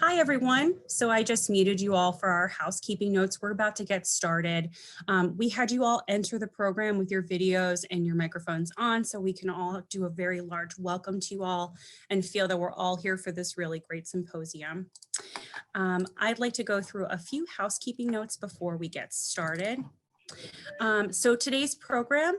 Hi, everyone. So I just muted you all for our housekeeping notes. We're about to get started. We had you all enter the program with your videos and your microphones on so we can all do a very large welcome to you all and feel that we're all here for this really great symposium. I'd like to go through a few housekeeping notes before we get started. So today's program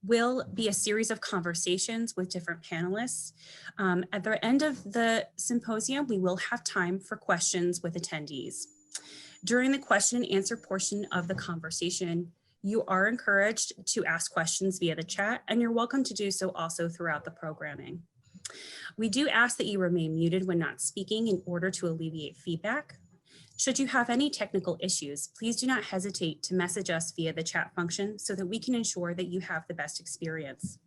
will be a series of conversations with different panelists. At the end of the symposium, we will have time for questions with attendees. During the question and answer portion of the conversation, you are encouraged to ask questions via the chat, and you're welcome to do so also throughout the programming. We do ask that you remain muted when not speaking in order to alleviate feedback. Should you have any technical issues, please do not hesitate to message us via the chat function so that we can ensure that you have the best experience.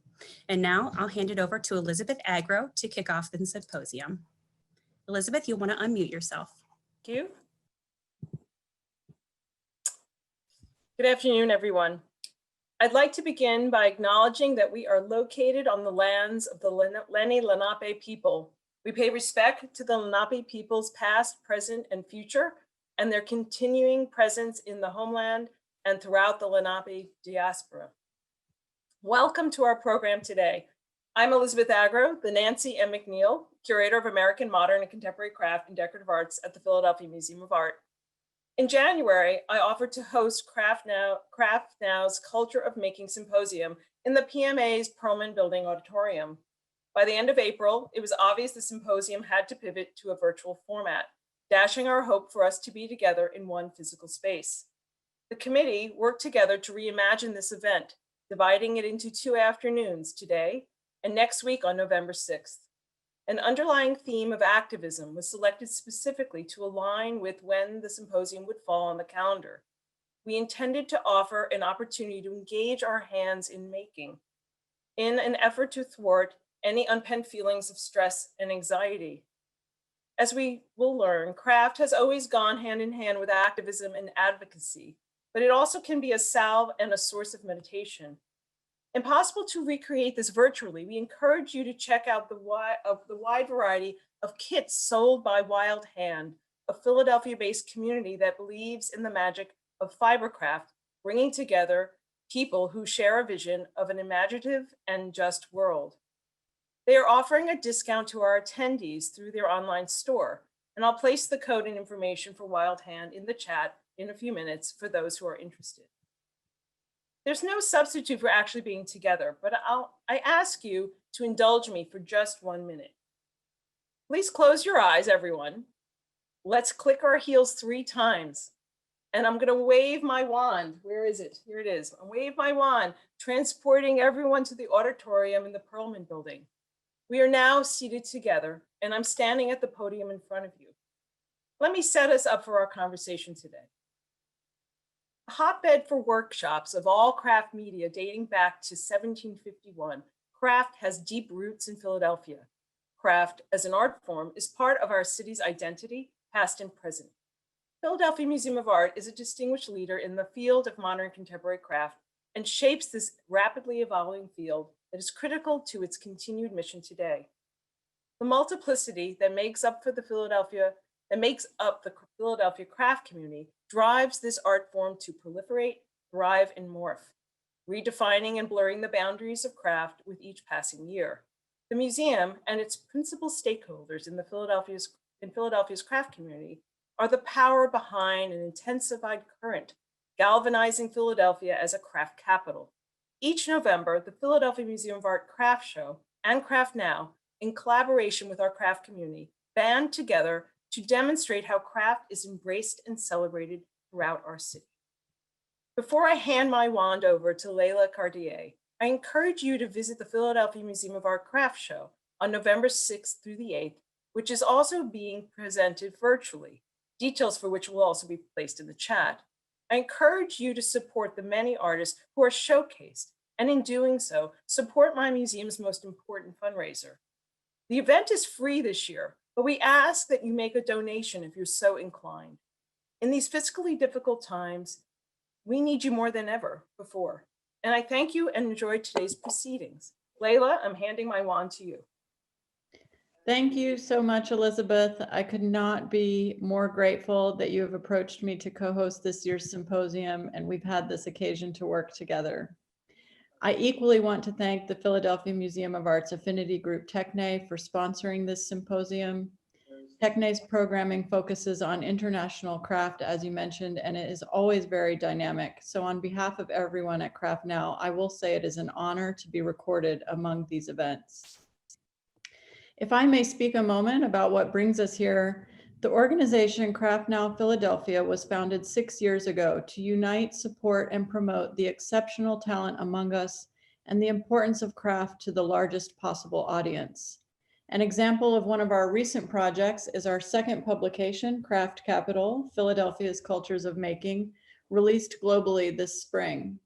And now I'll hand it over to Elizabeth Agro to kick off the symposium. Elizabeth, you'll want to unmute yourself. Thank you. Good afternoon, everyone. I'd like to begin by acknowledging that we are located on the lands of the Lenni Lenape people. We pay respect to the Lenape peoples past, present, and future, and their continuing presence in the homeland and throughout the Lenape diaspora. Welcome to our program today. I'm Elizabeth Agro, the Nancy M. McNeil, Curator of American Modern and Contemporary Craft and Decorative Arts at the Philadelphia Museum of Art. In January, I offered to host CraftNOW's Culture of Making Symposium in the PMA's Perlman Building Auditorium. By the end of April, it was obvious the symposium had to pivot to a virtual format, dashing our hope for us to be together in one physical space. The committee worked together to reimagine this event, dividing it into 2 afternoons, today and next week on November 6th. An underlying theme of activism was selected specifically to align with when the symposium would fall on the calendar. We intended to offer an opportunity to engage our hands in making, in an effort to thwart any unpent feelings of stress and anxiety. As we will learn, craft has always gone hand in hand with activism and advocacy, but it also can be a salve and a source of meditation. Impossible to recreate this virtually, we encourage you to check out the wide variety of kits sold by Wild Hand, a Philadelphia-based community that believes in the magic of fibercraft, bringing together people who share a vision of an imaginative and just world. They are offering a discount to our attendees through their online store, and I'll place the code and information for Wild Hand in the chat in a few minutes for those who are interested. There's no substitute for actually being together, but I ask you to indulge me for just 1 minute. Please close your eyes, everyone. Let's click our heels 3 times. And I'm going to wave my wand. Where is it? Here it is. I'll wave my wand, transporting everyone to the auditorium in the Perlman Building. We are now seated together, and I'm standing at the podium in front of you. Let me set us up for our conversation today. A hotbed for workshops of all craft media dating back to 1751, craft has deep roots in Philadelphia. Craft, as an art form, is part of our city's identity, past and present. Philadelphia Museum of Art is a distinguished leader in the field of modern contemporary craft and shapes this rapidly evolving field that is critical to its continued mission today. The multiplicity that makes up the Philadelphia craft community drives this art form to proliferate, thrive, and morph, redefining and blurring the boundaries of craft with each passing year. The museum and its principal stakeholders in Philadelphia's craft community are the power behind an intensified current, galvanizing Philadelphia as a craft capital. Each November, the Philadelphia Museum of Art Craft Show and CraftNOW, in collaboration with our craft community, band together to demonstrate how craft is embraced and celebrated throughout our city. Before I hand my wand over to Leila Cartier, I encourage you to visit the Philadelphia Museum of Art Craft Show on November 6th through the 8th, which is also being presented virtually, details for which will also be placed in the chat. I encourage you to support the many artists who are showcased, and in doing so, support my museum's most important fundraiser. The event is free this year, but we ask that you make a donation if you're so inclined. In these fiscally difficult times, we need you more than ever before. And I thank you and enjoy today's proceedings. Leila, I'm handing my wand to you. Thank you so much, Elizabeth. I could not be more grateful that you have approached me to co-host this year's symposium, and we've had this occasion to work together. I equally want to thank the Philadelphia Museum of Art's affinity group Techne for sponsoring this symposium. Techne's programming focuses on international craft, as you mentioned, and it is always very dynamic. So on behalf of everyone at CraftNOW, I will say it is an honor to be recorded among these events. If I may speak a moment about what brings us here, the organization CraftNOW Philadelphia was founded 6 years ago to unite, support, and promote the exceptional talent among us and the importance of craft to the largest possible audience. An example of one of our recent projects is our second publication, Craft Capital, Philadelphia's Cultures of Making, released globally this spring.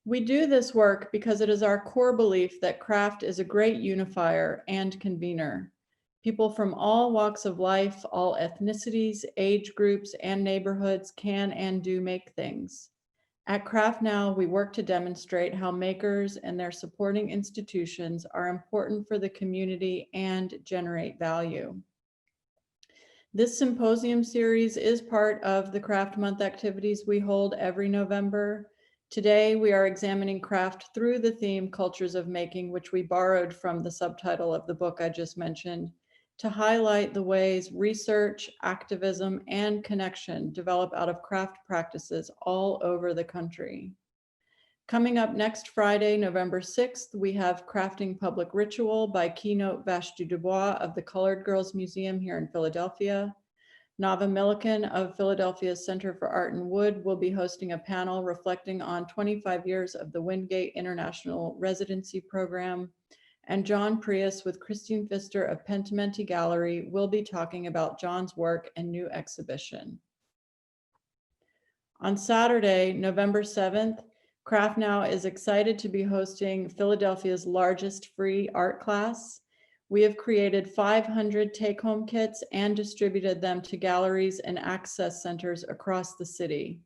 We do this work because it is our core belief that craft is a great unifier and convener. People from all walks of life, all ethnicities, age groups, and neighborhoods can and do make things. At CraftNOW, we work to demonstrate how makers and their supporting institutions are important for the community and generate value. This symposium series is part of the Craft Month activities we hold every November. Today, we are examining craft through the theme Cultures of Making, which we borrowed from the subtitle of the book I just mentioned, to highlight the ways research, activism, and connection develop out of craft practices all over the country. Coming up next Friday, November 6th, we have Crafting Public Ritual by Keynote Vashti DuBois of the Colored Girls Museum here in Philadelphia. Nava Milliken of Philadelphia's Center for Art and Wood will be hosting a panel reflecting on 25 years of the Wingate International Residency Program. And John Prius with Christine Pfister of Pentimenti Gallery will be talking about John's work and new exhibition. On Saturday, November 7th, CraftNOW is excited to be hosting Philadelphia's largest free art class. We have created 500 take-home kits and distributed them to galleries and access centers across the city.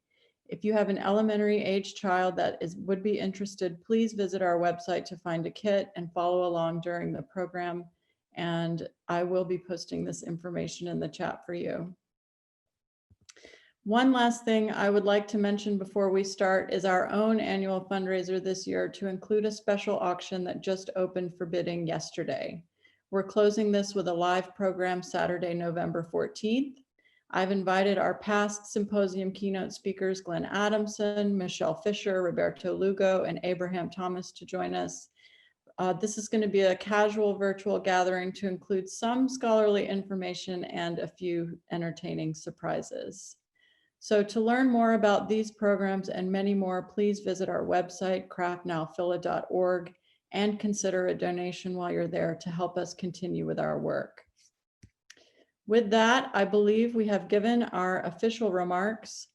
If you have an elementary age child that would be interested, please visit our website to find a kit and follow along during the program. And I will be posting this information in the chat for you. One last thing I would like to mention before we start is our own annual fundraiser this year to include a special auction that just opened for bidding yesterday. We're closing this with a live program Saturday, November 14th. I've invited our past symposium keynote speakers, Glenn Adamson, Michelle Fisher, Roberto Lugo, and Abraham Thomas to join us. This is going to be a casual virtual gathering to include some scholarly information and a few entertaining surprises. So to learn more about these programs and many more, please visit our website, craftnowphila.org, and consider a donation while you're there to help us continue with our work. With that, I believe we have given our official remarks.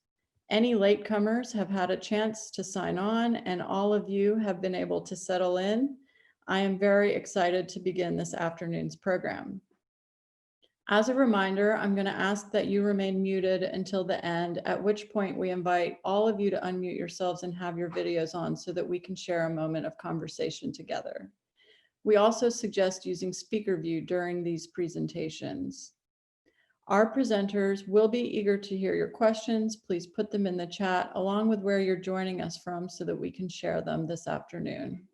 Any latecomers have had a chance to sign on, and all of you have been able to settle in. I am very excited to begin this afternoon's program. As a reminder, I'm going to ask that you remain muted until the end, at which point we invite all of you to unmute yourselves and have your videos on so that we can share a moment of conversation together. We also suggest using speaker view during these presentations. Our presenters will be eager to hear your questions. Please put them in the chat along with where you're joining us from so that we can share them this afternoon.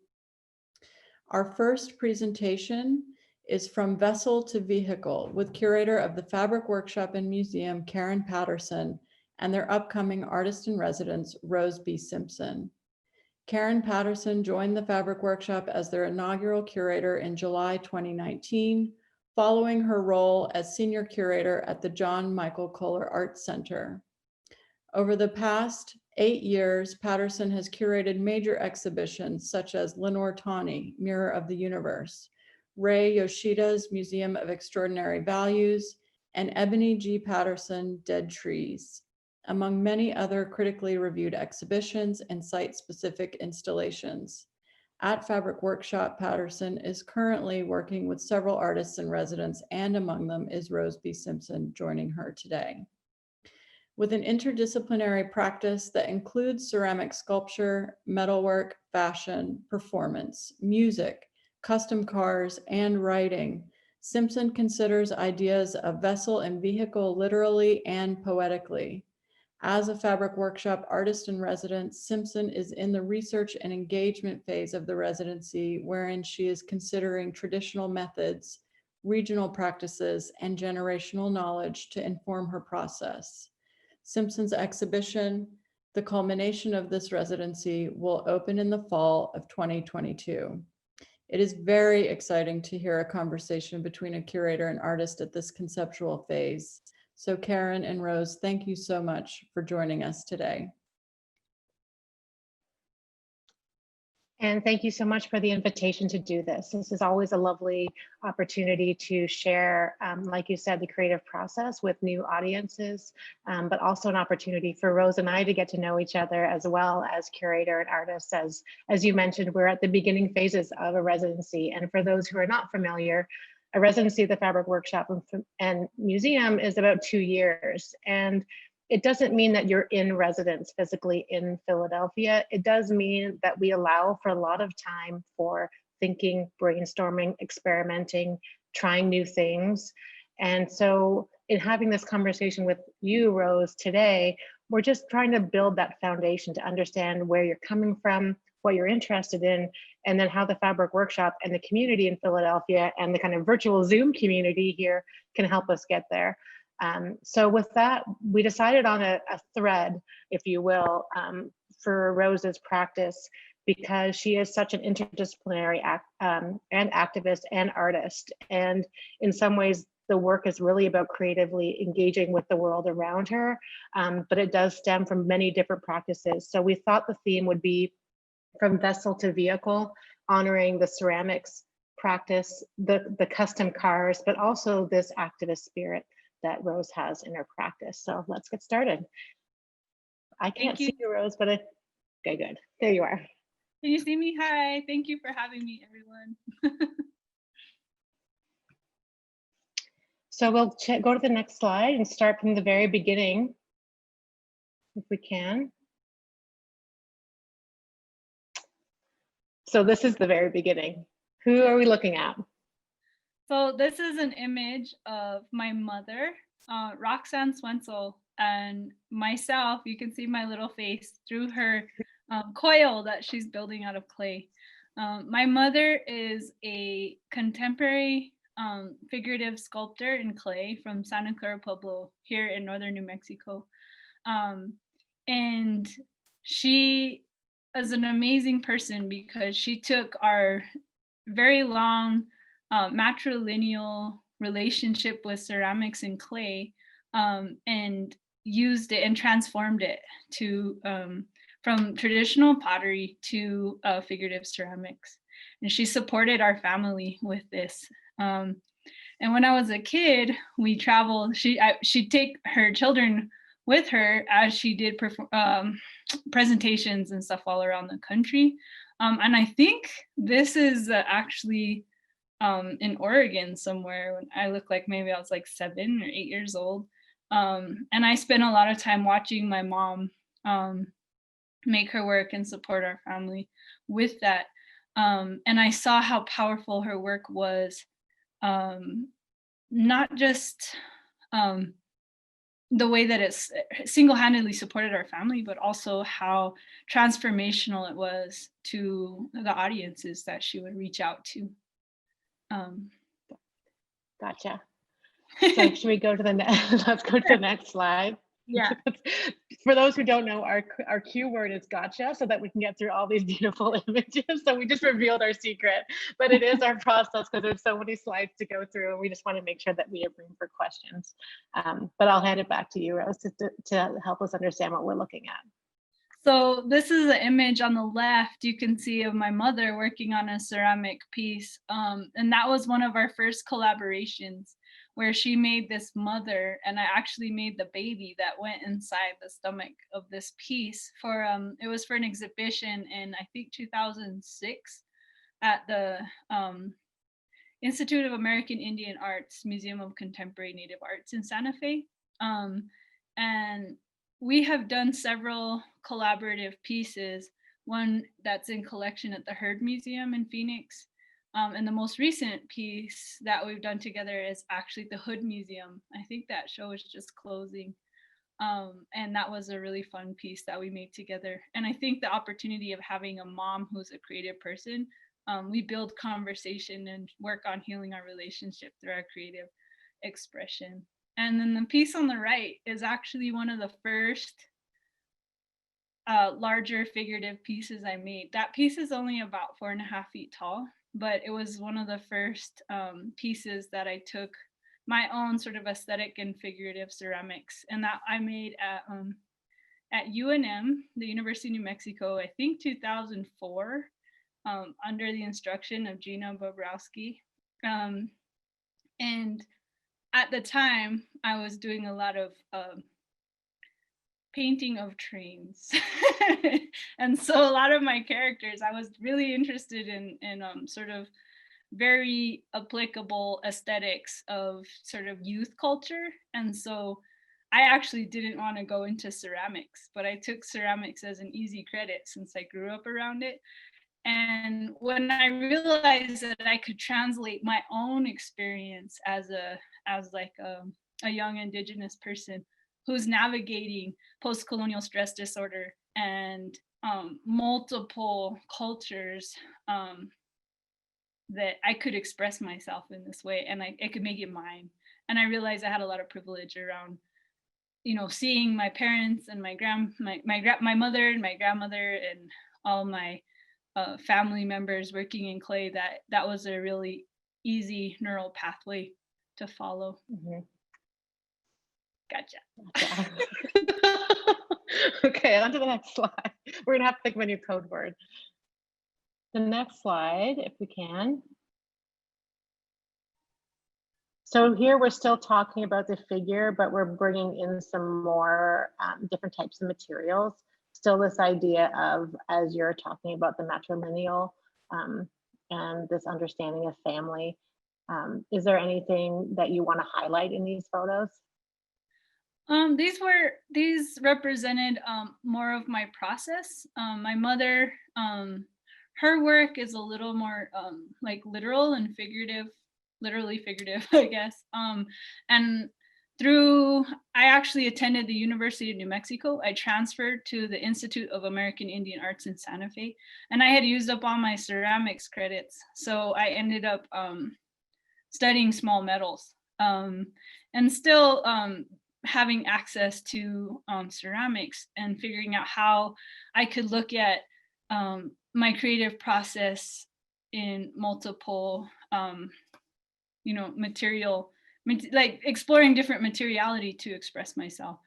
Our first presentation is From Vessel to Vehicle with curator of the Fabric Workshop and Museum, Karen Patterson, and their upcoming artist in residence, Rose B. Simpson. Karen Patterson joined the Fabric Workshop as their inaugural curator in July 2019, following her role as senior curator at the John Michael Kohler Arts Center. Over the past 8 years, Patterson has curated major exhibitions such as Lenore Tawney, Mirror of the Universe, Ray Yoshida's Museum of Extraordinary Values, and Ebony G. Patterson, Dead Trees, among many other critically reviewed exhibitions and site-specific installations. At Fabric Workshop, Patterson is currently working with several artists in residence, and among them is Rose B. Simpson joining her today. With an interdisciplinary practice that includes ceramic sculpture, metalwork, fashion, performance, music, custom cars, and writing, Simpson considers ideas of vessel and vehicle literally and poetically. As a fabric workshop artist in residence, Simpson is in the research and engagement phase of the residency, wherein she is considering traditional methods, regional practices, and generational knowledge to inform her process. Simpson's exhibition, the culmination of this residency, will open in the fall of 2022. It is very exciting to hear a conversation between a curator and artist at this conceptual phase. So Karen and Rose, thank you so much for joining us today. And thank you so much for the invitation to do this. This is always a lovely opportunity to share, like you said, the creative process with new audiences, but also an opportunity for Rose and I to get to know each other as well as curator and artists. As you mentioned, we're at the beginning phases of a residency. And for those who are not familiar, a residency at the Fabric Workshop and Museum is about 2 years. And it doesn't mean that you're in residence physically in Philadelphia. It does mean that we allow for a lot of time for thinking, brainstorming, experimenting, trying new things. And so in having this conversation with you, Rose, today, we're just trying to build that foundation to understand where you're coming from, what you're interested in, and then how the Fabric Workshop and the community in Philadelphia and the kind of virtual Zoom community here can help us get there. So with that, we decided on a thread, if you will, for Rose's practice, because she is such an interdisciplinary and activist and artist. And in some ways, the work is really about creatively engaging with the world around her, but it does stem from many different practices. So we thought the theme would be from vessel to vehicle, honoring the ceramics practice, the custom cars, but also this activist spirit that Rose has in her practice. So let's get started. I can't see you, Rose, but okay, good. There you are. Can you see me? Hi, thank you for having me, everyone. So we'll go to the next slide and start from the very beginning, if we can. So this is the very beginning. Who are we looking at? So this is an image of my mother, Roxanne Swensel, and myself. You can see my little face through her coil that she's building out of clay. My mother is a contemporary figurative sculptor in clay from Santa Clara Pueblo here in northern New Mexico. And she is an amazing person because she took our very long matrilineal relationship with ceramics and clay and used it and transformed it to from traditional pottery to figurative ceramics. And she supported our family with this. And when I was a kid, we traveled. She'd take her children with her as she did presentations and stuff all around the country. And I think this is actually in Oregon somewhere when I look like maybe I was like 7 or 8 years old. And I spent a lot of time watching my mom make her work and support our family with that. And I saw how powerful her work was, not just the way that it's single-handedly supported our family, but also how transformational it was to the audiences that she would reach out to. Gotcha. So should we go to the next? Let's go to the next slide. Yeah. For those who don't know, our cue word is gotcha, so that we can get through all these beautiful images. So we just revealed our secret, but it is our process because there's so many slides to go through, and we just want to make sure that we have room for questions. But I'll hand it back to you, Rose, to help us understand what we're looking at. So this is an image on the left you can see of my mother working on a ceramic piece. And that was one of our first collaborations where she made this mother, and I actually made the baby that went inside the stomach of this piece for, it was for an exhibition in, I think, 2006 at the Institute of American Indian Arts, Museum of Contemporary Native Arts in Santa Fe. And we have done several collaborative pieces, one that's in collection at the Heard Museum in Phoenix, And the most recent piece that we've done together is actually the Hood Museum. I think that show is just closing. And that was a really fun piece that we made together. And I think the opportunity of having a mom who's a creative person, we build conversation and work on healing our relationship through our creative expression. And then the piece on the right is actually one of the first larger figurative pieces I made. That piece is only about 4.5 feet tall, but it was one of the first pieces that I took my own sort of aesthetic and figurative ceramics, and that I made at UNM, the University of New Mexico, I think 2004, under the instruction of Gina Bobrowski. And at the time, I was doing a lot of painting of trains. And so a lot of my characters, I was really interested in sort of very applicable aesthetics of sort of youth culture. And so I actually didn't want to go into ceramics, but I took ceramics as an easy credit since I grew up around it. And when I realized that I could translate my own experience as like a young Indigenous person who's navigating post-colonial stress disorder and multiple cultures, that I could express myself in this way, and I could make it mine. And I realized I had a lot of privilege around, you know, seeing my parents and my mother and my grandmother and all my family members working in clay. That was a really easy neural pathway to follow. Mm-hmm. Gotcha. Okay, on to the next slide. We're gonna have to think of a new code word. The next slide, if we can. So here we're still talking about the figure, but we're bringing in some more different types of materials. Still this idea of, as you're talking about the matrilineal and this understanding of family. Is there anything that you want to highlight in these photos? These represented more of my process. My mother, her work is a little more like literal and figurative, literally figurative, I guess. And I actually attended the University of New Mexico. I transferred to the Institute of American Indian Arts in Santa Fe, and I had used up all my ceramics credits. So I ended up studying small metals and still having access to ceramics and figuring out how I could look at my creative process in multiple, like exploring different materiality to express myself.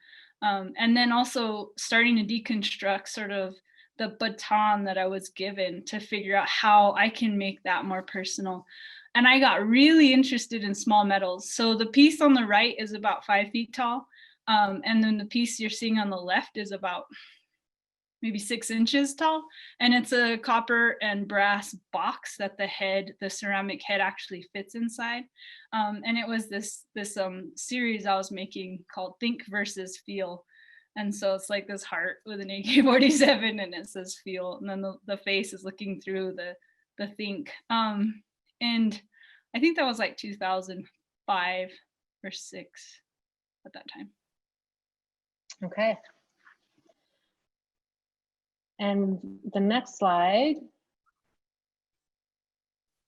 And then also starting to deconstruct sort of the baton that I was given to figure out how I can make that more personal. And I got really interested in small metals. So the piece on the right is about 5 feet tall. And then the piece you're seeing on the left is about maybe 6 inches tall. And it's a copper and brass box that the ceramic head actually fits inside. And it was this series I was making called Think versus Feel. And so it's like this heart with an AK-47 and it says feel. And then the face is looking through the think. And I think that was like 2005 or 6 at that time. Okay. And the next slide.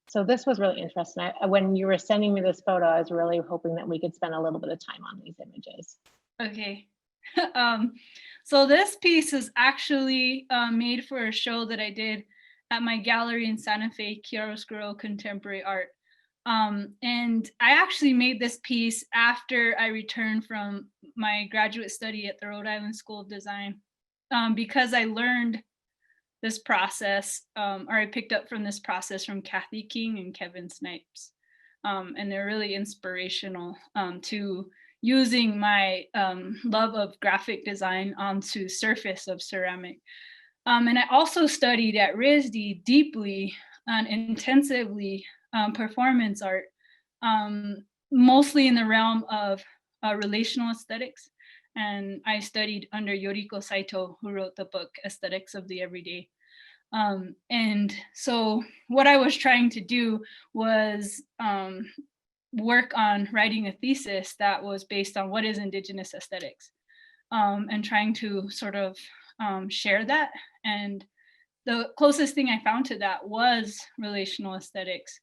So this was really interesting. When you were sending me this photo, I was really hoping that we could spend a little bit of time on these images. Okay. So this piece is actually made for a show that I did at my gallery in Santa Fe, Chiaroscuro Contemporary Art. And I actually made this piece after I returned from my graduate study at the Rhode Island School of Design, because I learned this process, or I picked up from this process from Kathy King and Kevin Snipes. And they're really inspirational to using my love of graphic design onto surface of ceramic. And I also studied at RISD deeply and intensively performance art, mostly in the realm of relational aesthetics. And I studied under Yoriko Saito, who wrote the book Aesthetics of the Everyday. And so what I was trying to do was work on writing a thesis that was based on what is Indigenous aesthetics, and trying to sort of share that. And the closest thing I found to that was relational aesthetics.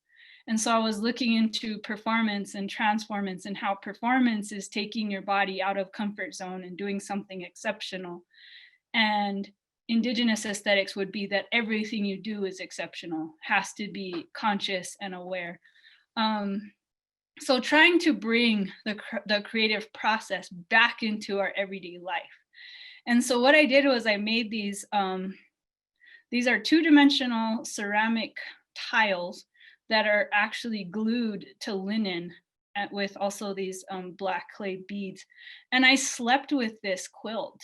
And so I was looking into performance and transformance, and how performance is taking your body out of comfort zone and doing something exceptional. And Indigenous aesthetics would be that everything you do is exceptional, has to be conscious and aware. So trying to bring the creative process back into our everyday life. And so what I did was I made these are two-dimensional ceramic tiles that are actually glued to linen with also these black clay beads. And I slept with this quilt.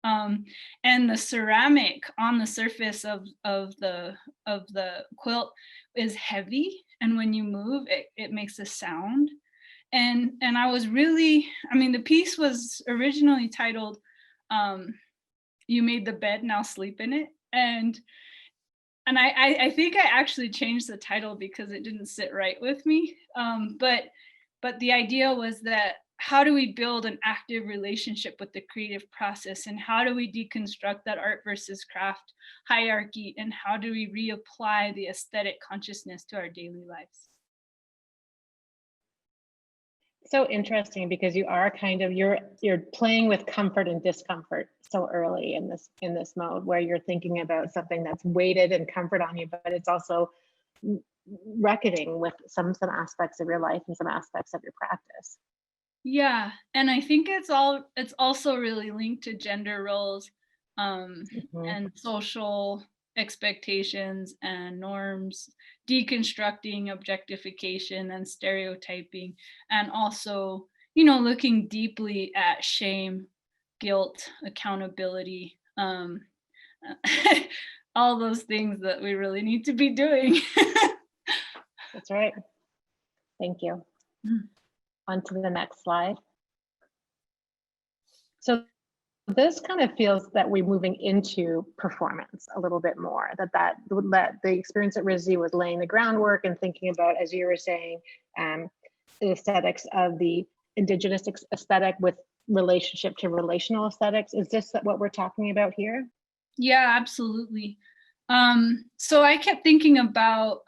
And the ceramic on the surface of the quilt is heavy. And when you move, it makes a sound. And I was really, I mean, the piece was originally titled, "You Made the Bed, Now Sleep in It." And I think I actually changed the title because it didn't sit right with me. But the idea was that, how do we build an active relationship with the creative process, and how do we deconstruct that art versus craft hierarchy, and how do we reapply the aesthetic consciousness to our daily lives? So interesting, because you are kind of, you're playing with comfort and discomfort so early in this mode, where you're thinking about something that's weighted and comfort on you, but it's also reckoning with some aspects of your life and some aspects of your practice. Yeah, and I think it's also really linked to gender roles, and social expectations and norms, deconstructing objectification and stereotyping, and also, looking deeply at shame, guilt, accountability, all those things that we really need to be doing. That's right. Thank you. On to the next slide. So this kind of feels that we're moving into performance a little bit more, that the experience at RISD was laying the groundwork and thinking about, as you were saying, the aesthetics of the Indigenous aesthetic with relationship to relational aesthetics. Is this what we're talking about here? Yeah, absolutely. So I kept thinking about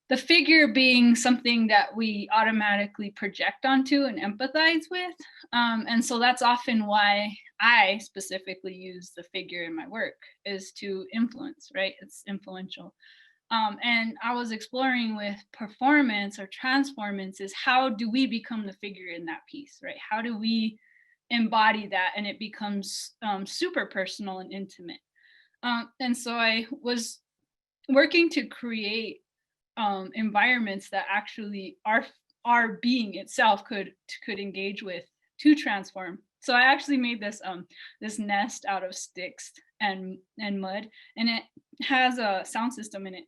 the figure being something that we automatically project onto and empathize with. And so that's often why I specifically use the figure in my work, is to influence, right? It's influential. And I was exploring with performance or transformance is, how do we become the figure in that piece, right? How do we embody that and it becomes super personal and intimate? And so I was working to create environments that actually our being itself could engage with to transform. So I actually made this this nest out of sticks and mud, and it has a sound system in it.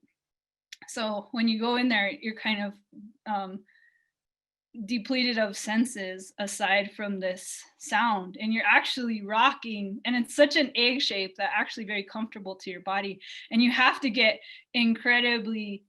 So when you go in there, you're kind of depleted of senses aside from this sound, and you're actually rocking, and it's such an egg shape that actually very comfortable to your body, and you have to get incredibly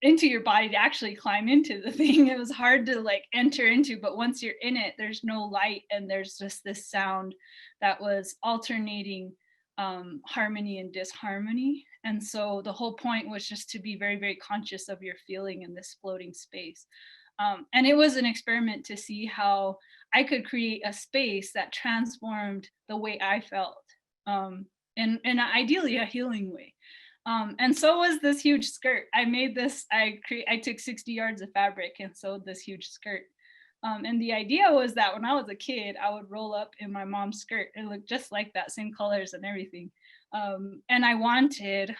into your body to actually climb into the thing. It was hard to like enter into, but once you're in it, there's no light and there's just this sound that was alternating harmony and disharmony. And so the whole point was just to be very, very conscious of your feeling in this floating space. And it was an experiment to see how I could create a space that transformed the way I felt, in ideally a healing way. And so was this huge skirt. I made this, I took 60 yards of fabric and sewed this huge skirt. And the idea was that when I was a kid, I would roll up in my mom's skirt. It looked just like that, same colors and everything. And I wanted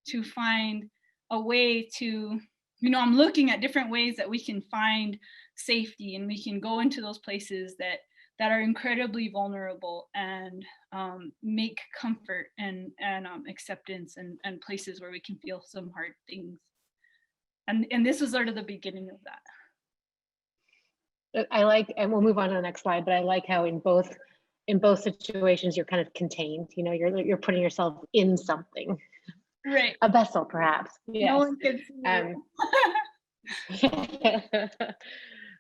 to find a way to, I'm looking at different ways that we can find safety, and we can go into those places that are incredibly vulnerable and make comfort and acceptance and places where we can feel some hard things. And this was sort of the beginning of that. I like, and we'll move on to the next slide, but I like how in both situations you're kind of contained. You're putting yourself in something. Right. A vessel, perhaps. No Yes. one can see you.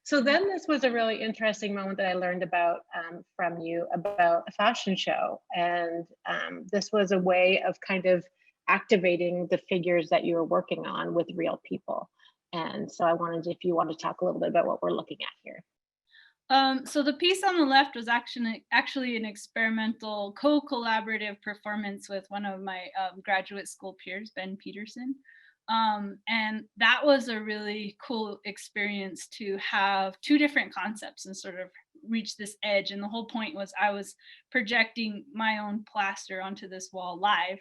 So then this was a really interesting moment that I learned about from you about a fashion show. And this was a way of kind of activating the figures that you were working on with real people. And so I wanted, if you want to talk a little bit about what we're looking at here. So the piece on the left was actually an experimental co-collaborative performance with one of my graduate school peers, Ben Peterson. And that was a really cool experience to have two different concepts and sort of reach this edge. And the whole point was I was projecting my own plaster onto this wall live,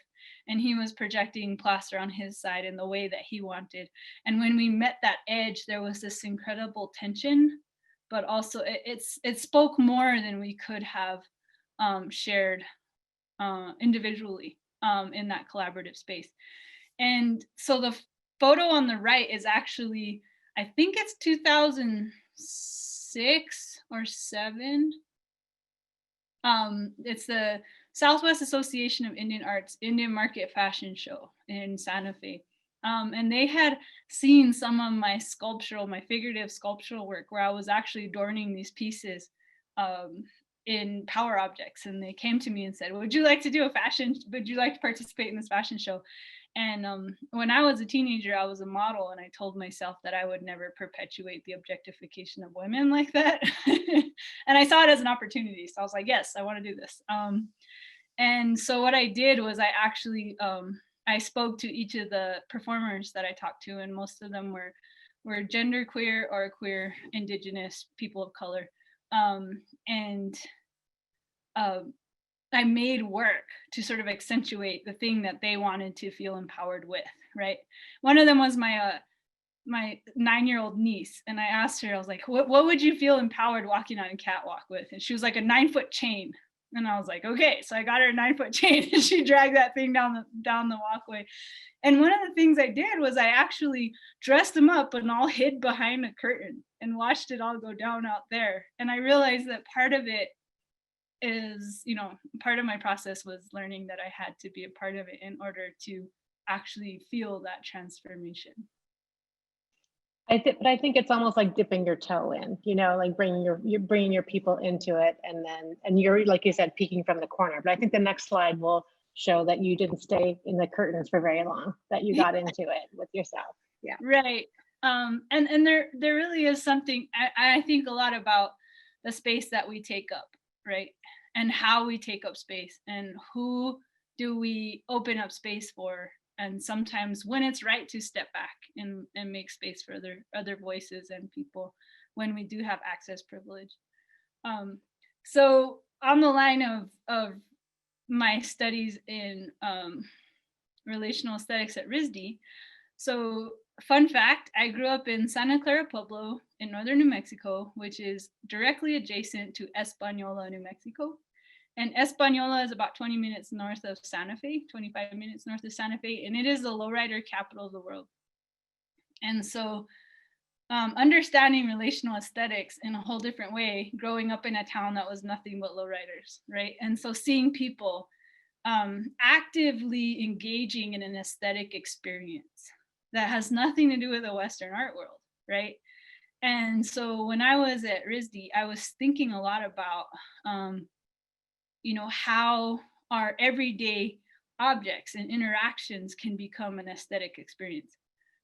and he was projecting plaster on his side in the way that he wanted. And when we met that edge, there was this incredible tension, but also it spoke more than we could have shared individually in that collaborative space. And so the photo on the right is actually, I think it's 2006 or 7. It's the Southwest Association of Indian Arts Indian Market Fashion Show in Santa Fe. And they had seen some of my figurative sculptural work where I was actually adorning these pieces in power objects. And they came to me and said, would you like to participate in this fashion show? And when I was a teenager, I was a model, and I told myself that I would never perpetuate the objectification of women like that. And I saw it as an opportunity. So I was like, yes, I want to do this. And so what I did was I actually, I spoke to each of the performers that I talked to, and most of them were genderqueer or queer, indigenous, people of color. I made work to sort of accentuate the thing that they wanted to feel empowered with, right? One of them was my 9-year-old niece. And I asked her, I was like, what would you feel empowered walking on a catwalk with? And she was like, a 9-foot chain. And I was like, okay. So I got her a 9-foot chain, and she dragged that thing down the walkway. And one of the things I did was I actually dressed them up and all hid behind a curtain and watched it all go down out there. And I realized that part of it is, part of my process was learning that I had to be a part of it in order to actually feel that transformation. But I think it's almost like dipping your toe in, like you're bringing your people into it, and you're, like you said, peeking from the corner. But I think the next slide will show that you didn't stay in the curtains for very long, that you got into it with yourself. Yeah. Right. And there really is something, I think a lot about the space that we take up, right? And how we take up space, and who do we open up space for? And sometimes when it's right to step back and make space for other voices and people when we do have access privilege. So on the line of my studies in relational aesthetics at RISD, so fun fact, I grew up in Santa Clara Pueblo in northern New Mexico, which is directly adjacent to Española, New Mexico. And Española is about 20 minutes north of Santa Fe, 25 minutes north of Santa Fe, and it is the lowrider capital of the world. And so understanding relational aesthetics in a whole different way, growing up in a town that was nothing but lowriders, right? And so seeing people actively engaging in an aesthetic experience that has nothing to do with the Western art world, right? And so when I was at RISD, I was thinking a lot about how our everyday objects and interactions can become an aesthetic experience.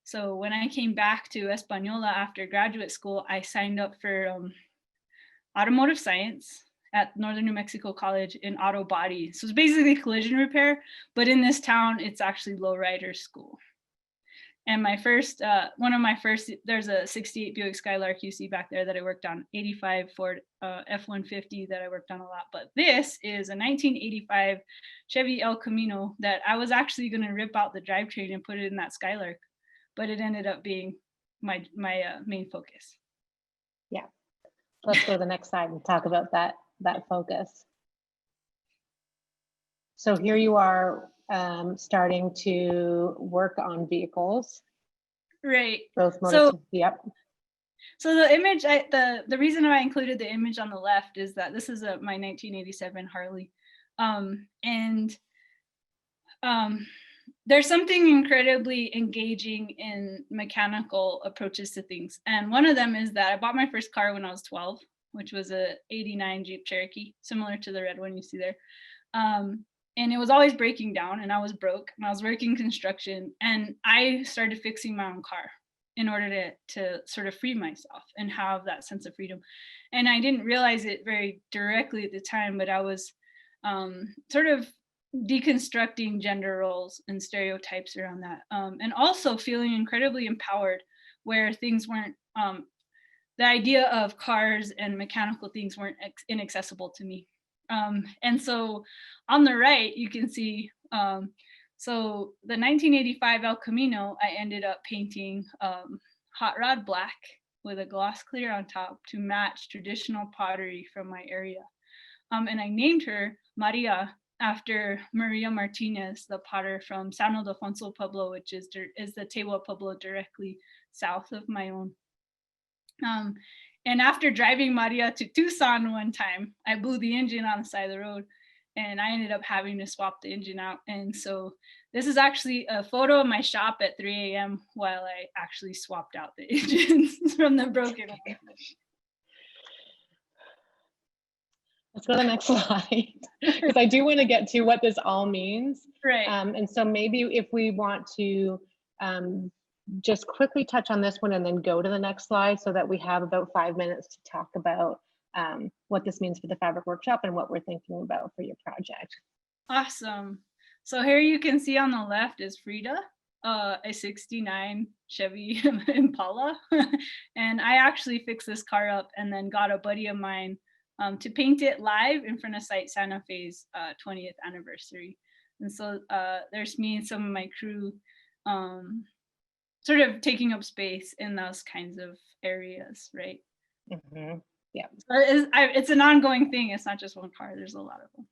So when I came back to Española after graduate school, I signed up for automotive science at Northern New Mexico College in auto body. So it's basically collision repair, but in this town, it's actually lowrider school. And my first, there's a 68 Buick Skylark UC back there that I worked on, 85 Ford F-150 that I worked on a lot. But this is a 1985 Chevy El Camino that I was actually going to rip out the drivetrain and put it in that Skylark, but it ended up being my main focus. Yeah, let's go to the next slide and talk about that focus. So here you are starting to work on vehicles. Right. Yep. So the image, the reason I included the image on the left is that this is my 1987 Harley. there's something incredibly engaging in mechanical approaches to things. And one of them is that I bought my first car when I was 12, which was a '89 Jeep Cherokee, similar to the red one you see there. And it was always breaking down, and I was broke, and I was working construction, and I started fixing my own car in order to sort of free myself and have that sense of freedom. And I didn't realize it very directly at the time, but I was sort of deconstructing gender roles and stereotypes around that, and also feeling incredibly empowered where things weren't, the idea of cars and mechanical things weren't inaccessible to me. And so on the right, you can see, so the 1985 El Camino, I ended up painting hot rod black with a gloss clear on top to match traditional pottery from my area. And I named her Maria after Maria Martinez, the potter from San Ildefonso Pueblo, which is the Tewa Pueblo directly south of my own. And after driving Maria to Tucson one time, I blew the engine on the side of the road, and I ended up having to swap the engine out. And so this is actually a photo of my shop at 3 a.m. while I actually swapped out the engines from the broken one. Let's go to the next slide, because I do want to get to what this all means. Right. And so maybe if we want to just quickly touch on this one and then go to the next slide, so that we have about 5 minutes to talk about what this means for the fabric workshop and what we're thinking about for your project. Awesome. So here you can see on the left is Frida, a '69 Chevy Impala. And I actually fixed this car up and then got a buddy of mine to paint it live in front of Site Santa Fe's 20th anniversary. And so there's me and some of my crew sort of taking up space in those kinds of areas, right? Mm-hmm. Yeah. So it's an ongoing thing. It's not just one car. There's a lot of them.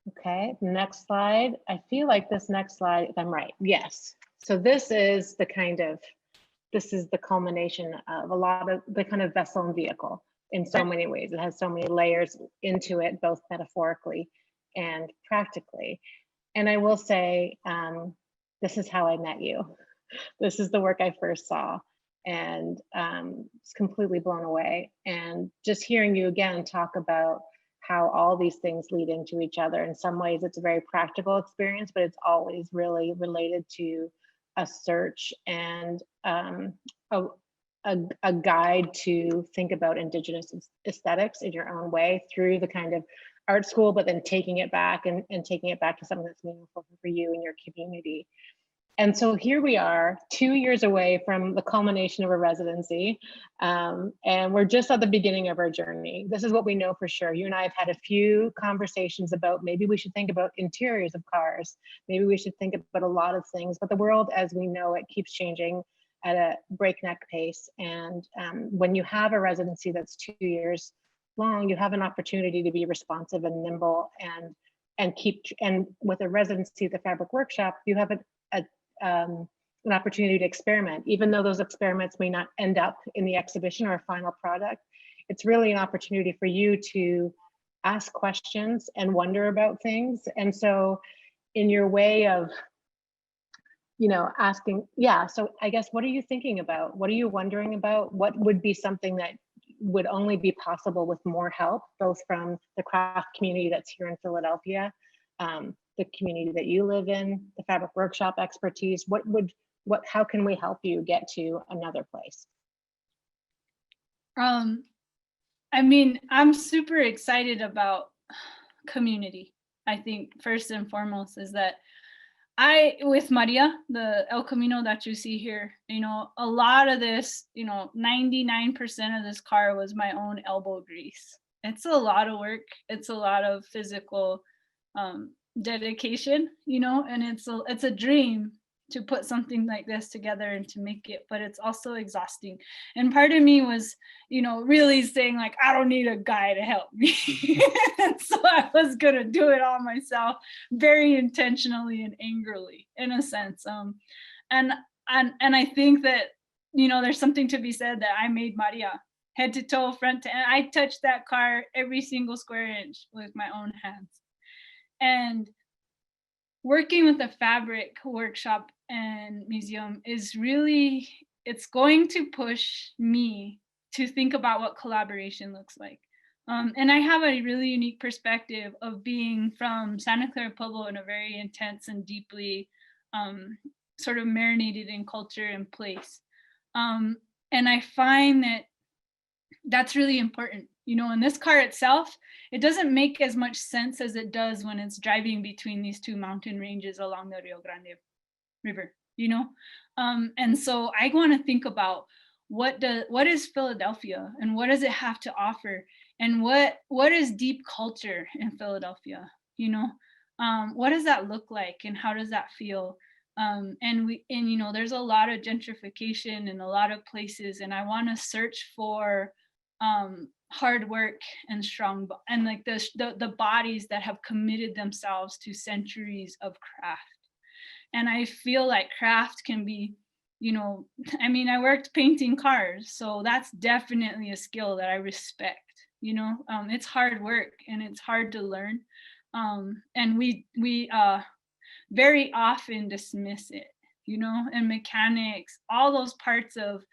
Okay, next slide. I feel like this next slide, if I'm right, yes. So this is the culmination of a lot of the kind of vessel and vehicle in so many ways. It has so many layers into it, both metaphorically and practically. And I will say, this is how I met you. This is the work I first saw, and was completely blown away. And just hearing you again talk about how all these things lead into each other. In some ways, it's a very practical experience, but it's always really related to a search and a guide to think about Indigenous aesthetics in your own way through the kind of art school, but then taking it back and taking it back to something that's meaningful for you and your community. And so here we are 2 years away from the culmination of a residency, and we're just at the beginning of our journey. This is what we know for sure. You and I have had a few conversations about maybe we should think about interiors of cars. Maybe we should think about a lot of things, but the world as we know it keeps changing at a breakneck pace. And when you have a residency that's 2 years long, you have an opportunity to be responsive and nimble and with a residency at the Fabric Workshop, you have an opportunity to experiment, even though those experiments may not end up in the exhibition or a final product. It's really an opportunity for you to ask questions and wonder about things. And so in your way of, asking, so I guess, what are you thinking about? What are you wondering about? What would be something that would only be possible with more help, both from the craft community that's here in Philadelphia, the community that you live in, the Fabric Workshop expertise? How can we help you get to another place? I mean, I'm super excited about community. I think first and foremost is that with Maria, the El Camino that you see here, a lot of this, 99% of this car was my own elbow grease. It's a lot of work. It's a lot of physical dedication, and it's a dream to put something like this together and to make it, but it's also exhausting. And part of me was, really saying like, I don't need a guy to help me. And so I was gonna do it all myself, very intentionally and angrily, in a sense. And I think that, there's something to be said that I made Maria head to toe, front to end. I touched that car every single square inch with my own hands. And working with the fabric workshop and museum is really, it's going to push me to think about what collaboration looks like. And I have a really unique perspective of being from Santa Clara Pueblo in a very intense and deeply sort of marinated in culture and place. And I find that that's really important. You know, in this car itself, it doesn't make as much sense as it does when it's driving between these two mountain ranges along the Rio Grande River, you know? And so I want to think about what is Philadelphia and what does it have to offer? And what is deep culture in Philadelphia? You know, what does that look like and how does that feel? And you know, there's a lot of gentrification in a lot of places, and I want to search for hard work and strong and like the bodies that have committed themselves to centuries of craft. And I feel like craft can be, you know, I mean, I worked painting cars, so that's definitely a skill that I respect. You know, it's hard work and it's hard to learn, and we very often dismiss it, you know, and mechanics, all those parts of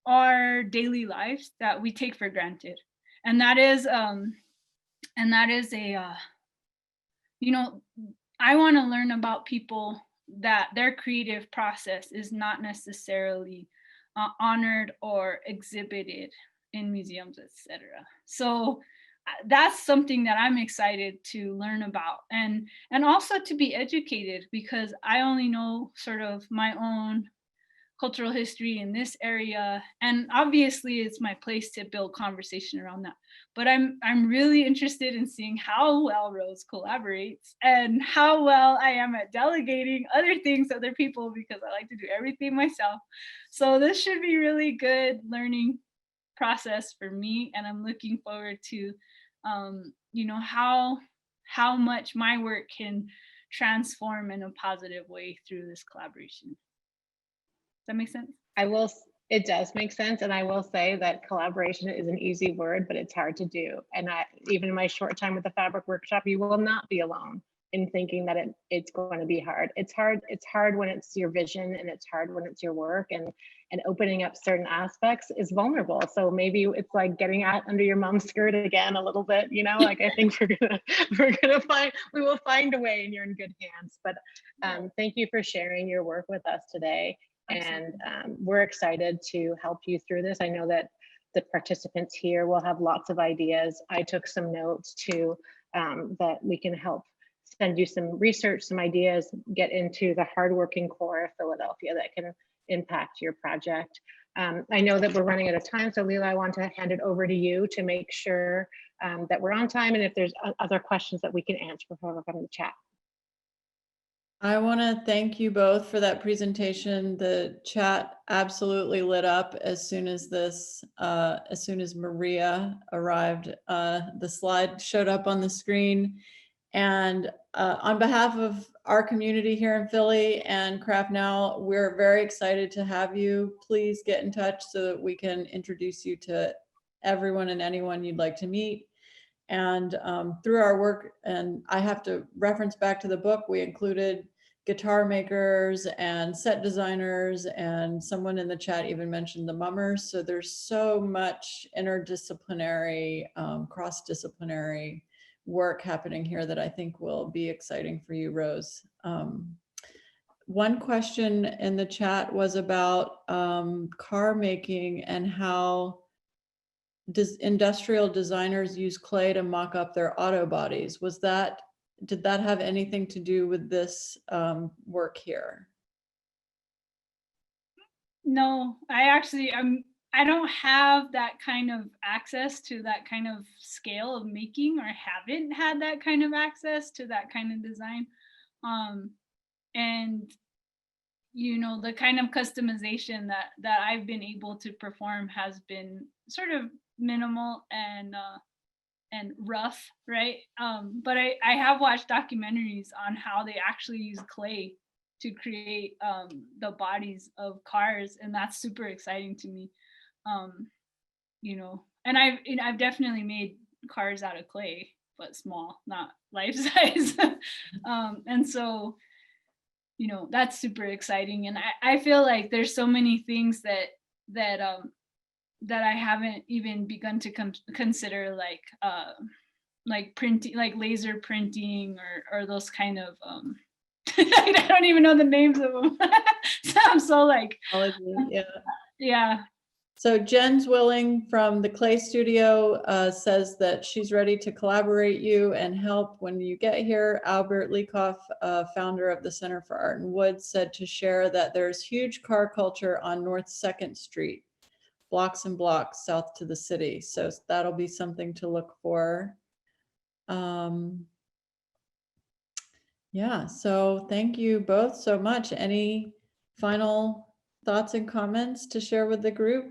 our daily lives that we take for granted. And that is a you know, I want to learn about people that their creative process is not necessarily honored or exhibited in museums, etc. So that's something that I'm excited to learn about, and also to be educated, because I only know sort of my own cultural history in this area, and obviously it's my place to build conversation around that, but I'm really interested in seeing how well Rose collaborates and how well I am at delegating other things to other people, because I like to do everything myself. So this should be really good learning process for me, and I'm looking forward to you know, how much my work can transform in a positive way through this collaboration. Does that make sense? It does make sense. And I will say that collaboration is an easy word, but it's hard to do. And even in my short time with the fabric workshop, you will not be alone in thinking that it's going to be hard. It's hard when it's your vision, and it's hard when it's your work, and opening up certain aspects is vulnerable. So maybe it's like getting out under your mom's skirt again a little bit, you know, like I think we will find a way, and you're in good hands. But thank you for sharing your work with us today. And we're excited to help you through this. I know that the participants here will have lots of ideas. I took some notes too, that we can help send you some research, some ideas, get into the hardworking core of Philadelphia that can impact your project. I know that we're running out of time, so Leila, I want to hand it over to you to make sure that we're on time, and if there's other questions that we can answer before we come to the chat. I want to thank you both for that presentation. The chat absolutely lit up as soon as Maria arrived. The slide showed up on the screen. And on behalf of our community here in Philly and CraftNOW, we're very excited to have you. Please get in touch so that we can introduce you to everyone and anyone you'd like to meet. And through our work, and I have to reference back to the book, we included guitar makers and set designers, and someone in the chat even mentioned the mummers. So there's so much interdisciplinary, cross-disciplinary work happening here that I think will be exciting for you, Rose. One question in the chat was about car making and how industrial designers use clay to mock up their auto bodies. Did that have anything to do with this work here? No, I don't have that kind of access to that kind of scale of making, or haven't had that kind of access to that kind of design. And you know, the kind of customization that I've been able to perform has been sort of minimal and rough, right? But I have watched documentaries on how they actually use clay to create the bodies of cars, and that's super exciting to me. You know, and I've definitely made cars out of clay, but small, not life size. And so, you know, that's super exciting. And I feel like there's so many things that I haven't even begun to consider, like printing, like laser printing, or those kind of I don't even know the names of them. So I'm so like, yeah. So Jen's Willing from the Clay Studio says that she's ready to collaborate you and help when you get here. Albert Leacoff, founder of the Center for Art and Wood, said to share that there's huge car culture on North 2nd Street, blocks and blocks south to the city. So that'll be something to look for. Yeah, so thank you both so much. Any final thoughts and comments to share with the group?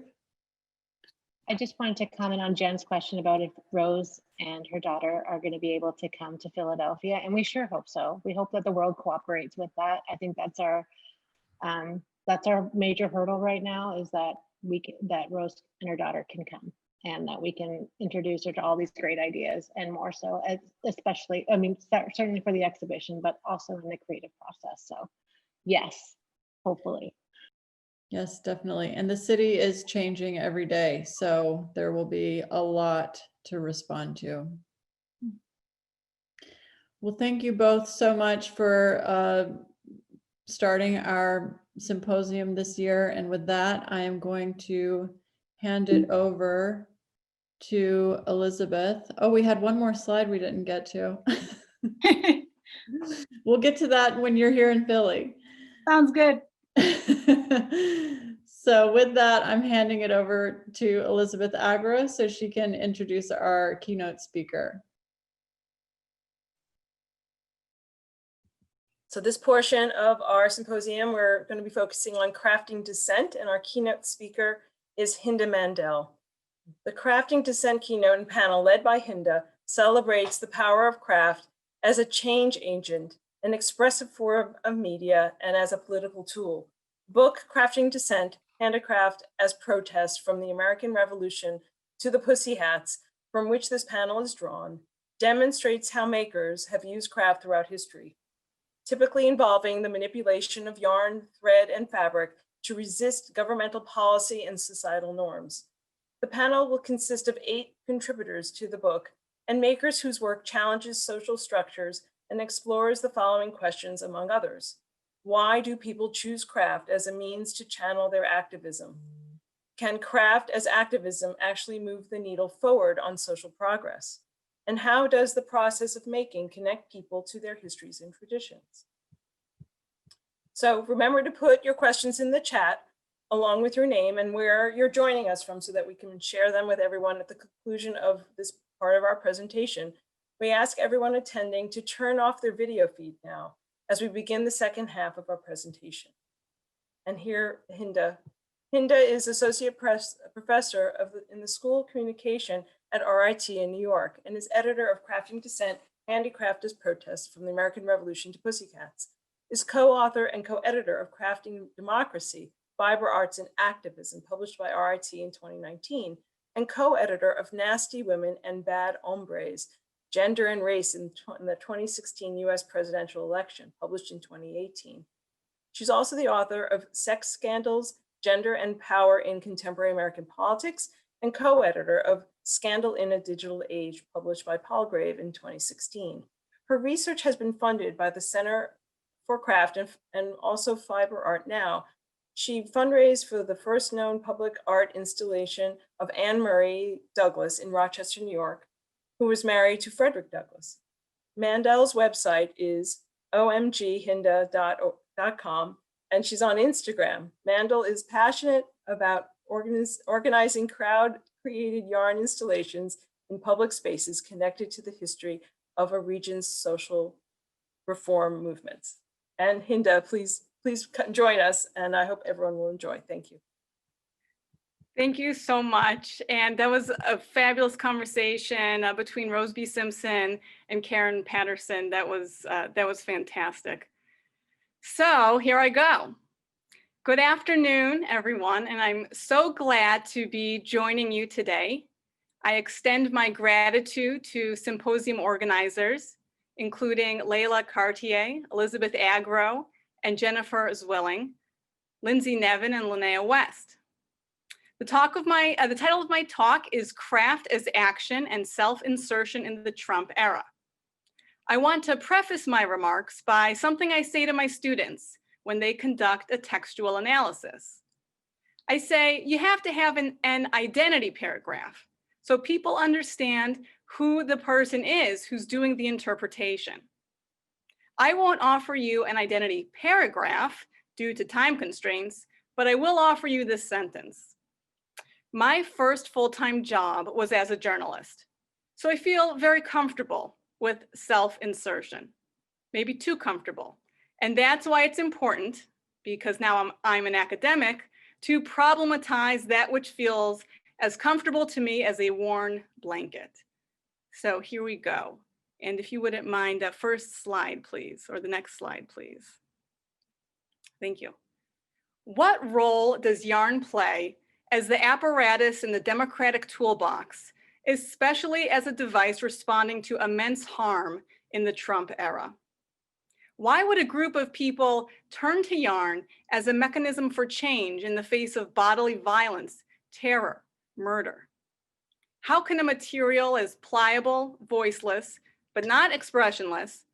I just wanted to comment on Jen's question about if Rose and her daughter are going to be able to come to Philadelphia, and we sure hope so. We hope that the world cooperates with that. I think that's our major hurdle right now, is that that Rose and her daughter can come, and that we can introduce her to all these great ideas, and more so, especially, I mean, certainly for the exhibition, but also in the creative process. So yes, hopefully. Yes, definitely. And the city is changing every day, so there will be a lot to respond to. Well, thank you both so much for starting our symposium this year. And with that, I am going to hand it over to Elizabeth. Oh, we had one more slide we didn't get to. We'll get to that when you're here in Philly. Sounds good. So with that, I'm handing it over to Elizabeth Agro so she can introduce our keynote speaker. So this portion of our symposium, we're going to be focusing on crafting dissent, and our keynote speaker is Hinda Mandell. The Crafting Dissent keynote and panel led by Hinda celebrates the power of craft as a change agent, an expressive form of media, and as a political tool. Book Crafting Dissent, Handicraft as Protest from the American Revolution to the Pussyhats, from which this panel is drawn, demonstrates how makers have used craft throughout history, typically involving the manipulation of yarn, thread, and fabric to resist governmental policy and societal norms. The panel will consist of 8 contributors to the book and makers whose work challenges social structures and explores the following questions, among others. Why do people choose craft as a means to channel their activism? Can craft as activism actually move the needle forward on social progress? And how does the process of making connect people to their histories and traditions? So remember to put your questions in the chat along with your name and where you're joining us from so that we can share them with everyone at the conclusion of this part of our presentation. We ask everyone attending to turn off their video feed now as we begin the second half of our presentation. And here, Hinda. Hinda is Associate Professor in the School of Communication at RIT in New York and is editor of Crafting Dissent, Handicraft as Protest from the American Revolution to Pussyhats, is co-author and co-editor of Crafting Democracy, Fiber Arts and Activism, published by RIT in 2019, and co-editor of Nasty Women and Bad Hombres, Gender and Race in the 2016 US presidential election, published in 2018. She's also the author of Sex Scandals, Gender and Power in Contemporary American Politics, and co-editor of Scandal in a Digital Age, published by Palgrave in 2016. Her research has been funded by the Center for Craft and also Fiber Art Now. She fundraised for the first known public art installation of Anne Murray Douglas in Rochester, New York, who was married to Frederick Douglass. Mandell's website is omghinda.com, and she's on Instagram. Mandell is passionate about organizing crowd-created yarn installations in public spaces connected to the history of a region's social reform movements. And Hinda, please join us, and I hope everyone will enjoy. Thank you. Thank you so much. And that was a fabulous conversation between Rose B. Simpson and Karen Patterson. That was fantastic. So here I go. Good afternoon, everyone. And I'm so glad to be joining you today. I extend my gratitude to Symposium organizers, including Layla Cartier, Elizabeth Agro, and Jennifer Zwilling, Lindsay Nevin, and Linnea West. The title of my talk is Craft as Action and Self-Insertion in the Trump Era. I want to preface my remarks by something I say to my students when they conduct a textual analysis. I say, you have to have an identity paragraph so people understand who the person is who's doing the interpretation. I won't offer you an identity paragraph due to time constraints, but I will offer you this sentence. My first full-time job was as a journalist, so I feel very comfortable with self-insertion, maybe too comfortable. And that's why it's important, because now I'm an academic, to problematize that which feels as comfortable to me as a worn blanket. So here we go. And if you wouldn't mind, first slide, please, or the next slide, please. Thank you. What role does yarn play as the apparatus in the democratic toolbox, especially as a device responding to immense harm in the Trump era? Why would a group of people turn to yarn as a mechanism for change in the face of bodily violence, terror, murder? How can a material as pliable, voiceless, but not expressionless,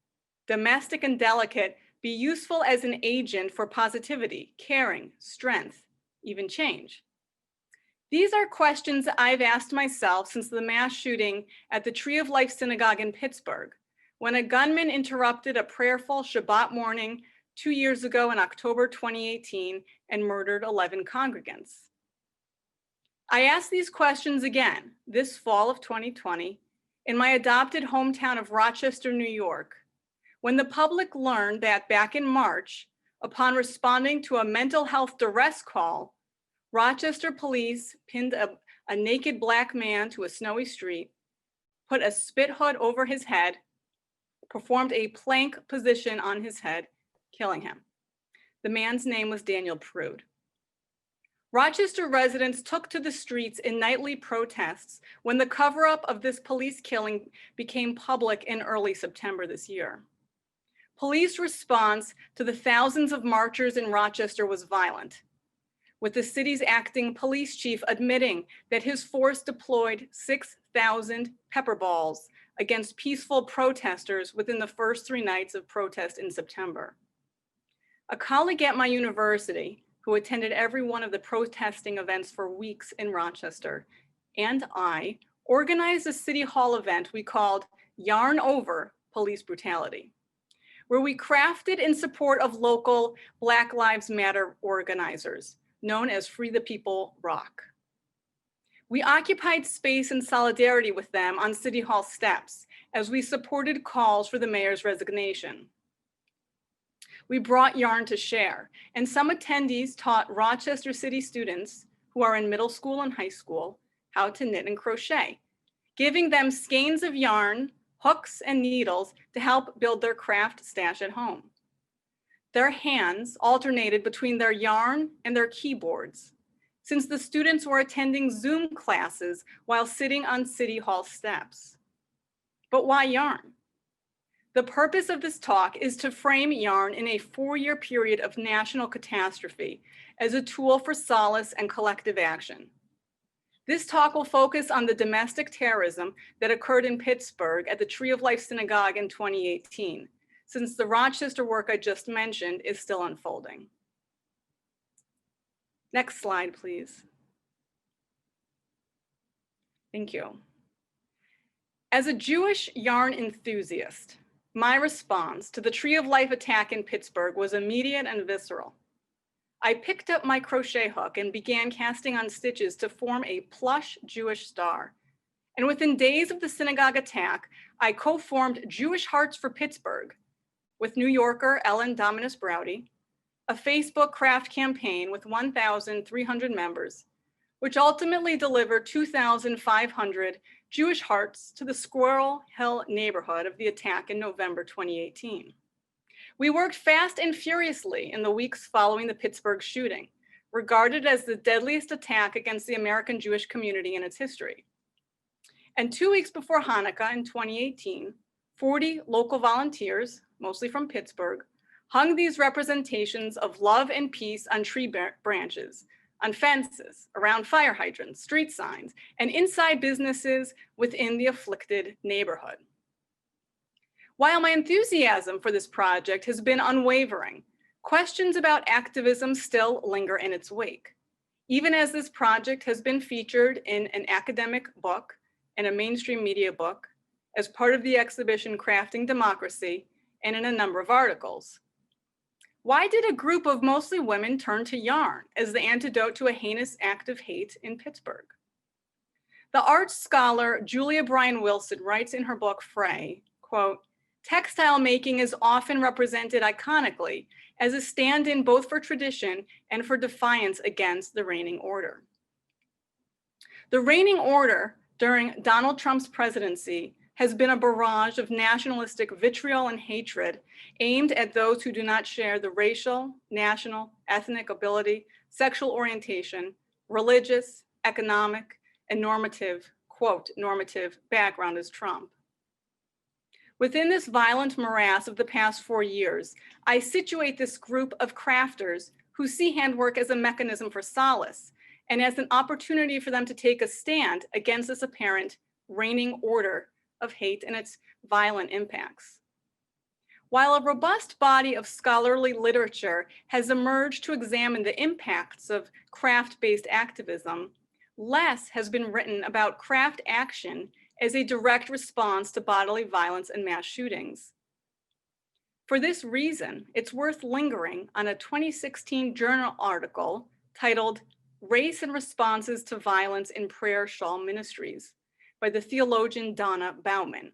domestic and delicate be useful as an agent for positivity, caring, strength, even change? These are questions I've asked myself since the mass shooting at the Tree of Life Synagogue in Pittsburgh, when a gunman interrupted a prayerful Shabbat morning 2 years ago in October 2018 and murdered 11 congregants. I asked these questions again this fall of 2020 in my adopted hometown of Rochester, New York, when the public learned that back in March, upon responding to a mental health duress call, Rochester police pinned a naked Black man to a snowy street, put a spit hood over his head, performed a plank position on his head, killing him. The man's name was Daniel Prude. Rochester residents took to the streets in nightly protests when the cover-up of this police killing became public in early September this year. Police response to the thousands of marchers in Rochester was violent, with the city's acting police chief admitting that his force deployed 6,000 pepper balls against peaceful protesters within the first 3 nights of protest in September. A colleague at my university, who attended every one of the protesting events for weeks in Rochester, and I organized a city hall event we called Yarn Over Police Brutality, where we crafted in support of local Black Lives Matter organizers, known as Free the People Rock. We occupied space in solidarity with them on City Hall steps as we supported calls for the mayor's resignation. We brought yarn to share, and some attendees taught Rochester City students who are in middle school and high school how to knit and crochet, giving them skeins of yarn, hooks, and needles to help build their craft stash at home. Their hands alternated between their yarn and their keyboards, since the students were attending Zoom classes while sitting on City Hall steps. But why yarn? The purpose of this talk is to frame yarn in a 4-year period of national catastrophe as a tool for solace and collective action. This talk will focus on the domestic terrorism that occurred in Pittsburgh at the Tree of Life Synagogue in 2018, since the Rochester work I just mentioned is still unfolding. Next slide, please. Thank you. As a Jewish yarn enthusiast, my response to the Tree of Life attack in Pittsburgh was immediate and visceral. I picked up my crochet hook and began casting on stitches to form a plush Jewish star. And within days of the synagogue attack, I co-formed Jewish Hearts for Pittsburgh with New Yorker Ellen Dominus Browdy, a Facebook craft campaign with 1,300 members, which ultimately delivered 2,500 Jewish hearts to the Squirrel Hill neighborhood of the attack in November 2018. We worked fast and furiously in the weeks following the Pittsburgh shooting, regarded as the deadliest attack against the American Jewish community in its history. And 2 weeks before Hanukkah in 2018, 40 local volunteers, mostly from Pittsburgh, hung these representations of love and peace on tree branches, on fences, around fire hydrants, street signs, and inside businesses within the afflicted neighborhood. While my enthusiasm for this project has been unwavering, questions about activism still linger in its wake, even as this project has been featured in an academic book and a mainstream media book as part of the exhibition Crafting Democracy and in a number of articles. Why did a group of mostly women turn to yarn as the antidote to a heinous act of hate in Pittsburgh? The arts scholar Julia Bryan Wilson writes in her book Fray, quote, "Textile making is often represented iconically as a stand-in both for tradition and for defiance against the reigning order." The reigning order during Donald Trump's presidency has been a barrage of nationalistic vitriol and hatred aimed at those who do not share the racial, national, ethnic ability, sexual orientation, religious, economic, and normative, quote, normative background as Trump. Within this violent morass of the past 4 years, I situate this group of crafters who see handwork as a mechanism for solace and as an opportunity for them to take a stand against this apparent reigning order of hate and its violent impacts. While a robust body of scholarly literature has emerged to examine the impacts of craft-based activism, less has been written about craft action as a direct response to bodily violence and mass shootings. For this reason, it's worth lingering on a 2016 journal article titled "Race and Responses to Violence in Prayer Shawl Ministries" by the theologian Donna Bauman.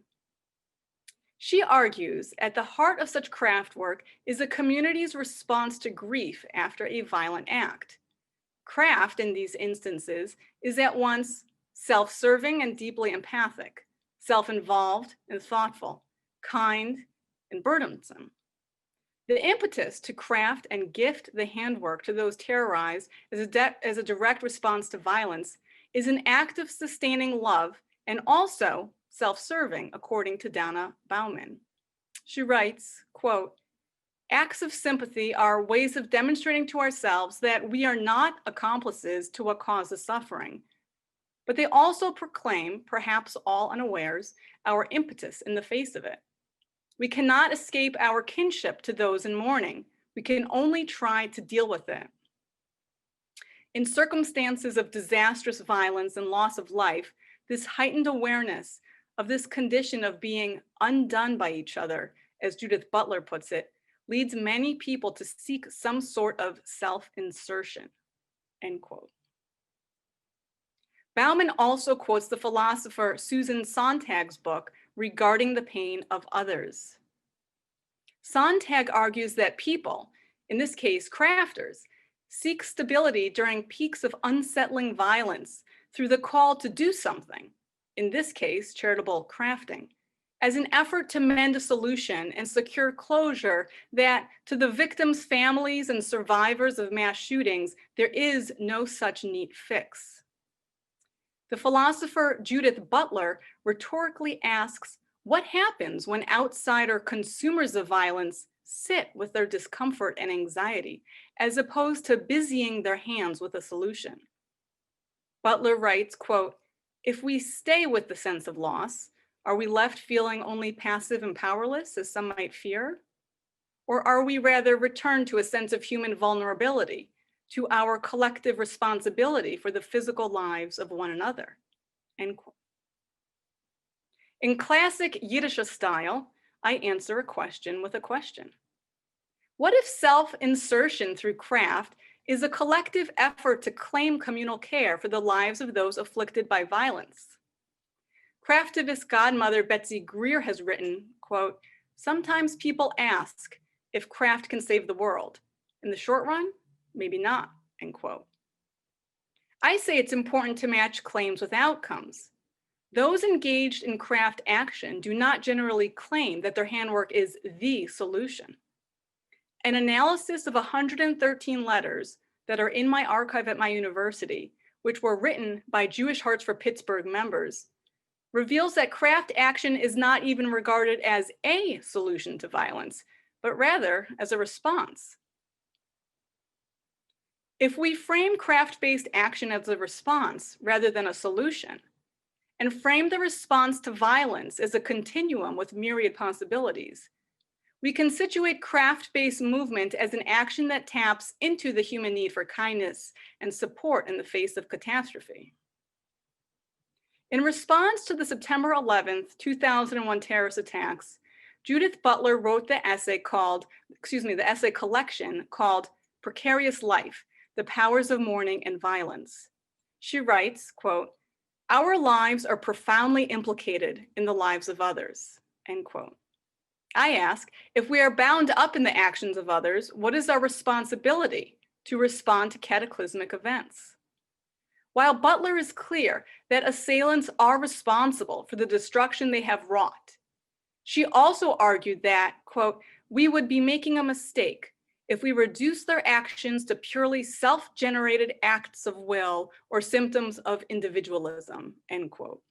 She argues at the heart of such craft work is a community's response to grief after a violent act. Craft in these instances is at once self-serving and deeply empathic, self-involved and thoughtful, kind and burdensome. The impetus to craft and gift the handwork to those terrorized as a direct response to violence is an act of sustaining love and also self-serving, according to Donna Bauman. She writes, quote, "Acts of sympathy are ways of demonstrating to ourselves that we are not accomplices to what causes suffering, but they also proclaim, perhaps all unawares, our impetus in the face of it. We cannot escape our kinship to those in mourning. We can only try to deal with it. In circumstances of disastrous violence and loss of life, this heightened awareness of this condition of being undone by each other, as Judith Butler puts it, leads many people to seek some sort of self-insertion," end quote. Bauman also quotes the philosopher Susan Sontag's book, Regarding the Pain of Others. Sontag argues that people, in this case crafters, seek stability during peaks of unsettling violence through the call to do something, in this case charitable crafting, as an effort to mend a solution and secure closure that to the victims' families and survivors of mass shootings, there is no such neat fix. The philosopher Judith Butler rhetorically asks, what happens when outsider consumers of violence sit with their discomfort and anxiety, as opposed to busying their hands with a solution? Butler writes, quote, "If we stay with the sense of loss, are we left feeling only passive and powerless, as some might fear? Or are we rather returned to a sense of human vulnerability, to our collective responsibility for the physical lives of one another?" End quote. In classic Yiddish style, I answer a question with a question. What if self-insertion through craft is a collective effort to claim communal care for the lives of those afflicted by violence? Craftivist godmother Betsy Greer has written, quote, "Sometimes people ask if craft can save the world. In the short run, maybe not," end quote. I say it's important to match claims with outcomes. Those engaged in craft action do not generally claim that their handwork is the solution. An analysis of 113 letters that are in my archive at my university, which were written by Jewish Hearts for Pittsburgh members, reveals that craft action is not even regarded as a solution to violence, but rather as a response. If we frame craft-based action as a response rather than a solution, and frame the response to violence as a continuum with myriad possibilities, we can situate craft-based movement as an action that taps into the human need for kindness and support in the face of catastrophe. In response to the September 11th, 2001 terrorist attacks, Judith Butler wrote the essay collection called Precarious Life, The Powers of Mourning and Violence. She writes, quote, "Our lives are profoundly implicated in the lives of others," end quote. I ask, if we are bound up in the actions of others, what is our responsibility to respond to cataclysmic events? While Butler is clear that assailants are responsible for the destruction they have wrought, she also argued that, quote, "we would be making a mistake if we reduce their actions to purely self-generated acts of will or symptoms of individualism," end quote.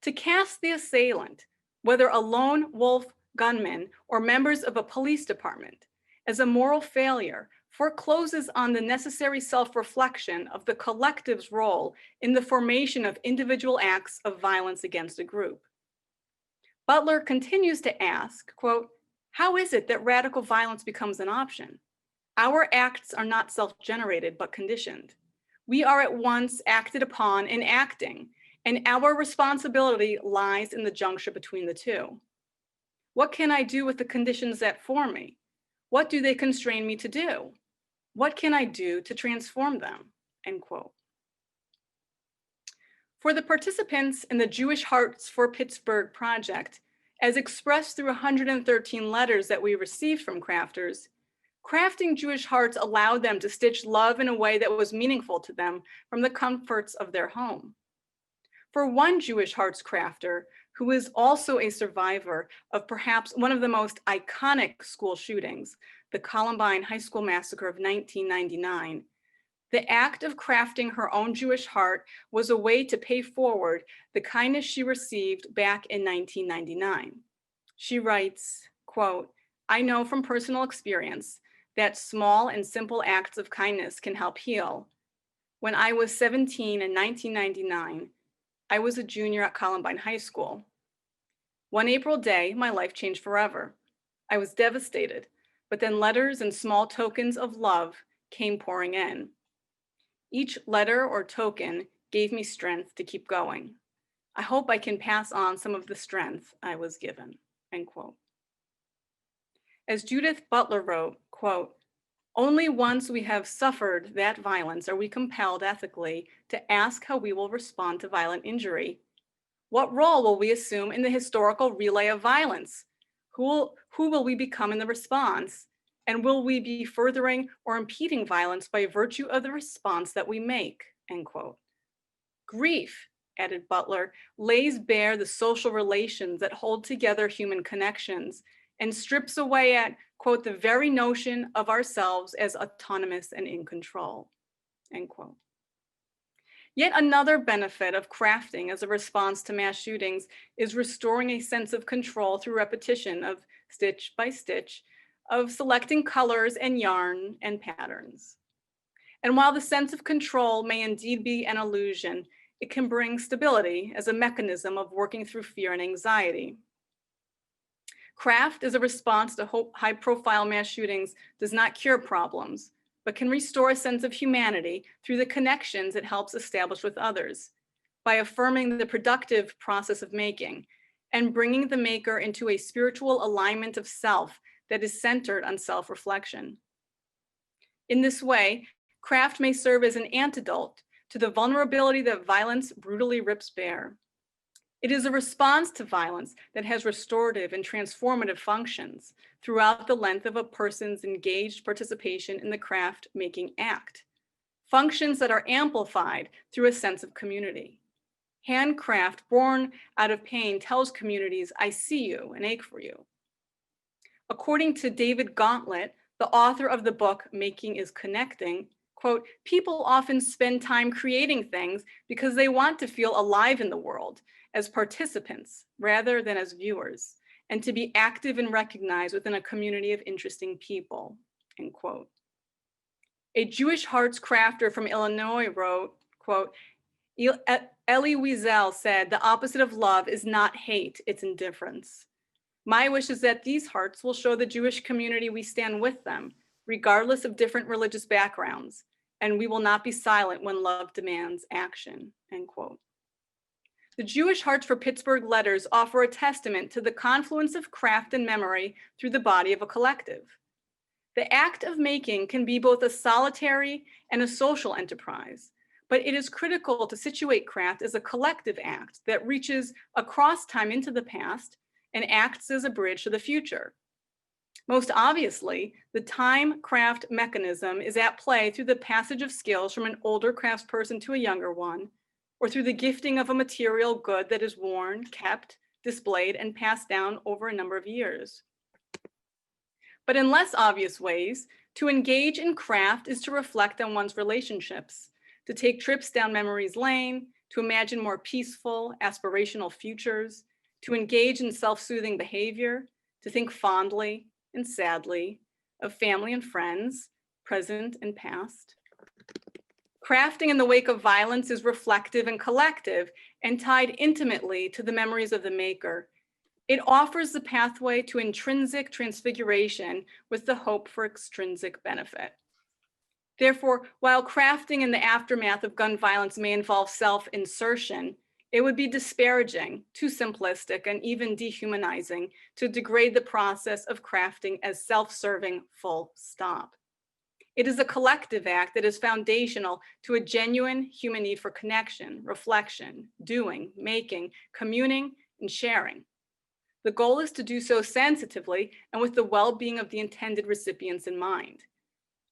To cast the assailant, whether a lone wolf gunman or members of a police department, as a moral failure forecloses on the necessary self-reflection of the collective's role in the formation of individual acts of violence against a group. Butler continues to ask, quote, "How is it that radical violence becomes an option? Our acts are not self-generated, but conditioned. We are at once acted upon and acting, and our responsibility lies in the juncture between the two. What can I do with the conditions that form me? What do they constrain me to do? What can I do to transform them?" End quote. For the participants in the Jewish Hearts for Pittsburgh project, as expressed through 113 letters that we received from crafters, crafting Jewish hearts allowed them to stitch love in a way that was meaningful to them from the comforts of their home. For one Jewish Hearts crafter, who is also a survivor of perhaps one of the most iconic school shootings, the Columbine High School Massacre of 1999, the act of crafting her own Jewish heart was a way to pay forward the kindness she received back in 1999. She writes, quote, "I know from personal experience that small and simple acts of kindness can help heal. When I was 17 in 1999, I was a junior at Columbine High School. One April day, my life changed forever. I was devastated, but then letters and small tokens of love came pouring in. Each letter or token gave me strength to keep going. I hope I can pass on some of the strength I was given," end quote. As Judith Butler wrote, quote, "Only once we have suffered that violence are we compelled ethically to ask how we will respond to violent injury. What role will we assume in the historical relay of violence? Who will we become in the response? And will we be furthering or impeding violence by virtue of the response that we make?" End quote. Grief, added Butler, lays bare the social relations that hold together human connections and strips away at, quote, "the very notion of ourselves as autonomous and in control," end quote. Yet another benefit of crafting as a response to mass shootings is restoring a sense of control through repetition of stitch by stitch, of selecting colors and yarn and patterns. And while the sense of control may indeed be an illusion, it can bring stability as a mechanism of working through fear and anxiety. Craft as a response to high-profile mass shootings does not cure problems, but can restore a sense of humanity through the connections it helps establish with others, by affirming the productive process of making and bringing the maker into a spiritual alignment of self that is centered on self-reflection. In this way, craft may serve as an antidote to the vulnerability that violence brutally rips bare. It is a response to violence that has restorative and transformative functions throughout the length of a person's engaged participation in the craft making act, functions that are amplified through a sense of community. Handcraft born out of pain tells communities, "I see you and ache for you." According to David Gauntlet, the author of the book, Making is Connecting, Quote, people often spend time creating things because they want to feel alive in the world as participants rather than as viewers, and to be active and recognized within a community of interesting people, end quote. A Jewish hearts crafter from Illinois wrote, quote, Elie Wiesel said, the opposite of love is not hate, it's indifference. My wish is that these hearts will show the Jewish community we stand with them, regardless of different religious backgrounds, and we will not be silent when love demands action, end quote. The Jewish Hearts for Pittsburgh letters offer a testament to the confluence of craft and memory through the body of a collective. The act of making can be both a solitary and a social enterprise, but it is critical to situate craft as a collective act that reaches across time into the past and acts as a bridge to the future. Most obviously, the time craft mechanism is at play through the passage of skills from an older craftsperson to a younger one, or through the gifting of a material good that is worn, kept, displayed, and passed down over a number of years. But in less obvious ways, to engage in craft is to reflect on one's relationships, to take trips down memory's lane, to imagine more peaceful, aspirational futures, to engage in self-soothing behavior, to think fondly and sadly of family and friends, present and past. Crafting in the wake of violence is reflective and collective and tied intimately to the memories of the maker. It offers the pathway to intrinsic transfiguration with the hope for extrinsic benefit. Therefore, while crafting in the aftermath of gun violence may involve self-insertion, it would be disparaging, too simplistic, and even dehumanizing to degrade the process of crafting as self-serving, full stop. It is a collective act that is foundational to a genuine human need for connection, reflection, doing, making, communing, and sharing. The goal is to do so sensitively and with the well-being of the intended recipients in mind.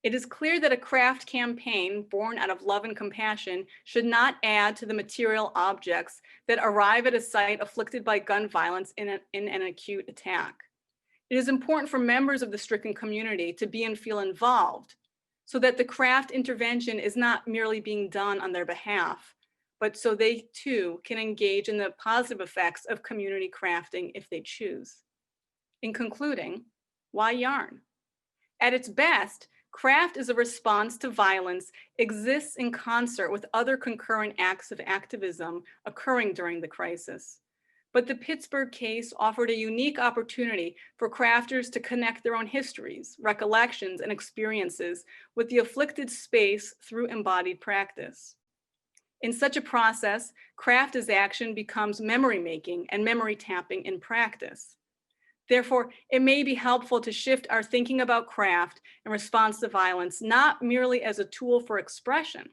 It is clear that a craft campaign born out of love and compassion should not add to the material objects that arrive at a site afflicted by gun violence in an acute attack. It is important for members of the stricken community to be and feel involved so that the craft intervention is not merely being done on their behalf, but so they too can engage in the positive effects of community crafting if they choose. In concluding, why yarn? At its best, craft as a response to violence exists in concert with other concurrent acts of activism occurring during the crisis. But the Pittsburgh case offered a unique opportunity for crafters to connect their own histories, recollections, and experiences with the afflicted space through embodied practice. In such a process, craft as action becomes memory making and memory tapping in practice. Therefore, it may be helpful to shift our thinking about craft in response to violence, not merely as a tool for expression,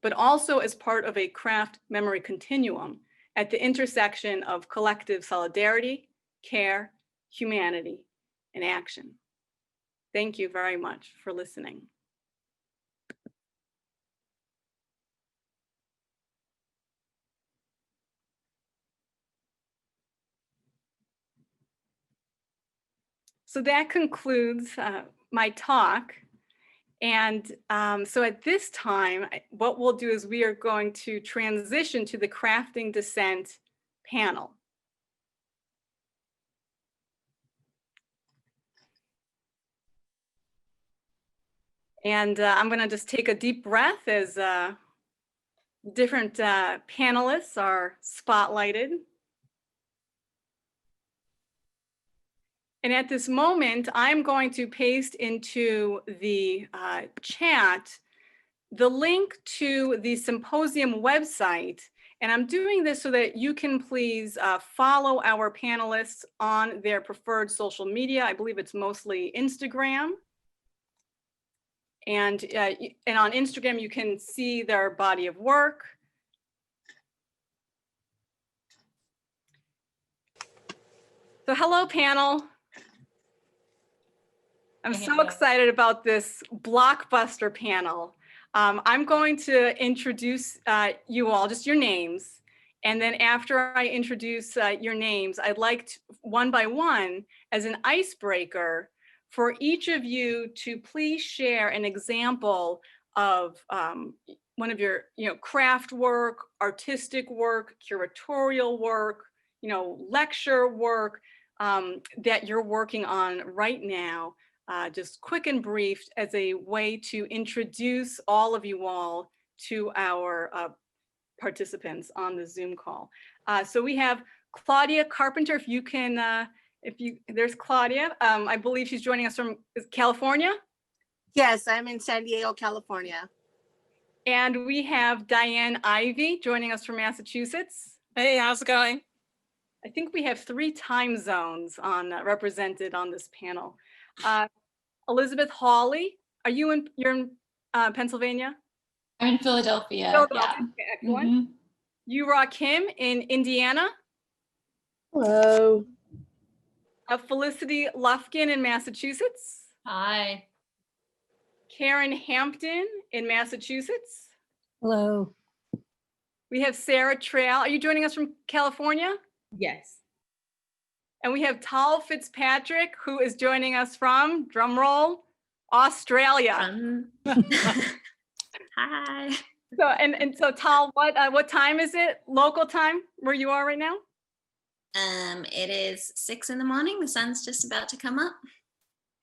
but also as part of a craft memory continuum at the intersection of collective solidarity, care, humanity, and action. Thank you very much for listening. So that concludes my talk. And so at this time, what we'll do is we are going to transition to the Crafting Dissent panel. And I'm going to just take a deep breath as different panelists are spotlighted. And at this moment, I'm going to paste into the chat the link to the Symposium website. And I'm doing this so that you can please follow our panelists on their preferred social media. I believe it's mostly Instagram. And on Instagram, you can see their body of work. So hello, panel. I'm so excited about this blockbuster panel. I'm going to introduce you all, just your names. And then after I introduce your names, I'd like to, one by one, as an icebreaker, for each of you to please share an example of one of your, craft work, artistic work, curatorial work, lecture work that you're working on right now, just quick and brief as a way to introduce all of you all to our participants on the Zoom call. So we have Claudia Carpenter, if you can, there's Claudia. I believe she's joining us from California. Yes, I'm in San Diego, California. And we have Diane Ivy joining us from Massachusetts. Hey, how's it going? I think we have 3 time zones represented on this panel. Elizabeth Hawley, you're in Pennsylvania? I'm in Philadelphia. Philadelphia. Yeah. Okay, excellent. Yura Kim in Indiana. Hello. Felicity Lufkin in Massachusetts. Hi. Karen Hampton in Massachusetts. Hello. We have Sarah Trail. Are you joining us from California? Yes. And we have Tal Fitzpatrick, who is joining us from, drum roll, Australia. Hi. So Tal, what time is it? Local time where you are right now? It is 6 in the morning. The sun's just about to come up.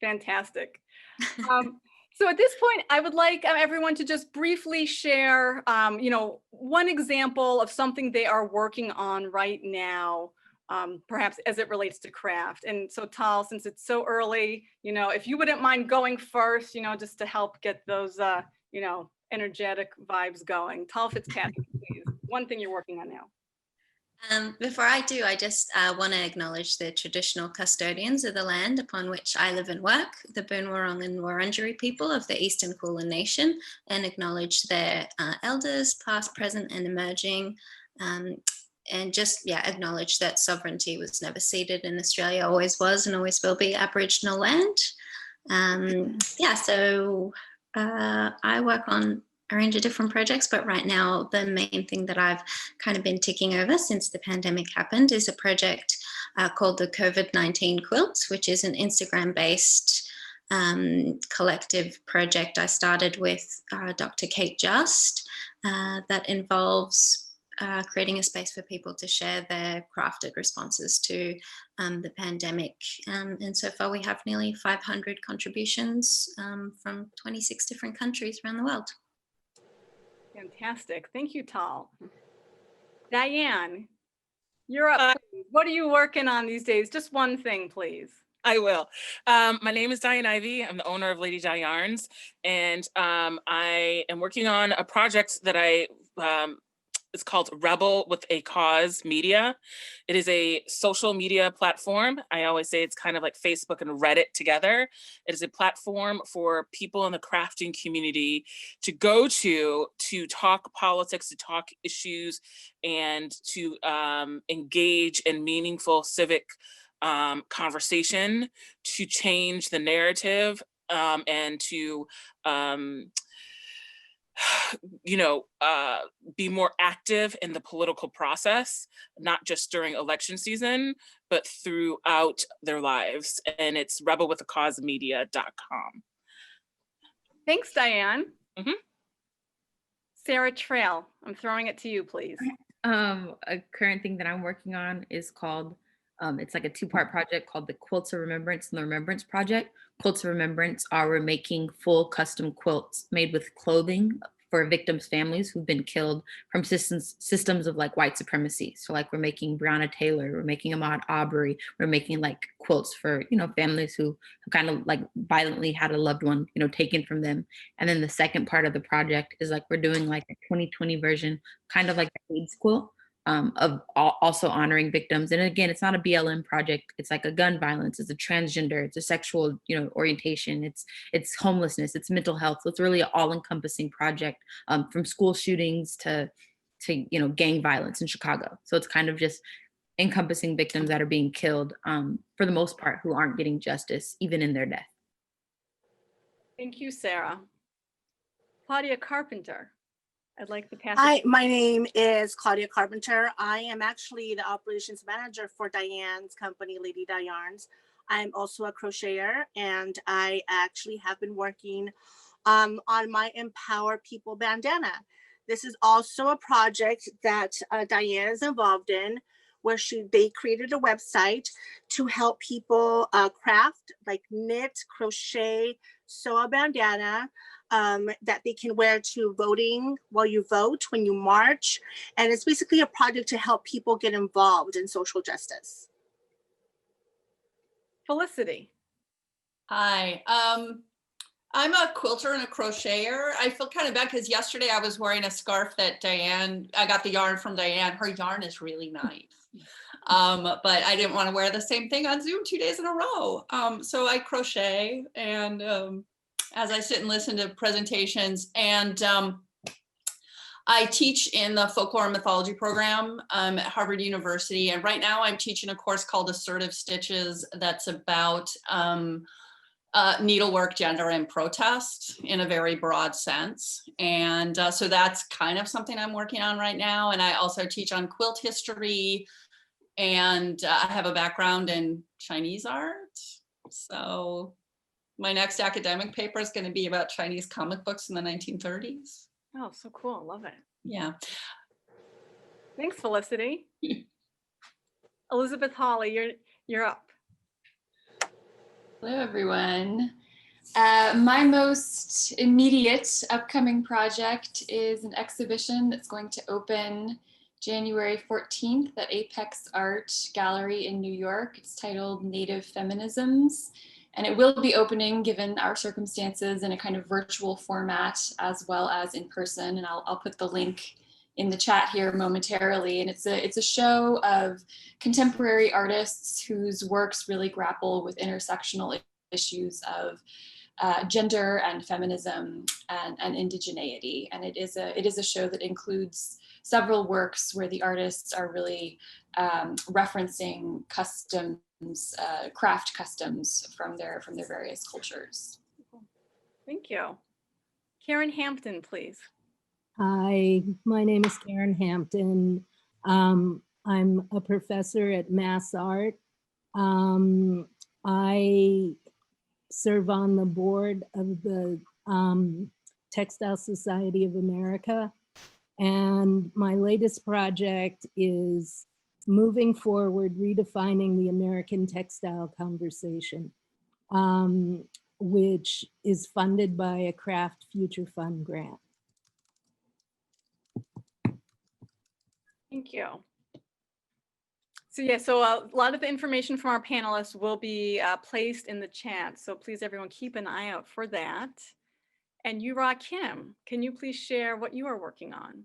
Fantastic. So at this point, I would like everyone to just briefly share, one example of something they are working on right now, perhaps as it relates to craft. And so Tal, since it's so early, if you wouldn't mind going first, just to help get those, energetic vibes going. Tal Fitzpatrick, please. One thing you're working on now. Before I do, I just want to acknowledge the traditional custodians of the land upon which I live and work, the Boon Wurrung and Wurundjeri people of the Eastern Kulin Nation, and acknowledge their elders, past, present, and emerging, and just, acknowledge that sovereignty was never ceded in Australia, always was and always will be Aboriginal land. So I work on a range of different projects, but right now the main thing that I've kind of been ticking over since the pandemic happened is a project called the COVID-19 Quilt, which is an Instagram-based collective project I started with Dr. Kate Just that involves creating a space for people to share their crafted responses to the pandemic. And so far we have nearly 500 contributions from 26 different countries around the world. Fantastic. Thank you, Tal. Diane, you're up. What are you working on these days? Just one thing, please. I will. My name is Diane Ivy. I'm the owner of Lady Di Yarns, and I am working on a project that it's called Rebel with a Cause Media. It is a social media platform. I always say it's kind of like Facebook and Reddit together. It is a platform for people in the crafting community to go to talk politics, to talk issues, and to engage in meaningful civic conversation, to change the narrative, and to be more active in the political process, not just during election season, but throughout their lives. And it's rebelwithacausemedia.com. Thanks, Diane. Sarah Trail, I'm throwing it to you, please. A current thing that I'm working on is called, it's like a 2-part project called the Quilts of Remembrance and the Remembrance Project. Quilts of Remembrance we're making full custom quilts made with clothing for victims' families who've been killed from systems of like white supremacy. So like we're making Breonna Taylor, we're making Ahmaud Arbery, we're making like quilts for, families who kind of like violently had a loved one, taken from them. And then the second part of the project is like, we're doing like a 2020 version, kind of like the AIDS quilt, of also honoring victims. And again, it's not a BLM project. It's like a gun violence, it's a transgender, it's a sexual, orientation, it's homelessness, it's mental health. So it's really an all-encompassing project, from school shootings to gang violence in Chicago. So it's kind of just encompassing victims that are being killed, for the most part, who aren't getting justice, even in their death. Thank you, Sarah. Claudia Carpenter. I'd like to pass. Hi, my name is Claudia Carpenter. I am actually the operations manager for Diane's company, Lady Di Yarns. I'm also a crocheter, and I actually have been working on my Empower People bandana. This is also a project that Diane is involved in, where they created a website to help people craft, like knit, crochet, sew a bandana that they can wear to voting while you vote, when you march. And it's basically a project to help people get involved in social justice. Felicity. Hi, I'm a quilter and a crocheter. I feel kind of bad because yesterday I was wearing a scarf that I got the yarn from Diane. Her yarn is really nice. But I didn't want to wear the same thing on Zoom 2 days in a row. So I crochet, and as I sit and listen to presentations, and I teach in the folklore and mythology program at Harvard University. And right now I'm teaching a course called Assertive Stitches that's about needlework, gender, and protest in a very broad sense. And so that's kind of something I'm working on right now. And I also teach on quilt history, and I have a background in Chinese art. So my next academic paper is going to be about Chinese comic books in the 1930s. Oh, so cool. Love it. Yeah. Thanks, Felicity. Elizabeth Hawley, you're up. Hello, everyone. My most immediate upcoming project is an exhibition that's going to open January 14th at Apex Art Gallery in New York. It's titled Native Feminisms, and it will be opening, given our circumstances, in a kind of virtual format as well as in person. And I'll put the link in the chat here momentarily. And it's a show of contemporary artists whose works really grapple with intersectional issues of gender and feminism and indigeneity. And it is a show that includes several works where the artists are really referencing customs, craft customs from their various cultures. Thank you. Karen Hampton, please. Hi, my name is Karen Hampton. I'm a professor at Mass Art. I serve on the board of the Textile Society of America. And my latest project is moving forward, redefining the American textile conversation, which is funded by a Craft Future Fund grant. Thank you. So yeah, so a lot of the information from our panelists will be placed in the chat. So please, everyone, keep an eye out for that. And Yura Kim, can you please share what you are working on?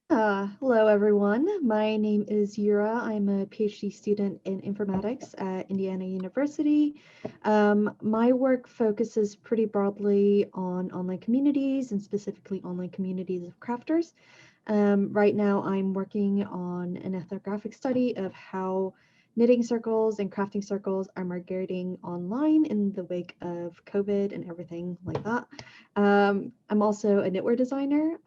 Hello, everyone. My name is Yura. I'm a PhD student in informatics at Indiana University. My work focuses pretty broadly on online communities, and specifically online communities of crafters. Right now, I'm working on an ethnographic study of how knitting circles and crafting circles are migrating online in the wake of COVID and everything like that. I'm also a knitwear designer,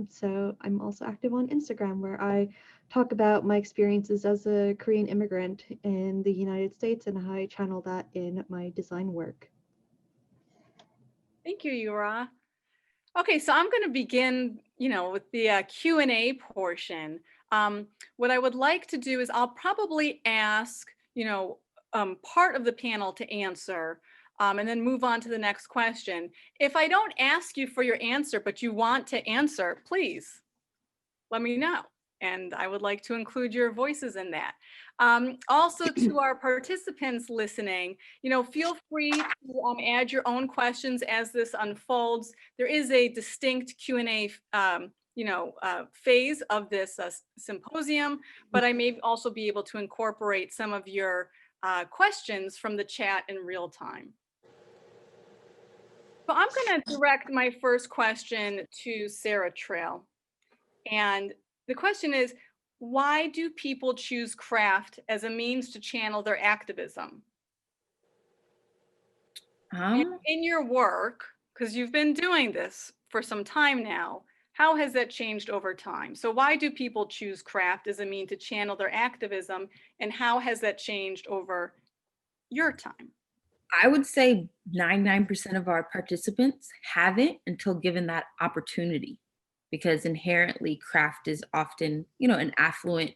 so I'm also active on Instagram, where I talk about my experiences as a Korean immigrant in the United States and how I channel that in my design work. Thank you, Yura. Okay, so I'm going to begin, with the Q&A portion. What I would like to do is I'll probably ask, part of the panel to answer, and then move on to the next question. If I don't ask you for your answer, but you want to answer, please let me know. And I would like to include your voices in that. Also, to our participants listening, feel free to add your own questions as this unfolds. There is a distinct Q&A phase of this symposium, but I may also be able to incorporate some of your questions from the chat in real time. So I'm going to direct my first question to Sarah Trail. And the question is, why do people choose craft as a means to channel their activism? In your work, because you've been doing this for some time now, how has that changed over time? So why do people choose craft as a mean to channel their activism, and how has that changed over your time? I would say 99% of our participants haven't until given that opportunity, because inherently craft is often, an affluent,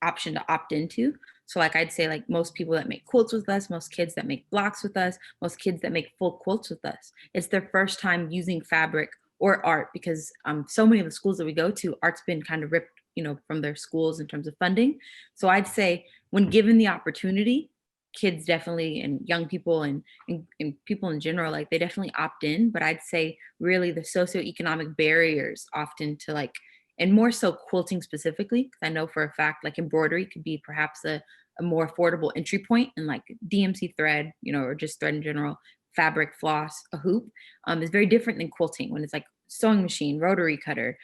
option to opt into. So like I'd say like most people that make quilts with us, most kids that make blocks with us, most kids that make full quilts with us, it's their first time using fabric or art, because so many of the schools that we go to, art's been kind of ripped, from their schools in terms of funding. So I'd say when given the opportunity, kids definitely, and young people and people in general, like they definitely opt in. But I'd say really the socioeconomic barriers often to like, and more so quilting specifically, because I know for a fact like embroidery could be perhaps a more affordable entry point, and like DMC thread, or just thread in general, fabric, floss, a hoop, is very different than quilting when it's like sewing machine, rotary cutter,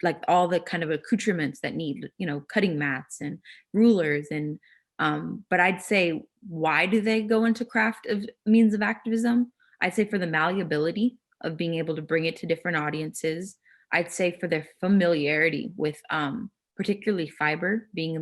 like all the kind of accoutrements that need, cutting mats and rulers. And but I'd say, why do they go into craft of means of activism? I'd say for the malleability of being able to bring it to different audiences. I'd say for their familiarity with particularly fiber being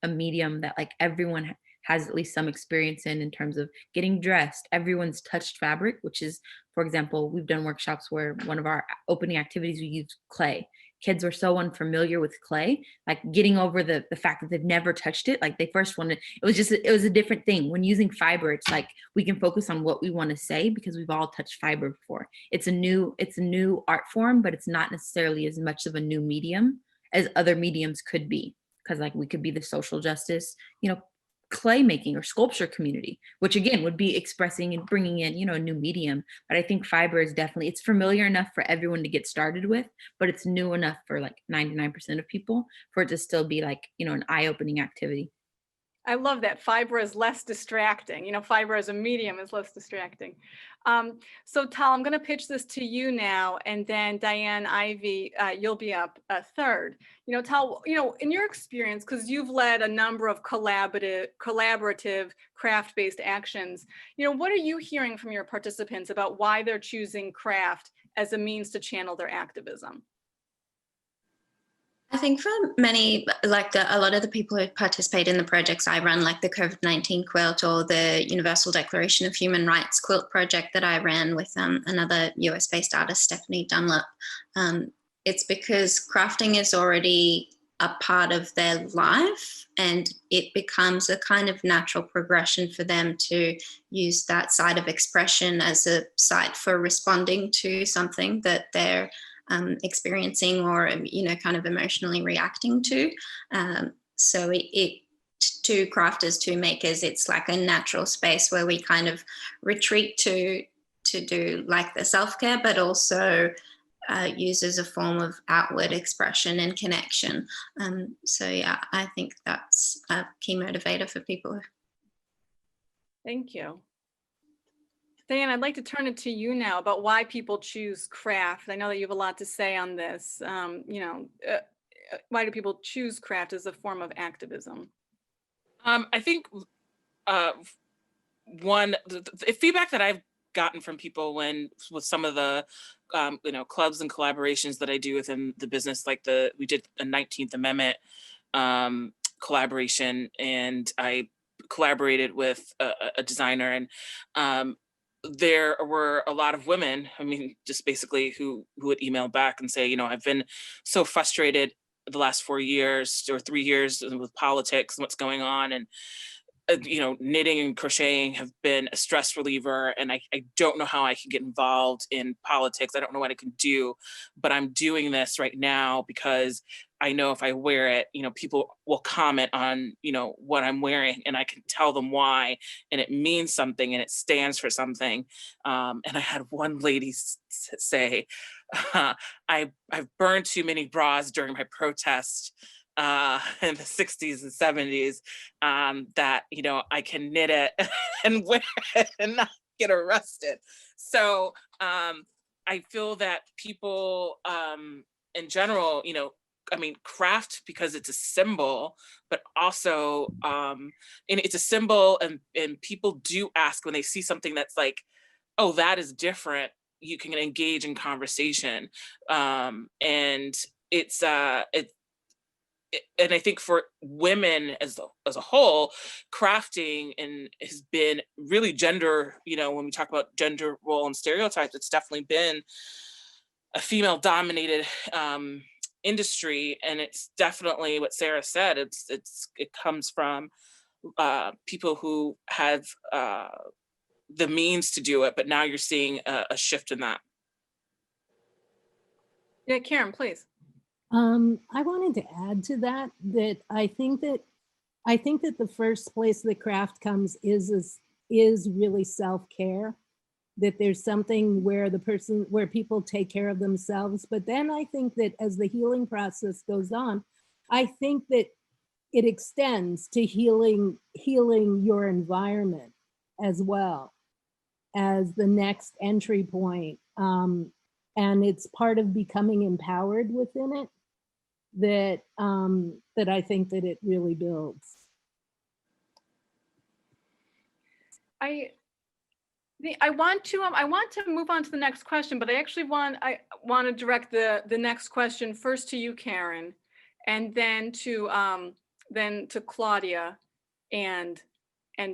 a medium that like everyone has at least some experience in terms of getting dressed. Everyone's touched fabric, which is, for example, we've done workshops where one of our opening activities, we used clay. Kids were so unfamiliar with clay, like getting over the fact that they've never touched it. Like they first wanted, it was a different thing. When using fiber, it's like we can focus on what we want to say because we've all touched fiber before. It's a new art form, but it's not necessarily as much of a new medium as other mediums could be. Because like we could be the social justice, clay making or sculpture community, which again would be expressing and bringing in, a new medium. But I think fiber is definitely, it's familiar enough for everyone to get started with, but it's new enough for like 99% of people for it to still be like, an eye-opening activity. I love that fiber is less distracting. Fiber as a medium is less distracting. So Tal, I'm going to pitch this to you now, and then Diane Ivy, you'll be up third. Tal, in your experience, because you've led a number of collaborative craft-based actions, what are you hearing from your participants about why they're choosing craft as a means to channel their activism? I think for many, like a lot of the people who participate in the projects I run, like the COVID-19 quilt or the Universal Declaration of Human Rights quilt project that I ran with another US-based artist, Stephanie Dunlop, it's because crafting is already a part of their life, and it becomes a kind of natural progression for them to use that side of expression as a site for responding to something that they're experiencing or kind of emotionally reacting to. So it to crafters, to makers, it's like a natural space where we kind of retreat to do like the self-care, but also use as a form of outward expression and connection. So yeah, I think that's a key motivator for people. Thank you. Diane, I'd like to turn it to you now about why people choose craft. I know that you have a lot to say on this. Why do people choose craft as a form of activism? I think the feedback that I've gotten from people with some of the clubs and collaborations that I do within the business, like we did a 19th Amendment collaboration, and I collaborated with a designer, and there were a lot of women, just basically who would email back and say, I've been so frustrated the last 4 years or 3 years with politics and what's going on. And, knitting and crocheting have been a stress reliever, and I don't know how I can get involved in politics. I don't know what I can do, but I'm doing this right now because I know if I wear it, people will comment on, what I'm wearing, and I can tell them why, and it means something and it stands for something. And I had one lady say, I've burned too many bras during my protest in the 60s and 70s, that, I can knit it and wear it and not get arrested. So I feel that people in general, craft because it's a symbol, but also and it's a symbol, and people do ask when they see something that's like, oh, that is different, you can engage in conversation. And and I think for women as a whole, crafting has been really gender, when we talk about gender role and stereotypes, it's definitely been a female dominated industry. And it's definitely what Sarah said, it comes from people who have the means to do it, but now you're seeing a shift in that. Yeah, Karen, please. I wanted to add to that I think that the first place the craft comes is really self-care, that there's something where people take care of themselves. But then I think that as the healing process goes on, I think that it extends to healing your environment as well as the next entry point. And it's part of becoming empowered within it that I think that it really builds. I want to move on to the next question, but I actually want to direct the next question first to you, Karen, and then to Claudia and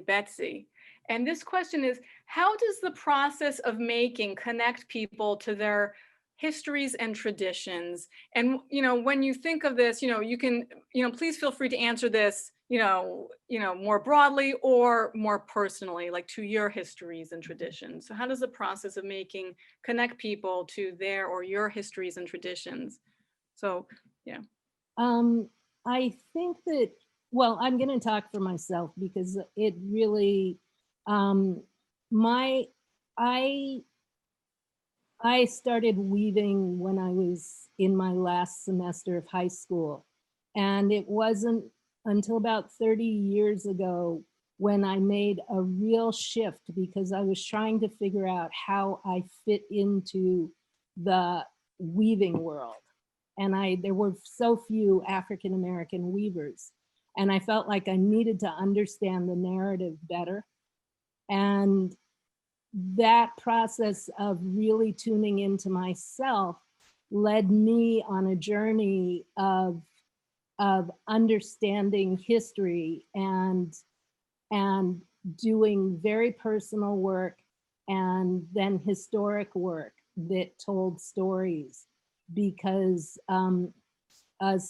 Betsy. And this question is, how does the process of making connect people to their histories and traditions? And when you think of this, you can please feel free to answer this more broadly or more personally, like to your histories and traditions. So how does the process of making connect people to their or your histories and traditions? So yeah. I think that, well, I'm going to talk for myself because it really, I started weaving when I was in my last semester of high school. And it wasn't until about 30 years ago when I made a real shift, because I was trying to figure out how I fit into the weaving world. And there were so few African-American weavers. And I felt like I needed to understand the narrative better. And that process of really tuning into myself led me on a journey of understanding history and doing very personal work and then historic work that told stories. Because a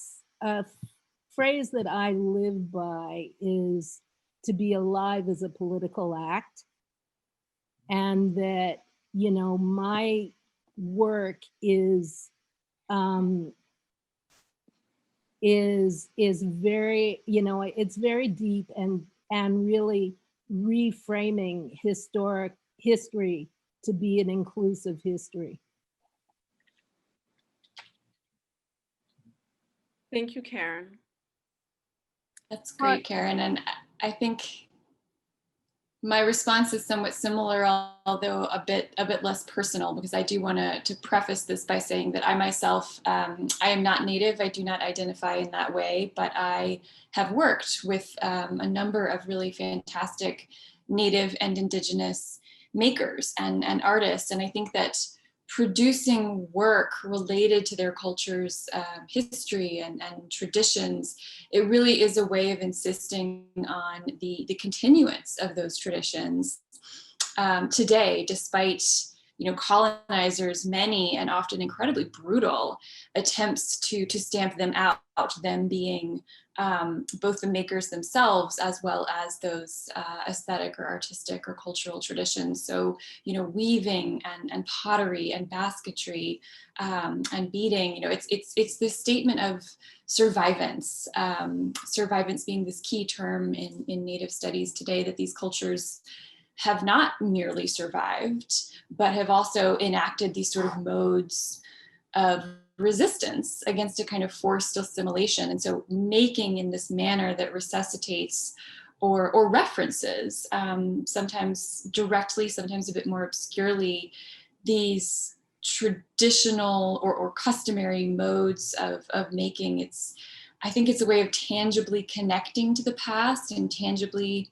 phrase that I live by is to be alive is a political act. And that, my work is very, it's very deep and really reframing history to be an inclusive history. Thank you, Karen. That's great, Karen. And I think my response is somewhat similar, although a bit less personal, because I do want to preface this by saying that I myself, I am not Native. I do not identify in that way, but I have worked with a number of really fantastic Native and Indigenous makers and artists. And I think that producing work related to their culture's history and traditions, it really is a way of insisting on the continuance of those traditions today, despite colonizers' many and often incredibly brutal attempts to stamp them out, them being both the makers themselves as well as those aesthetic or artistic or cultural traditions. So, weaving and pottery and basketry and beading, it's this statement of survivance, survivance being this key term in Native studies today, that these cultures have not merely survived, but have also enacted these sort of modes of resistance against a kind of forced assimilation. And so making in this manner that resuscitates or references, sometimes directly, sometimes a bit more obscurely, these traditional or customary modes of making. I think it's a way of tangibly connecting to the past and tangibly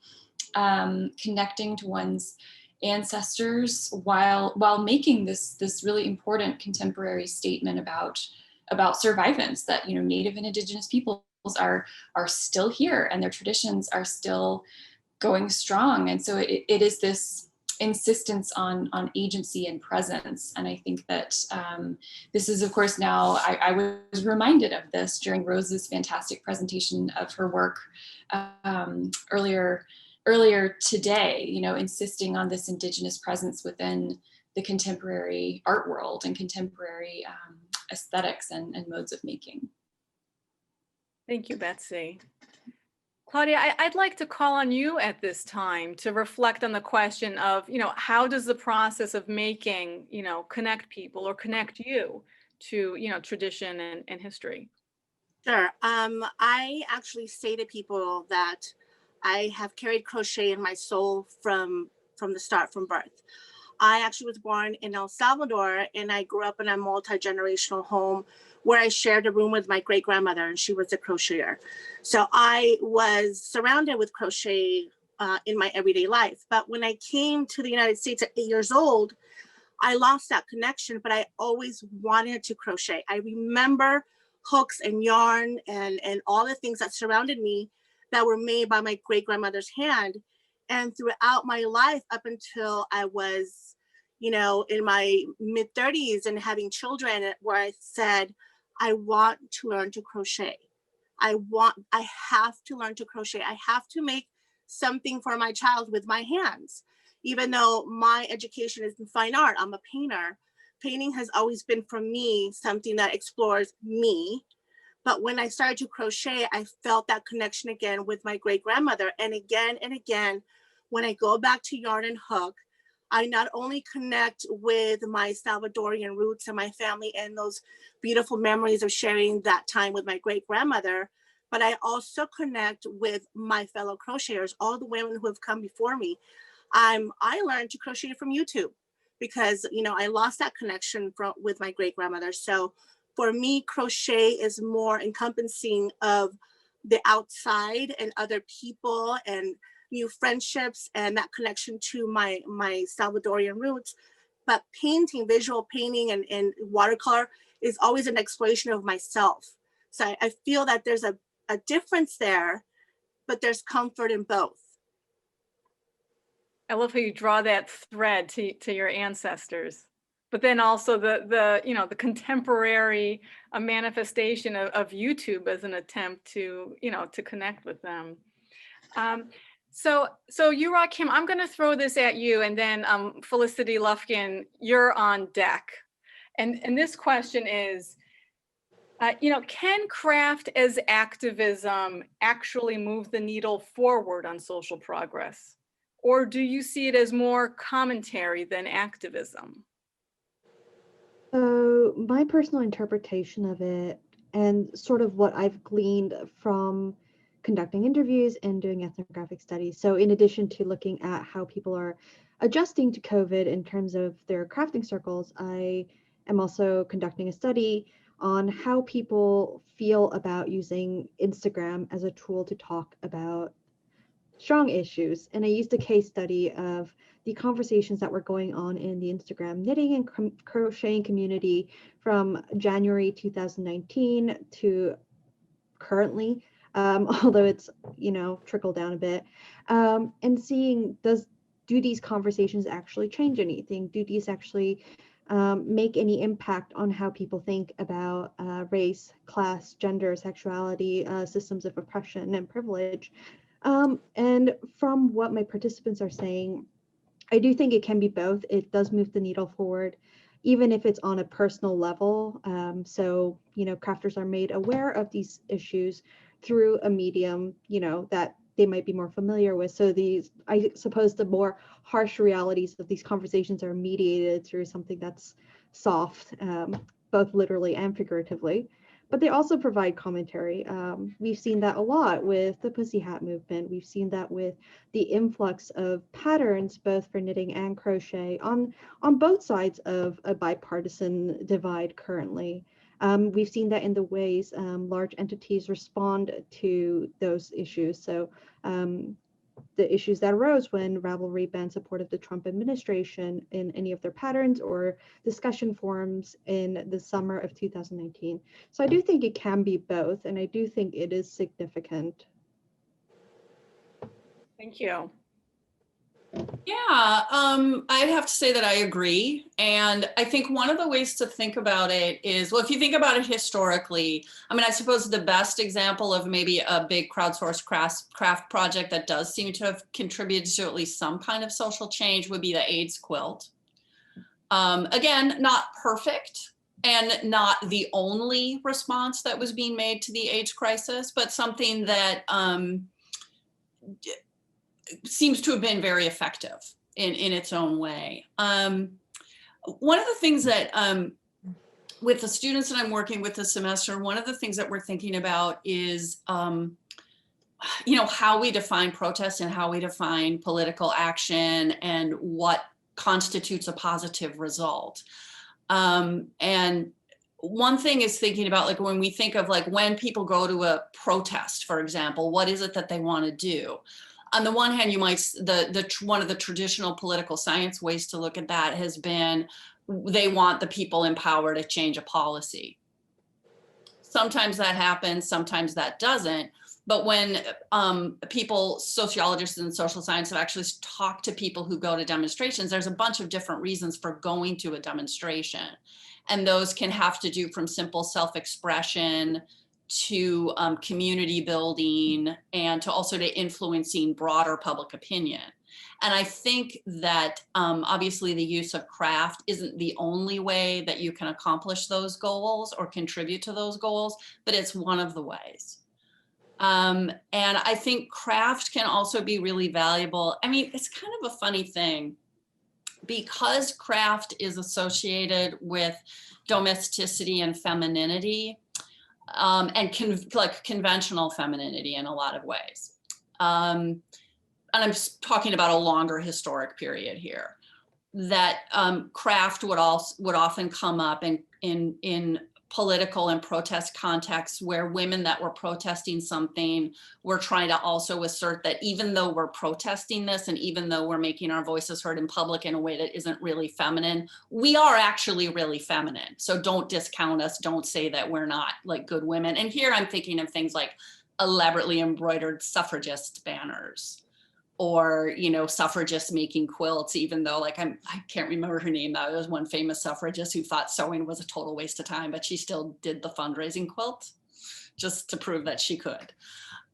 connecting to one's ancestors while making this really important contemporary statement about survivance, that Native and Indigenous peoples are still here and their traditions are still going strong. And so it is this insistence on agency and presence. And I think that this is, of course, now I was reminded of this during Rose's fantastic presentation of her work earlier today, you know, insisting on this Indigenous presence within the contemporary art world and contemporary aesthetics and modes of making. Thank you, Betsy. Claudia, I'd like to call on you at this time to reflect on the question of, you know, how does the process of making, you know, connect people or connect you to, you know, tradition and history? Sure. I actually say to people that I have carried crochet in my soul from the start, from birth. I actually was born in El Salvador, and I grew up in a multi-generational home where I shared a room with my great-grandmother, and she was a crocheter. So I was surrounded with crochet in my everyday life. But when I came to the United States at 8 years old, I lost that connection, but I always wanted to crochet. I remember hooks and yarn and all the things that surrounded me that were made by my great-grandmother's hand. And throughout my life, up until I was, you know, in my mid-30s and having children, where I said, I want to learn to crochet. I have to learn to crochet. I have to make something for my child with my hands. Even though my education is in fine art, I'm a painter. Painting has always been, for me, something that explores me. But when I started to crochet, I felt that connection again with my great-grandmother. And again, when I go back to yarn and hook, I not only connect with my Salvadorian roots and my family and those beautiful memories of sharing that time with my great-grandmother, but I also connect with my fellow crocheters, all the women who have come before me. I learned to crochet from YouTube because, you know, I lost that connection with my great-grandmother. So for me, crochet is more encompassing of the outside and other people and new friendships and that connection to my Salvadorian roots. But painting, visual painting and watercolor is always an exploration of myself. So I feel that there's a difference there, but there's comfort in both. I love how you draw that thread to your ancestors, but then also the you know, the contemporary manifestation of YouTube as an attempt to, you know, to connect with them. So Kim, I'm going to throw this at you, and then Felicity Lufkin, you're on deck. And this question is, you know, can craft as activism actually move the needle forward on social progress? Or do you see it as more commentary than activism? So my personal interpretation of it, and sort of what I've gleaned from conducting interviews and doing ethnographic studies. So in addition to looking at how people are adjusting to COVID in terms of their crafting circles, I am also conducting a study on how people feel about using Instagram as a tool to talk about strong issues. And I used a case study of the conversations that were going on in the Instagram knitting and crocheting community from January 2019 to currently, although it's, you know, trickled down a bit, and seeing, do these conversations actually change anything? Do these actually make any impact on how people think about race, class, gender, sexuality, systems of oppression and privilege? And from what my participants are saying, I do think it can be both. It does move the needle forward, even if it's on a personal level. So, you know, crafters are made aware of these issues through a medium, you know, that they might be more familiar with. So these, I suppose, the more harsh realities of these conversations are mediated through something that's soft, both literally and figuratively. But they also provide commentary. We've seen that a lot with the Pussyhat movement. We've seen that with the influx of patterns, both for knitting and crochet, on both sides of a bipartisan divide currently. We've seen that in the ways large entities respond to those issues. So the issues that arose when Ravelry banned support of the Trump administration in any of their patterns or discussion forums in the summer of 2019. So I do think it can be both, and I do think it is significant. Thank you. Yeah, I'd have to say that I agree. And I think one of the ways to think about it is, well, if you think about it historically, I mean, I suppose the best example of maybe a big crowdsourced craft project that does seem to have contributed to at least some kind of social change would be the AIDS quilt. Again, not perfect and not the only response that was being made to the AIDS crisis, but something that seems to have been very effective in its own way. One of the things that with the students that I'm working with this semester, one of the things that we're thinking about is you know, how we define protest and how we define political action and what constitutes a positive result. And one thing is thinking about, like, when we think of, like, when people go to a protest, for example, what is it that they want to do? On the one hand, you might, one of the traditional political science ways to look at that has been they want the people in power to change a policy. Sometimes that happens, sometimes that doesn't. But when people, sociologists and social science have actually talked to people who go to demonstrations, there's a bunch of different reasons for going to a demonstration. And those can have to do from simple self-expression to community building, and to also to influencing broader public opinion. And I think that obviously the use of craft isn't the only way that you can accomplish those goals or contribute to those goals, but it's one of the ways. And I think craft can also be really valuable. I mean, it's kind of a funny thing, because craft is associated with domesticity and femininity, and conventional femininity in a lot of ways. And I'm talking about a longer historic period here, that craft would often come up in political and protest contexts where women that were protesting something were trying to also assert that even though we're protesting this and even though we're making our voices heard in public in a way that isn't really feminine, we are actually really feminine. So don't discount us. Don't say that we're not, like, good women. And here I'm thinking of things like elaborately embroidered suffragist banners, or, you know, suffragists making quilts, even though, like, I can't remember her name. There was one famous suffragist who thought sewing was a total waste of time, but she still did the fundraising quilt just to prove that she could.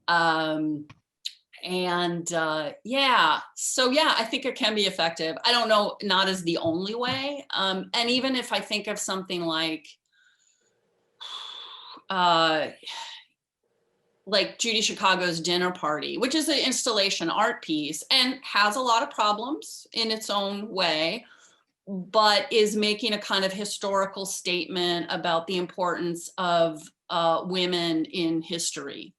Yeah, so yeah, I think it can be effective. I don't know, not as the only way. And even if I think of something like Judy Chicago's Dinner Party, which is an installation art piece and has a lot of problems in its own way, but is making a kind of historical statement about the importance of women in history.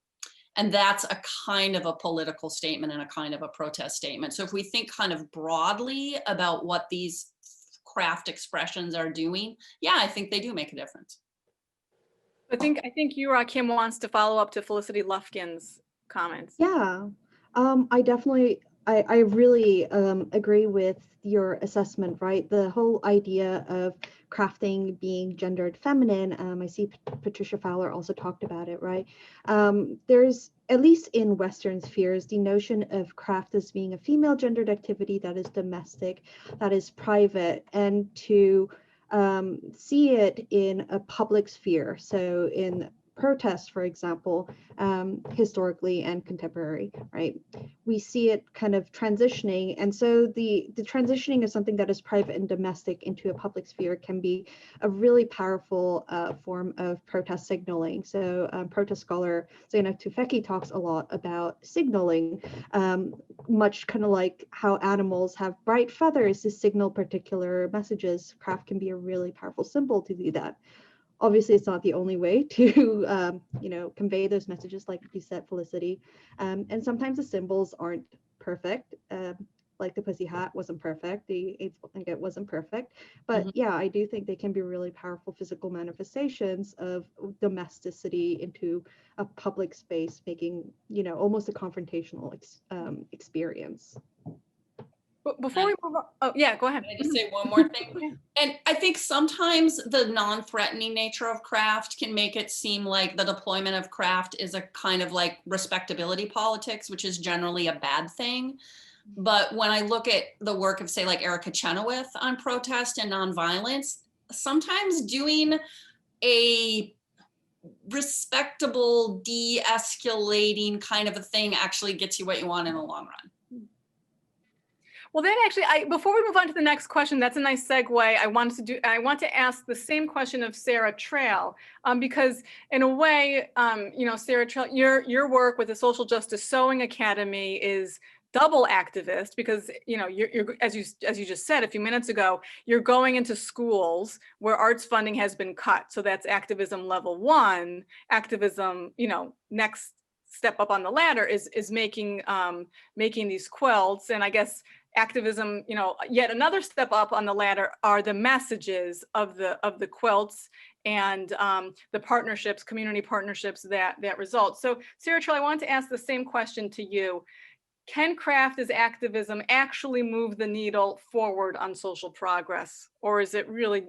And that's a kind of a political statement and a kind of a protest statement. So if we think kind of broadly about what these craft expressions are doing, yeah, I think they do make a difference. I think Kim wants to follow up to Felicity Lufkin's comments. Yeah, I really agree with your assessment, right? The whole idea of crafting being gendered feminine, I see Patricia Fowler also talked about it, right? There's, at least in Western spheres, the notion of craft as being a female gendered activity that is domestic, that is private, and to see it in a public sphere. So in protests, for example, historically and contemporary, right? We see it kind of transitioning. And so the transitioning of something that is private and domestic into a public sphere can be a really powerful form of protest signaling. So protest scholar Zeynep Tufekci talks a lot about signaling, much kind of like how animals have bright feathers to signal particular messages. Craft can be a really powerful symbol to do that. Obviously, it's not the only way to, convey those messages, like you said, Felicity. And sometimes the symbols aren't perfect. like the pussy hat wasn't perfect, the 8-foot blanket wasn't perfect, but yeah, I do think they can be really powerful physical manifestations of domesticity into a public space, making, you know, almost a confrontational experience. Before we move on, oh yeah, go ahead. Can I just say one more thing? And I think sometimes the non-threatening nature of craft can make it seem like the deployment of craft is a kind of like respectability politics, which is generally a bad thing. But when I look at the work of, say, like Erica Chenoweth on protest and nonviolence, sometimes doing a respectable, de-escalating kind of a thing actually gets you what you want in the long run. Well, then actually, before we move on to the next question, that's a nice segue. I want to ask the same question of Sarah Trail, because in a way, you know, Sarah Trail, your work with the Social Justice Sewing Academy is double activist, because, you know, you're as you just said a few minutes ago, you're going into schools where arts funding has been cut. So that's activism level 1. Activism, you know, next step up on the ladder is making these quilts. And I guess activism, you know, yet another step up on the ladder are the messages of the quilts and the partnerships, community partnerships that result. So Sarah Trail, I want to ask the same question to you. Can craft as activism actually move the needle forward on social progress, or is it really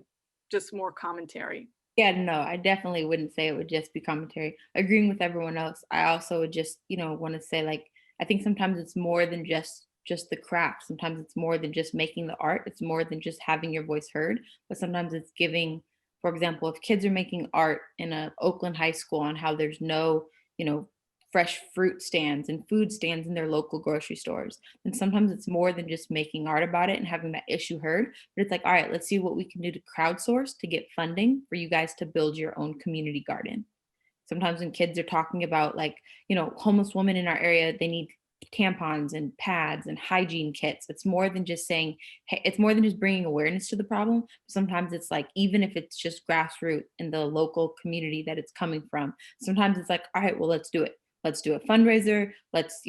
just more commentary? Yeah, no, I definitely wouldn't say it would just be commentary. Agreeing with everyone else, I also would just, you know, want to say, like, I think sometimes it's more than just the craft. Sometimes it's more than just making the art. It's more than just having your voice heard. But sometimes it's giving, for example, if kids are making art in a Oakland high school on how there's no, you know, fresh fruit stands and food stands in their local grocery stores. And sometimes it's more than just making art about it and having that issue heard, but it's like, all right, let's see what we can do to crowdsource to get funding for you guys to build your own community garden. Sometimes when kids are talking about, like, you know, homeless women in our area, they need tampons and pads and hygiene kits. It's more than just saying, hey, it's more than just bringing awareness to the problem. Sometimes it's like, even if it's just grassroots in the local community that it's coming from, sometimes it's like, all right, well, let's do it. Let's do a fundraiser. Let's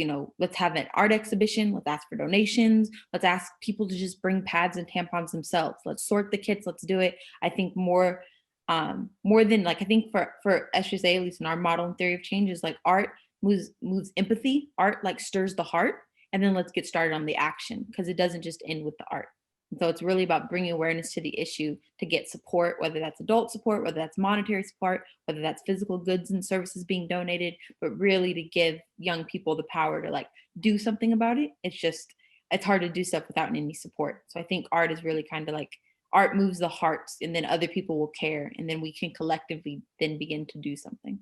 have an art exhibition. Let's ask for donations. Let's ask people to just bring pads and tampons themselves. Let's sort the kits. Let's do it. I think more than, like, I think for SJSA, at least in our model and theory of change, is like art moves empathy. Art like stirs the heart, and then let's get started on the action, because it doesn't just end with the art. And so it's really about bringing awareness to the issue to get support, whether that's adult support, whether that's monetary support, whether that's physical goods and services being donated, but really to give young people the power to, like, do something about it. It's hard to do stuff without any support. So I think art is really kind of like, art moves the hearts, and then other people will care, and then we can collectively then begin to do something.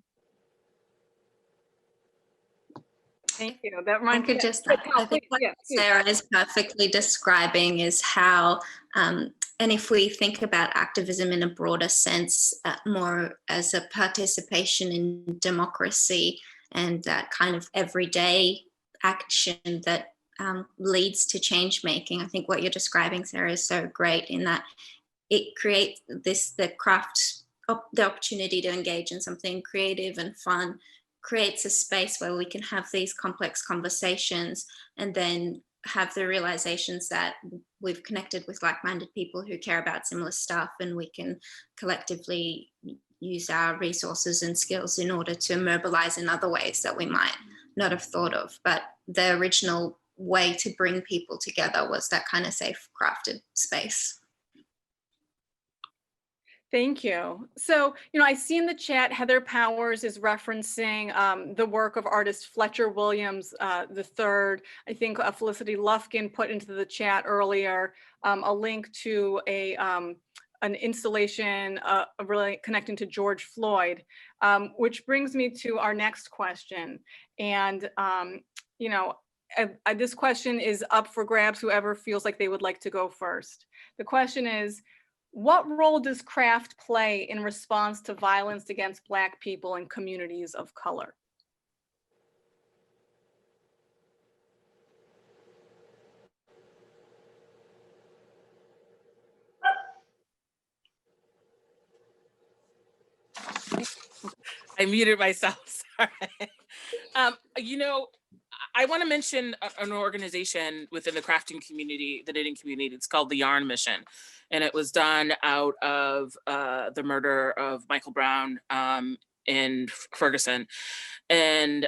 Thank you. That I could just add, I think what Sarah is perfectly describing is how, and if we think about activism in a broader sense, more as a participation in democracy and that kind of everyday action that leads to change making. I think what you're describing, Sarah, is so great in that it creates the opportunity to engage in something creative and fun, creates a space where we can have these complex conversations and then have the realizations that we've connected with like-minded people who care about similar stuff, and we can collectively use our resources and skills in order to mobilize in other ways that we might not have thought of. But the original way to bring people together was that kind of safe crafted space. Thank you. So, you know, I see in the chat, Heather Powers is referencing the work of artist Fletcher Williams III. I think Felicity Lufkin put into the chat earlier a link to an installation really connecting to George Floyd, which brings me to our next question. And, you know, this question is up for grabs, whoever feels like they would like to go first. The question is, what role does craft play in response to violence against Black people and communities of color? I muted myself, sorry. You know, I want to mention an organization within the crafting community, the knitting community. It's called the Yarn Mission. And it was done out of the murder of Michael Brown in Ferguson. And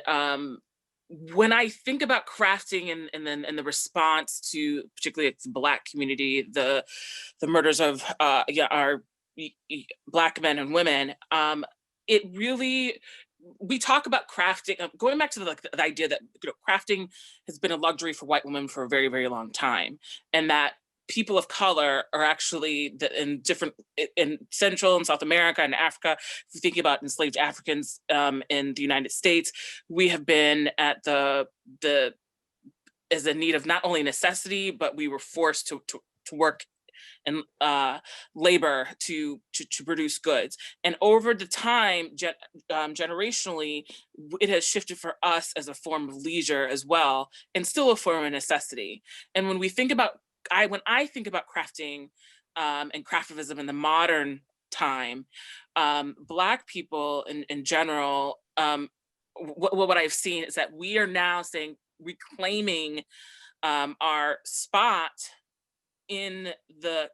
when I think about crafting and the response to particularly the Black community, the murders of our Black men and women, it really, we talk about crafting, going back to the idea that crafting has been a luxury for white women for a very, very long time, and that people of color are actually in Central and South America and Africa. If you think about enslaved Africans in the United States, we have been at as a need of not only necessity, but we were forced to work and labor to produce goods. And over the time, generationally, it has shifted for us as a form of leisure as well, and still a form of necessity. And when we think about, when I think about crafting and craftivism in the modern time, Black people in general, what I've seen is that we are now reclaiming our spot in the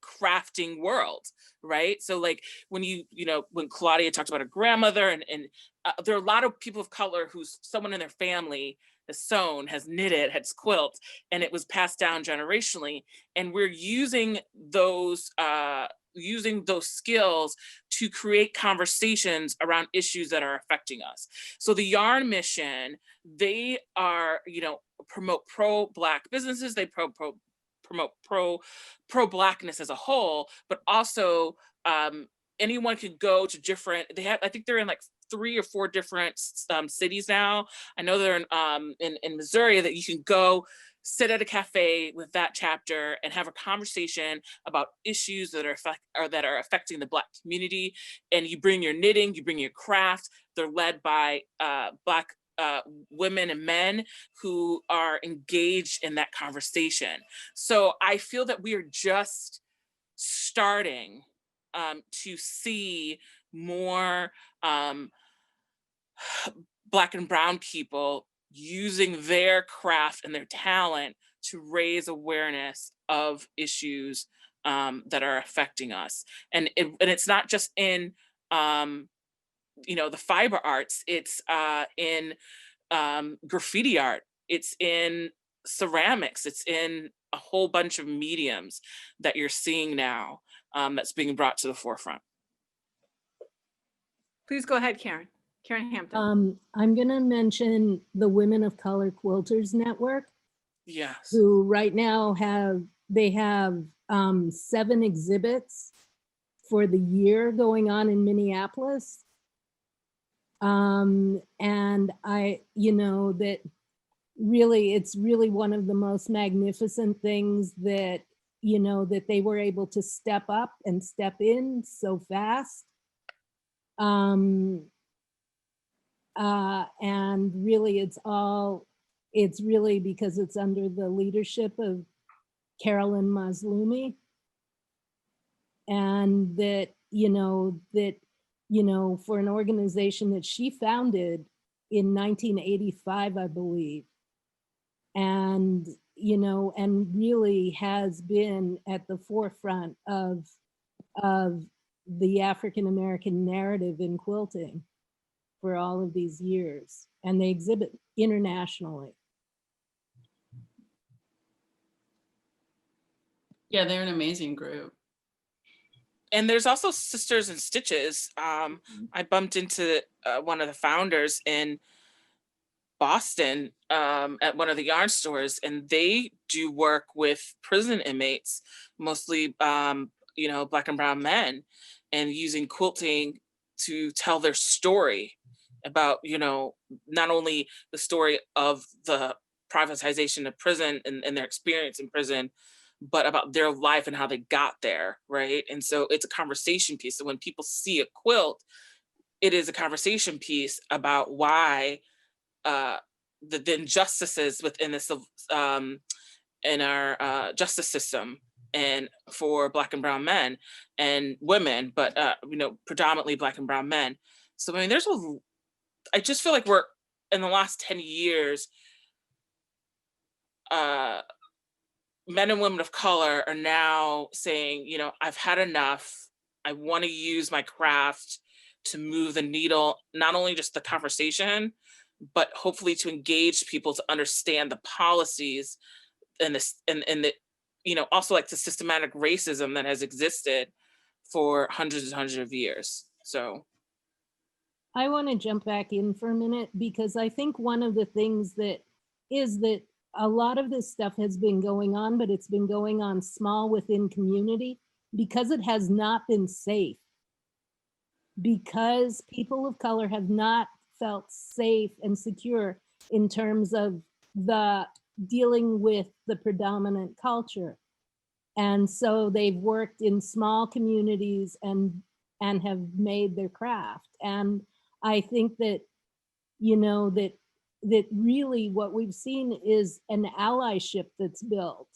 crafting world, right? So like when when Claudia talked about her grandmother, and there are a lot of people of color who's someone in their family has sewn, has knitted, has quilt, and it was passed down generationally. And we're using those skills to create conversations around issues that are affecting us. So the Yarn Mission, they are, promote pro-Black businesses, they promote pro-Blackness as a whole, but also anyone can go to different, I think they're in like 3 or 4 different cities now. I know they're in Missouri, that you can go sit at a cafe with that chapter and have a conversation about issues that are affecting the Black community. And you bring your knitting, you bring your craft. They're led by Black women and men who are engaged in that conversation. So I feel that we are just starting to see more Black and brown people using their craft and their talent to raise awareness of issues that are affecting us. And it's not just in the fiber arts, it's in graffiti art, it's in ceramics, it's in a whole bunch of mediums that you're seeing now that's being brought to the forefront. Please go ahead, Karen. Karen Hampton. I'm going to mention the Women of Color Quilters Network. Yes. Who right now have 7 exhibits for the year going on in Minneapolis. And that really, it's really one of the most magnificent things that, that they were able to step up and step in so fast. And really, it's really because it's under the leadership of Carolyn Maslumi. And that, for an organization that she founded in 1985, I believe, and really has been at the forefront of the African-American narrative in quilting for all of these years, and they exhibit internationally. Yeah, they're an amazing group. And there's also Sisters in Stitches. I bumped into one of the founders in Boston at one of the yarn stores, and they do work with prison inmates, mostly Black and brown men, and using quilting to tell their story about, not only the story of the privatization of prison and their experience in prison, but about their life and how they got there, right? And so it's a conversation piece. So when people see a quilt, it is a conversation piece about why the injustices within this in our justice system, and for Black and brown men and women, but predominantly Black and brown men. So I mean, I just feel like we're in the last 10 years, men and women of color are now saying, you know, I've had enough. I want to use my craft to move the needle, not only just the conversation, but hopefully to engage people to understand the policies and the, you know, also like the systematic racism that has existed for hundreds and hundreds of years. So I want to jump back in for a minute, because I think one of the things that is that a lot of this stuff has been going on, but it's been going on small within community because it has not been safe. Because people of color have not felt safe and secure in terms of the dealing with the predominant culture. And so they've worked in small communities and have made their craft. And I think that, you know, that really what we've seen is an allyship that's built,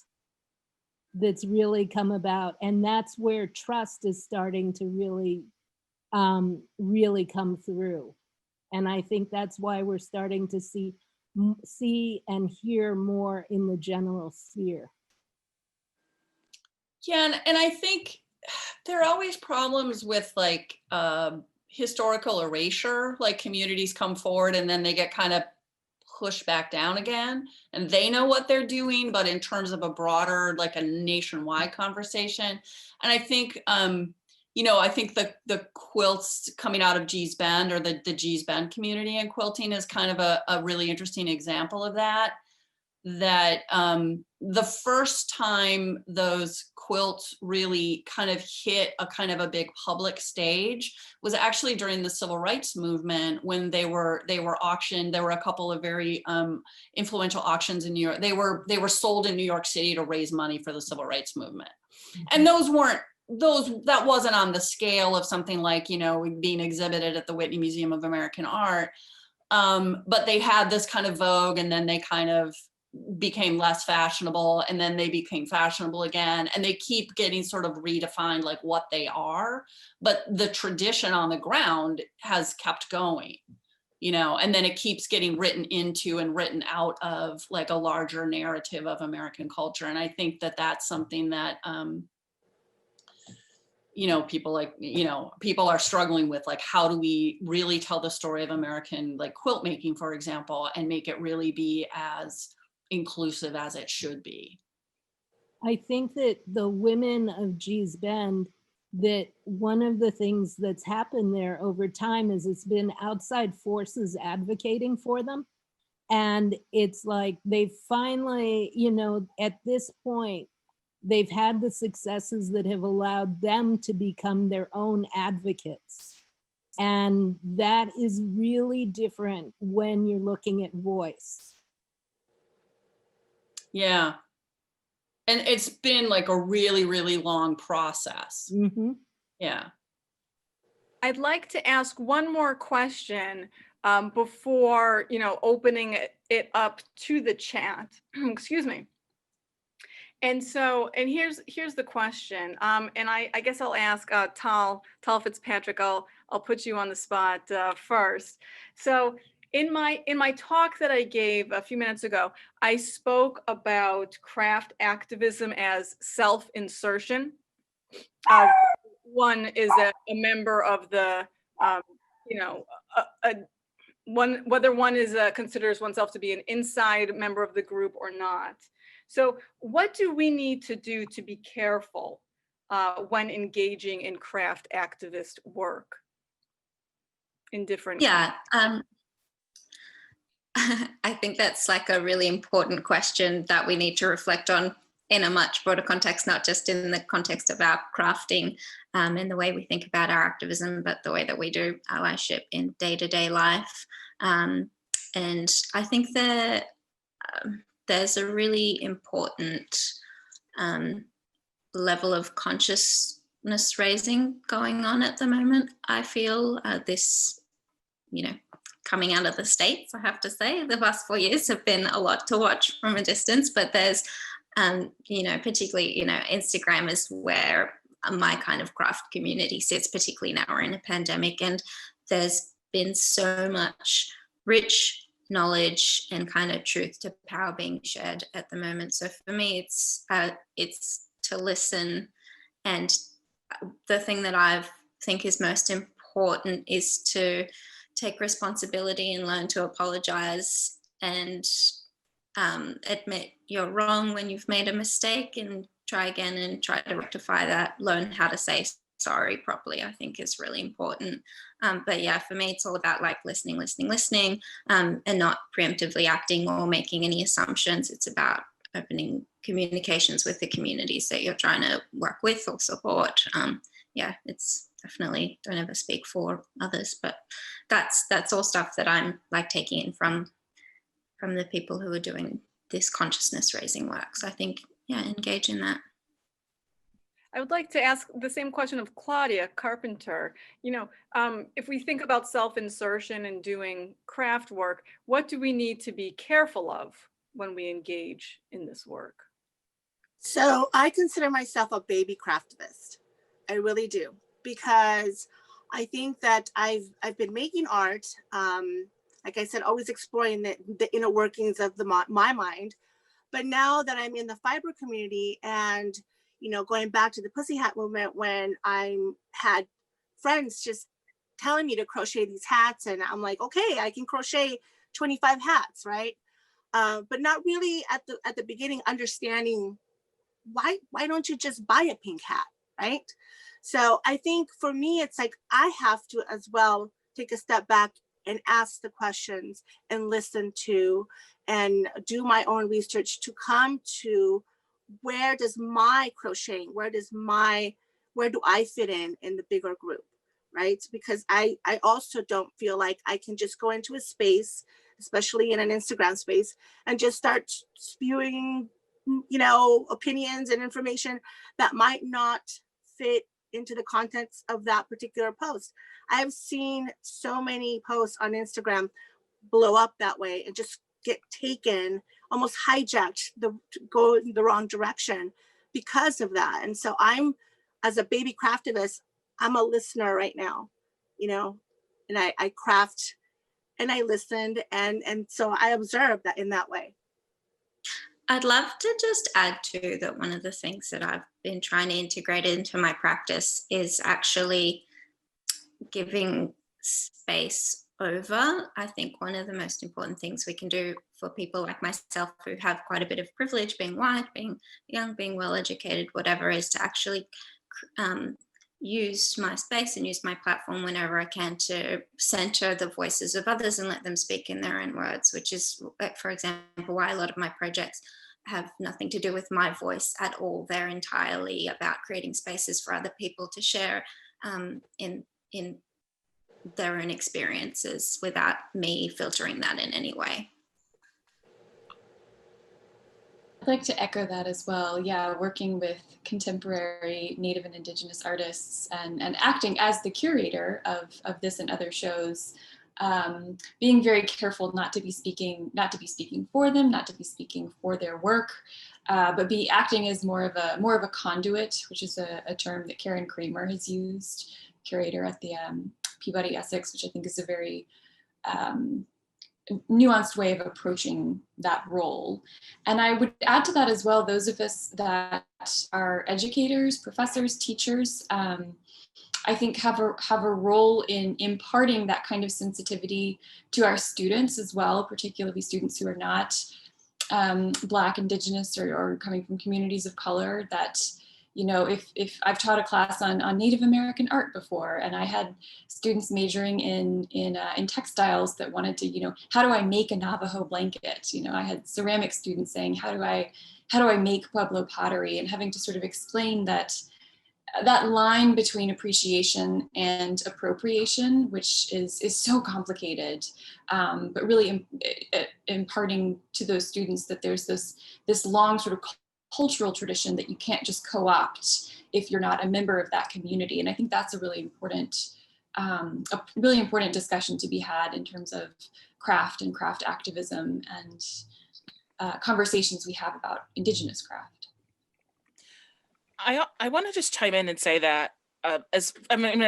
that's really come about. And that's where trust is starting to really come through. And I think that's why we're starting to see and hear more in the general sphere. Yeah, and I think there are always problems with like historical erasure, like communities come forward and then they get kind of pushed back down again, and they know what they're doing, but in terms of a broader, like a nationwide conversation. And I think, you know, I think the quilts coming out of Gee's Bend, or the Gee's Bend community in quilting, is kind of a really interesting example of that. That the first time those quilts really kind of hit a kind of a big public stage was actually during the civil rights movement, when they were auctioned. There were a couple of very influential auctions in New York. They were sold in New York City to raise money for the civil rights movement. And that wasn't on the scale of something like, you know, being exhibited at the Whitney Museum of American Art. But they had this kind of vogue, and then they kind of became less fashionable, and then they became fashionable again, and they keep getting sort of redefined, like what they are. But the tradition on the ground has kept going, you know, and then it keeps getting written into and written out of like a larger narrative of American culture. And I think that that's something that, you know, people are struggling with, like, how do we really tell the story of American, like, quilt making, for example, and make it really be as inclusive as it should be. I think that the women of Gee's Bend, that one of the things that's happened there over time is it's been outside forces advocating for them. And it's like they've finally, you know, at this point, they've had the successes that have allowed them to become their own advocates. And that is really different when you're looking at voice. Yeah. And it's been like a really, really long process. Mm-hmm. Yeah. I'd like to ask one more question before, you know, opening it up to the chat. Excuse me. And so, and here's the question. And I guess I'll ask Tal Fitzpatrick. I'll put you on the spot first. So in my talk that I gave a few minutes ago, I spoke about craft activism as self-insertion. One is a member of the, you know, whether one is considers oneself to be an inside member of the group or not. So what do we need to do to be careful when engaging in craft activist work in different? Yeah, I think that's like a really important question that we need to reflect on in a much broader context, not just in the context of our crafting and the way we think about our activism, but the way that we do allyship in day-to-day life. And I think that there's a really important level of consciousness raising going on at the moment. I feel this, you know, coming out of the States, I have to say, the past 4 years have been a lot to watch from a distance, but there's, you know, particularly, you know, Instagram is where my kind of craft community sits, particularly now we're in a pandemic, and there's been so much rich knowledge and kind of truth to power being shared at the moment. So for me, it's to listen, and the thing that I think is most important is to take responsibility and learn to apologize and admit you're wrong when you've made a mistake, and try again and try to rectify that. Learn how to say sorry properly, I think, is really important. But yeah, for me, it's all about like listening, and not preemptively acting or making any assumptions. It's about opening communications with the communities that you're trying to work with or support. Yeah, it's definitely, don't ever speak for others, but that's all stuff that I'm like taking in from the people who are doing this consciousness raising work. So I think, yeah, engage in that. I would like to ask the same question of Claudia Carpenter. You know, if we think about self-insertion and doing craft work, what do we need to be careful of when we engage in this work? So I consider myself a baby craftivist. I really do, because I think that I've been making art, like I said, always exploring the inner workings of my mind. But now that I'm in the fiber community and, you know, going back to the Pussyhat movement, when I had friends just telling me to crochet these hats, and I'm like, okay, I can crochet 25 hats, right? But not really at the beginning understanding why don't you just buy a pink hat, right? So I think for me, it's like I have to as well take a step back and ask the questions and listen to and do my own research to come to where does my crocheting, where do I fit in the bigger group, right? Because I also don't feel like I can just go into a space, especially in an Instagram space, and just start spewing, you know, opinions and information that might not fit into the context of that particular post. I've seen so many posts on Instagram blow up that way and just get taken, almost hijacked, go in the wrong direction because of that. And so I'm, as a baby craftivist, I'm a listener right now, you know, and I craft and I listened, and so I observed that in that way. I'd love to just add to that one of the things that I've been trying to integrate into my practice is actually giving space over. I think one of the most important things we can do for people like myself who have quite a bit of privilege, being white, being young, being well-educated, whatever, is to actually use my space and use my platform whenever I can to center the voices of others and let them speak in their own words, which is, for example, why a lot of my projects have nothing to do with my voice at all. They're entirely about creating spaces for other people to share in their own experiences without me filtering that in any way. I'd like to echo that as well. Yeah, working with contemporary Native and Indigenous artists and acting as the curator of this and other shows, being very careful not to be speaking for them, not to be speaking for their work, but be acting as more of a conduit, which is a term that Karen Kramer has used, curator at the Peabody Essex, which I think is a very nuanced way of approaching that role. And I would add to that as well, those of us that are educators, professors, teachers, I think have a role in imparting that kind of sensitivity to our students as well, particularly students who are not Black, Indigenous, or coming from communities of color. That, you know, if I've taught a class on Native American art before, and I had students majoring in textiles that wanted to, you know, how do I make a Navajo blanket? You know, I had ceramic students saying, how do I make Pueblo pottery, and having to sort of explain that line between appreciation and appropriation, which is so complicated, but really imparting to those students that there's this long sort of cultural tradition that you can't just co-opt if you're not a member of that community. And I think that's a really important discussion to be had in terms of craft and craft activism and conversations we have about Indigenous craft. I want to just chime in and say that as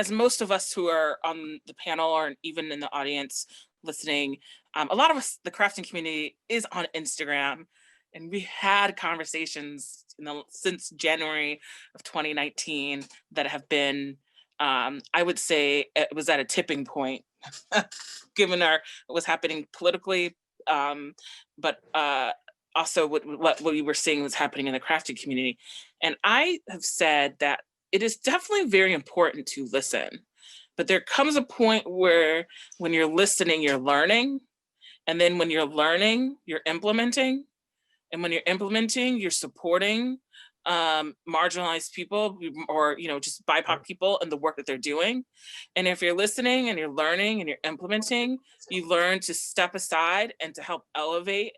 most of us who are on the panel or even in the audience listening a lot of us, the crafting community is on Instagram, and we had conversations since January of 2019 that have been, I would say it was at a tipping point, given what was happening politically, but also what we were seeing was happening in the crafting community. And I have said that it is definitely very important to listen, but there comes a point where when you're listening, you're learning. And then when you're learning, you're implementing. And when you're implementing, you're supporting marginalized people or, just BIPOC people and the work that they're doing. And if you're listening and you're learning and you're implementing, you learn to step aside and to help elevate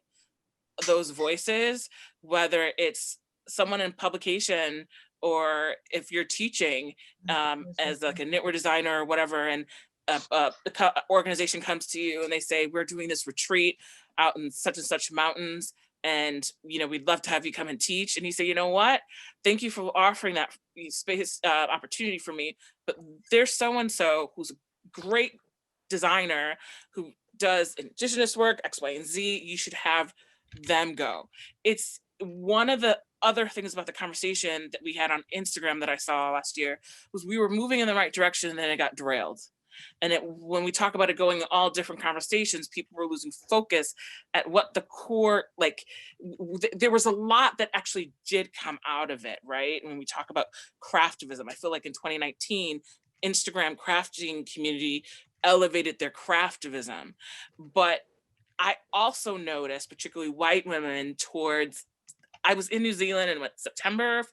those voices, whether it's someone in publication or if you're teaching as like a knitwear designer or whatever, and the organization comes to you and they say, we're doing this retreat out in such and such mountains, and we'd love to have you come and teach. And you say, you know what, thank you for offering that space opportunity for me, but there's so-and-so who's a great designer who does indigenous work, X, Y, and Z. You should have them go. It's one of the other things about the conversation that we had on Instagram that I saw last year was we were moving in the right direction and then it got derailed. And when we talk about it going in all different conversations, people were losing focus at what the core, there was a lot that actually did come out of it, right? When we talk about craftivism, I feel like in 2019, Instagram crafting community elevated their craftivism. But I also noticed, particularly white women, I was in New Zealand in September, and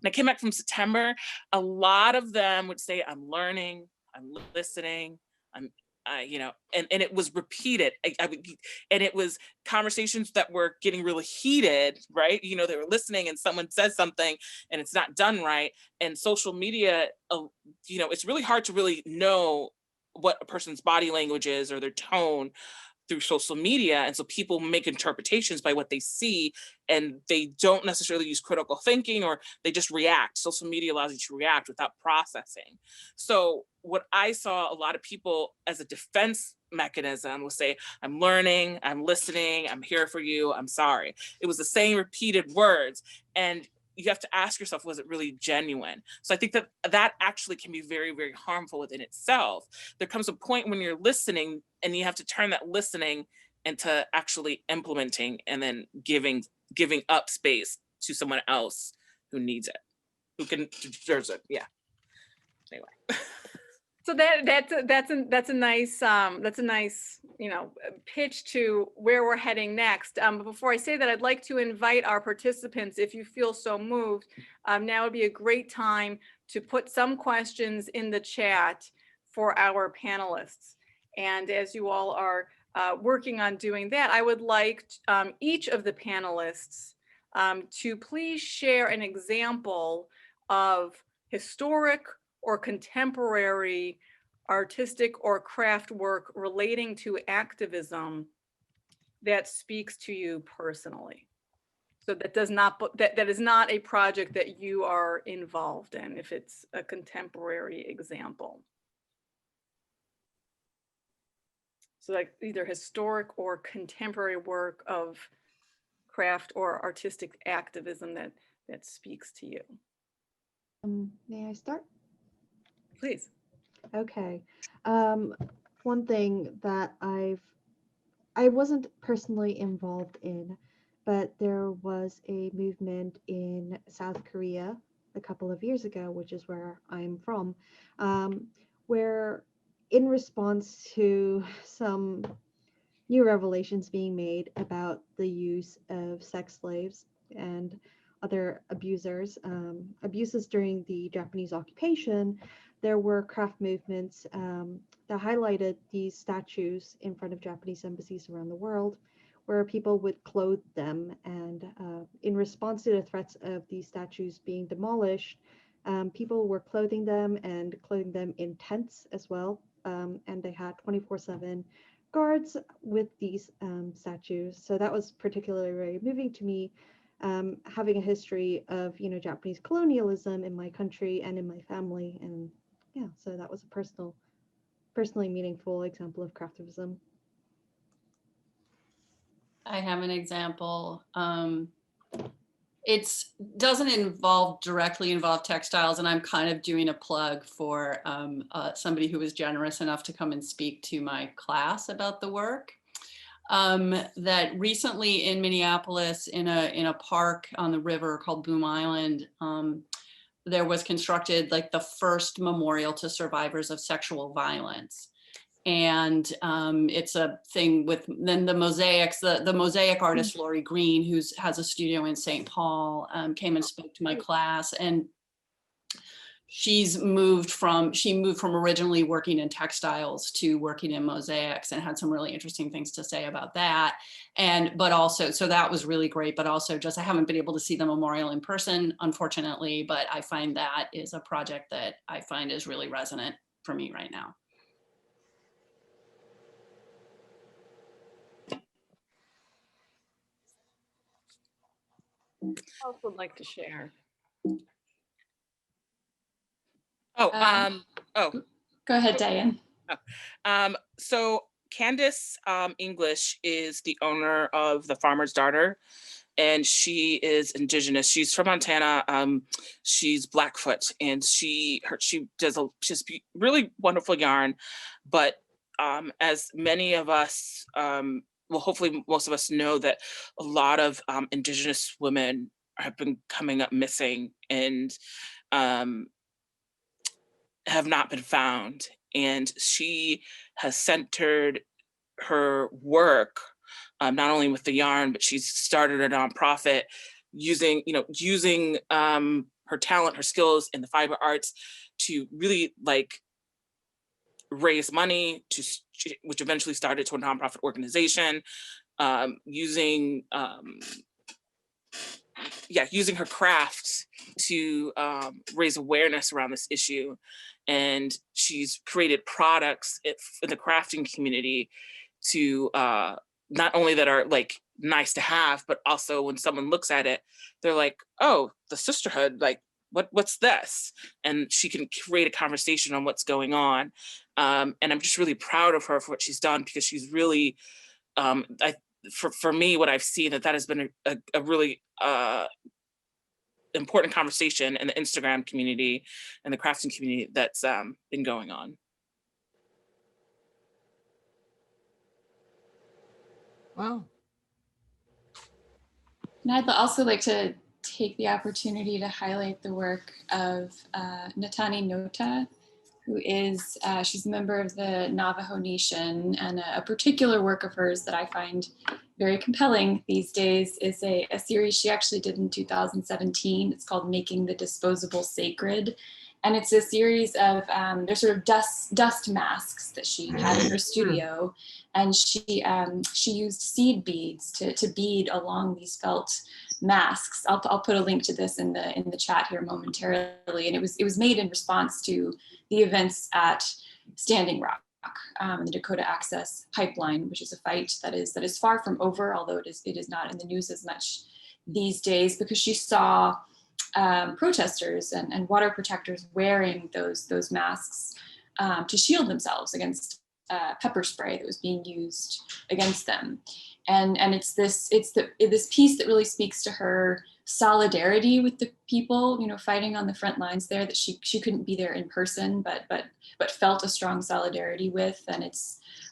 I came back from September. A lot of them would say, I'm learning, I'm listening, and it was repeated. And it was conversations that were getting really heated, right? They were listening and someone says something and it's not done right. And social media, it's really hard to really know what a person's body language is or their tone through social media. And so people make interpretations by what they see, and they don't necessarily use critical thinking, or they just react. Social media allows you to react without processing. So what I saw a lot of people as a defense mechanism was say, I'm learning, I'm listening, I'm here for you, I'm sorry. It was the same repeated words. And you have to ask yourself, was it really genuine? So I think that actually can be very, very harmful within itself. There comes a point when you're listening and you have to turn that listening into actually implementing and then giving up space to someone else who needs it, who deserves it. Yeah. Anyway. So that's a nice pitch to where we're heading next. But before I say that, I'd like to invite our participants, if you feel so moved, now would be a great time to put some questions in the chat for our panelists. And as you all are working on doing that, I would like each of the panelists to please share an example of historic or contemporary artistic or craft work relating to activism that speaks to you personally. So that is not a project that you are involved in, if it's a contemporary example. So like either historic or contemporary work of craft or artistic activism that speaks to you. May I start? Please. Okay. One thing that I wasn't personally involved in, but there was a movement in South Korea a couple of years ago, which is where I'm from, where in response to some new revelations being made about the use of sex slaves and other abuses during the Japanese occupation, there were craft movements that highlighted these statues in front of Japanese embassies around the world, where people would clothe them. And in response to the threats of these statues being demolished, people were clothing them in tents as well. And they had 24/7 guards with these statues. So that was particularly very moving to me, having a history of Japanese colonialism in my country and in my family. And yeah, so that was a personally meaningful example of craftivism. I have an example. It doesn't directly involve textiles, and I'm kind of doing a plug for somebody who was generous enough to come and speak to my class about the work. That recently in Minneapolis, in a park on the river called Boom Island, there was constructed like the first memorial to survivors of sexual violence. And it's a thing with then the mosaics, the mosaic artist Lori Green, who has a studio in St. Paul, came and spoke to my class. And she moved from originally working in textiles to working in mosaics, and had some really interesting things to say about that. But also, so that was really great, but also just, I haven't been able to see the memorial in person, unfortunately, but I find that is a project that I find is really resonant for me right now. I also would like to share. Go ahead, Diane. So Candace English is the owner of The Farmer's Daughter, and she is Indigenous. She's from Montana. She's Blackfoot, and she does just really wonderful yarn. But as many of us, well, hopefully most of us know, that a lot of Indigenous women have been coming up missing and have not been found. And she has centered her work not only with the yarn, but she's started a nonprofit using her talent, her skills in the fiber arts to really raise money, which eventually started to a nonprofit organization, using her craft to raise awareness around this issue. And she's created products in the crafting community to not only that are nice to have, but also when someone looks at it, they're like, oh, the sisterhood, what's this? And she can create a conversation on what's going on. And I'm just really proud of her for what she's done, because she's really, for me, what I've seen, that has been a really important conversation in the Instagram community and the crafting community that's been going on. Wow. And I'd also like to take the opportunity to highlight the work of Natani Nota, who is, she's a member of the Navajo Nation, and a particular work of hers that I find very compelling these days is a series she actually did in 2017. It's called Making the Disposable Sacred. And it's a series of, they're sort of dust masks that she had in her studio. And she used seed beads to bead along these felt masks. I'll put a link to this in the chat here momentarily. And it was made in response to the events at Standing Rock, the Dakota Access Pipeline, which is a fight that is far from over, although it is not in the news as much these days, because she saw protesters and water protectors wearing those masks to shield themselves against pepper spray that was being used against them. And it's this piece that really speaks to her solidarity with the people, fighting on the front lines there, that she couldn't be there in person, but felt a strong solidarity with. And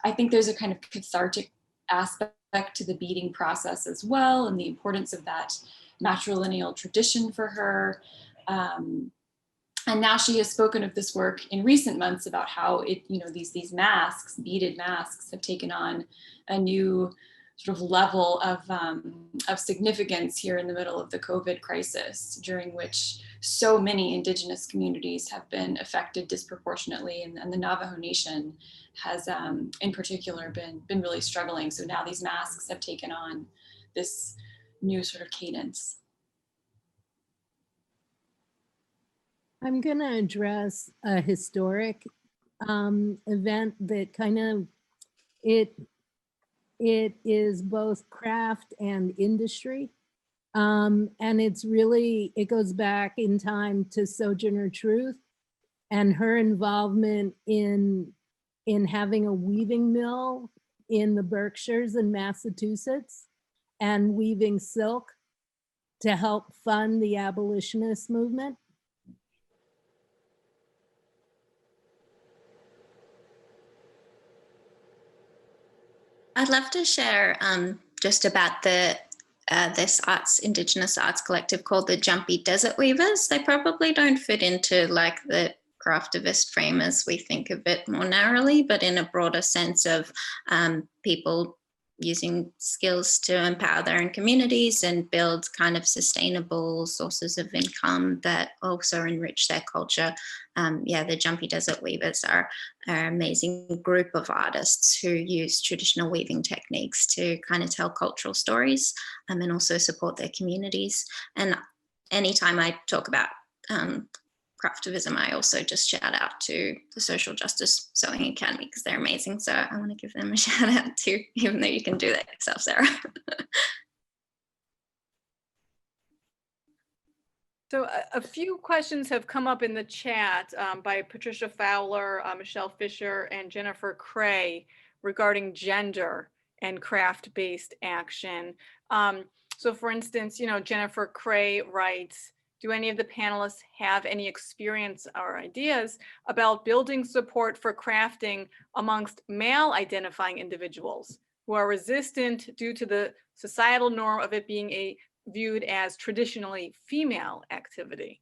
I think there's a kind of cathartic aspect to the beading process as well, and the importance of that matrilineal tradition for her. And now she has spoken of this work in recent months about how these masks, beaded masks, have taken on a new sort of level of significance here in the middle of the COVID crisis, during which so many Indigenous communities have been affected disproportionately, and the Navajo Nation has in particular been really struggling. So now these masks have taken on this new sort of cadence. I'm going to address a historic event that kind of, it is both craft and industry. And it goes back in time to Sojourner Truth and her involvement in having a weaving mill in the Berkshires in Massachusetts. and weaving silk to help fund the abolitionist movement? I'd love to share just about this Indigenous arts collective called the Jumpy Desert Weavers. They probably don't fit into like the craftivist frame as we think of it more narrowly, but in a broader sense of people using skills to empower their own communities and build kind of sustainable sources of income that also enrich their culture. Yeah, the Jumpy Desert Weavers are an amazing group of artists who use traditional weaving techniques to kind of tell cultural stories and also support their communities. And anytime I talk about Craftivism, I also just shout out to the Social Justice Sewing Academy because they're amazing. So I want to give them a shout out too, even though you can do that yourself, Sarah. So a few questions have come up in the chat by Patricia Fowler, Michelle Fisher, and Jennifer Cray regarding gender and craft-based action. So for instance, Jennifer Cray writes, do any of the panelists have any experience or ideas about building support for crafting amongst male identifying individuals who are resistant due to the societal norm of it being viewed as traditionally female activity?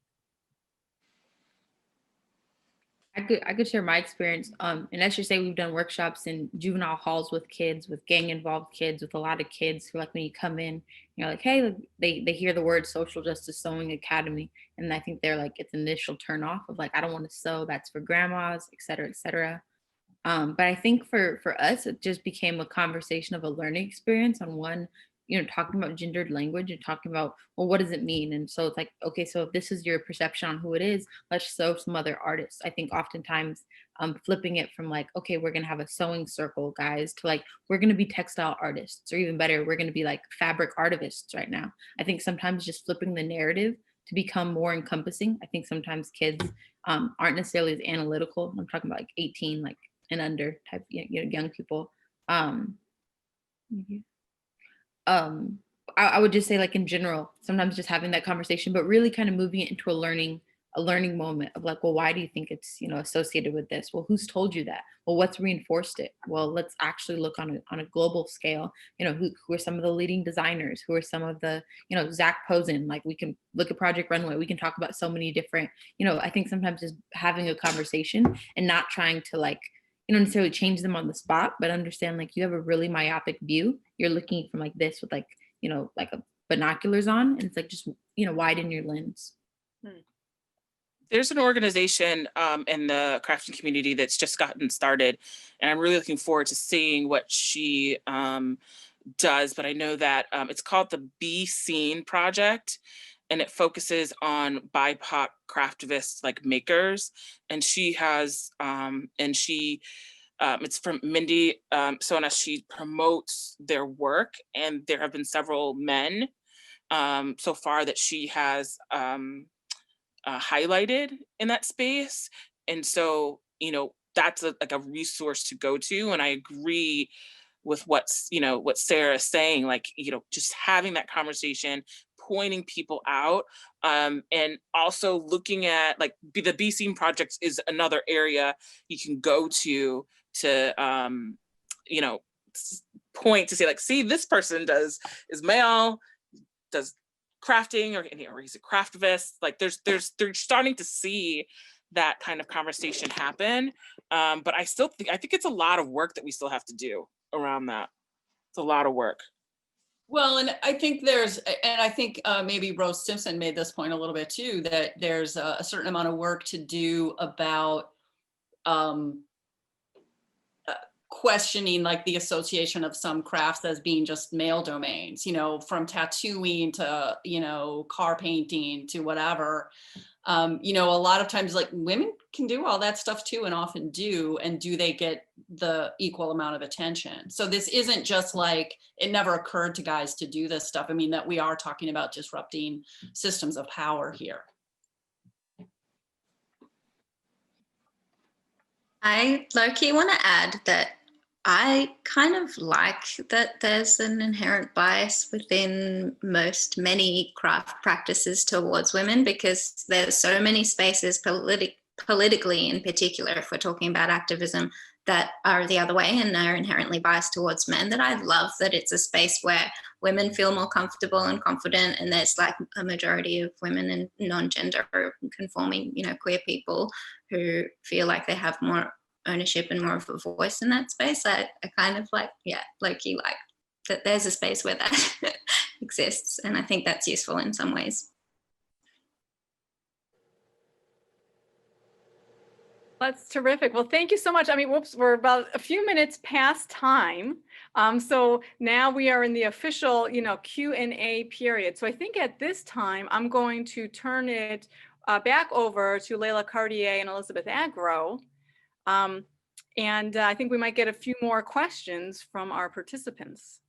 I could share my experience. And let's just say we've done workshops in juvenile halls with kids, with gang involved kids, with a lot of kids who, like, when you come in, you're like, hey, they hear the word Social Justice Sewing Academy. And I think they're like, it's initial turn off of like, I don't want to sew, that's for grandmas, et cetera, et cetera. But I think for us, it just became a conversation of a learning experience on one, talking about gendered language and talking about, well, what does it mean? And so it's like, okay, so if this is your perception on who it is, let's show some other artists. I think oftentimes flipping it from like, okay, we're going to have a sewing circle, guys, to like, we're going to be textile artists, or even better, we're going to be like fabric artivists right now. I think sometimes just flipping the narrative to become more encompassing. I think sometimes kids aren't necessarily as analytical. I'm talking about like 18, like and under type, young people. I would just say, like, in general, sometimes just having that conversation, but really kind of moving it into a learning moment of like, well, why do you think it's, associated with this? Well, who's told you that? Well, what's reinforced it? Well, let's actually look on a global scale, who are some of the leading designers, who are some of the, Zach Posen, like we can look at Project Runway, we can talk about so many different, I think sometimes just having a conversation and not trying to like, necessarily change them on the spot, but understand like you have a really myopic view. You're looking from like this with like, like a binoculars on, and it's like, just, widen your lens. There's an organization in the crafting community that's just gotten started, and I'm really looking forward to seeing what she does. But I know that it's called the Be Seen Project, and it focuses on BIPOC craftivists like makers. And she has, it's from Mindy Sona. She promotes their work, and there have been several men so far that she has highlighted in that space. And so, that's like a resource to go to. And I agree with what Sarah is saying, like, just having that conversation, pointing people out, and also looking at like the Be Seen Project is another area you can go to point to say like, see, this person is male, does crafting, or he's a craftivist. Like they're starting to see that kind of conversation happen. But I think it's a lot of work that we still have to do around that. It's a lot of work. Well, and I think maybe Rose Simpson made this point a little bit too, that there's a certain amount of work to do about questioning like the association of some crafts as being just male domains, from tattooing to, car painting to whatever. A lot of times like women can do all that stuff too, and often do, and do they get the equal amount of attention? So this isn't just like, it never occurred to guys to do this stuff. I mean, that we are talking about disrupting systems of power here. I low-key want to add that I kind of like that there's an inherent bias within many craft practices towards women, because there's so many spaces politically in particular, if we're talking about activism, that are the other way and are inherently biased towards men, that I love that it's a space where women feel more comfortable and confident, and there's like a majority of women and non-gender conforming, queer people who feel like they have more ownership and more of a voice in that space. I kind of like that there's a space where that exists, and I think that's useful in some ways. That's terrific. Well, thank you so much. I mean, whoops, we're about a few minutes past time. So now we are in the official, Q&A period. So I think at this time, I'm going to turn it back over to Leila Cartier and Elizabeth Agro. And I think we might get a few more questions from our participants.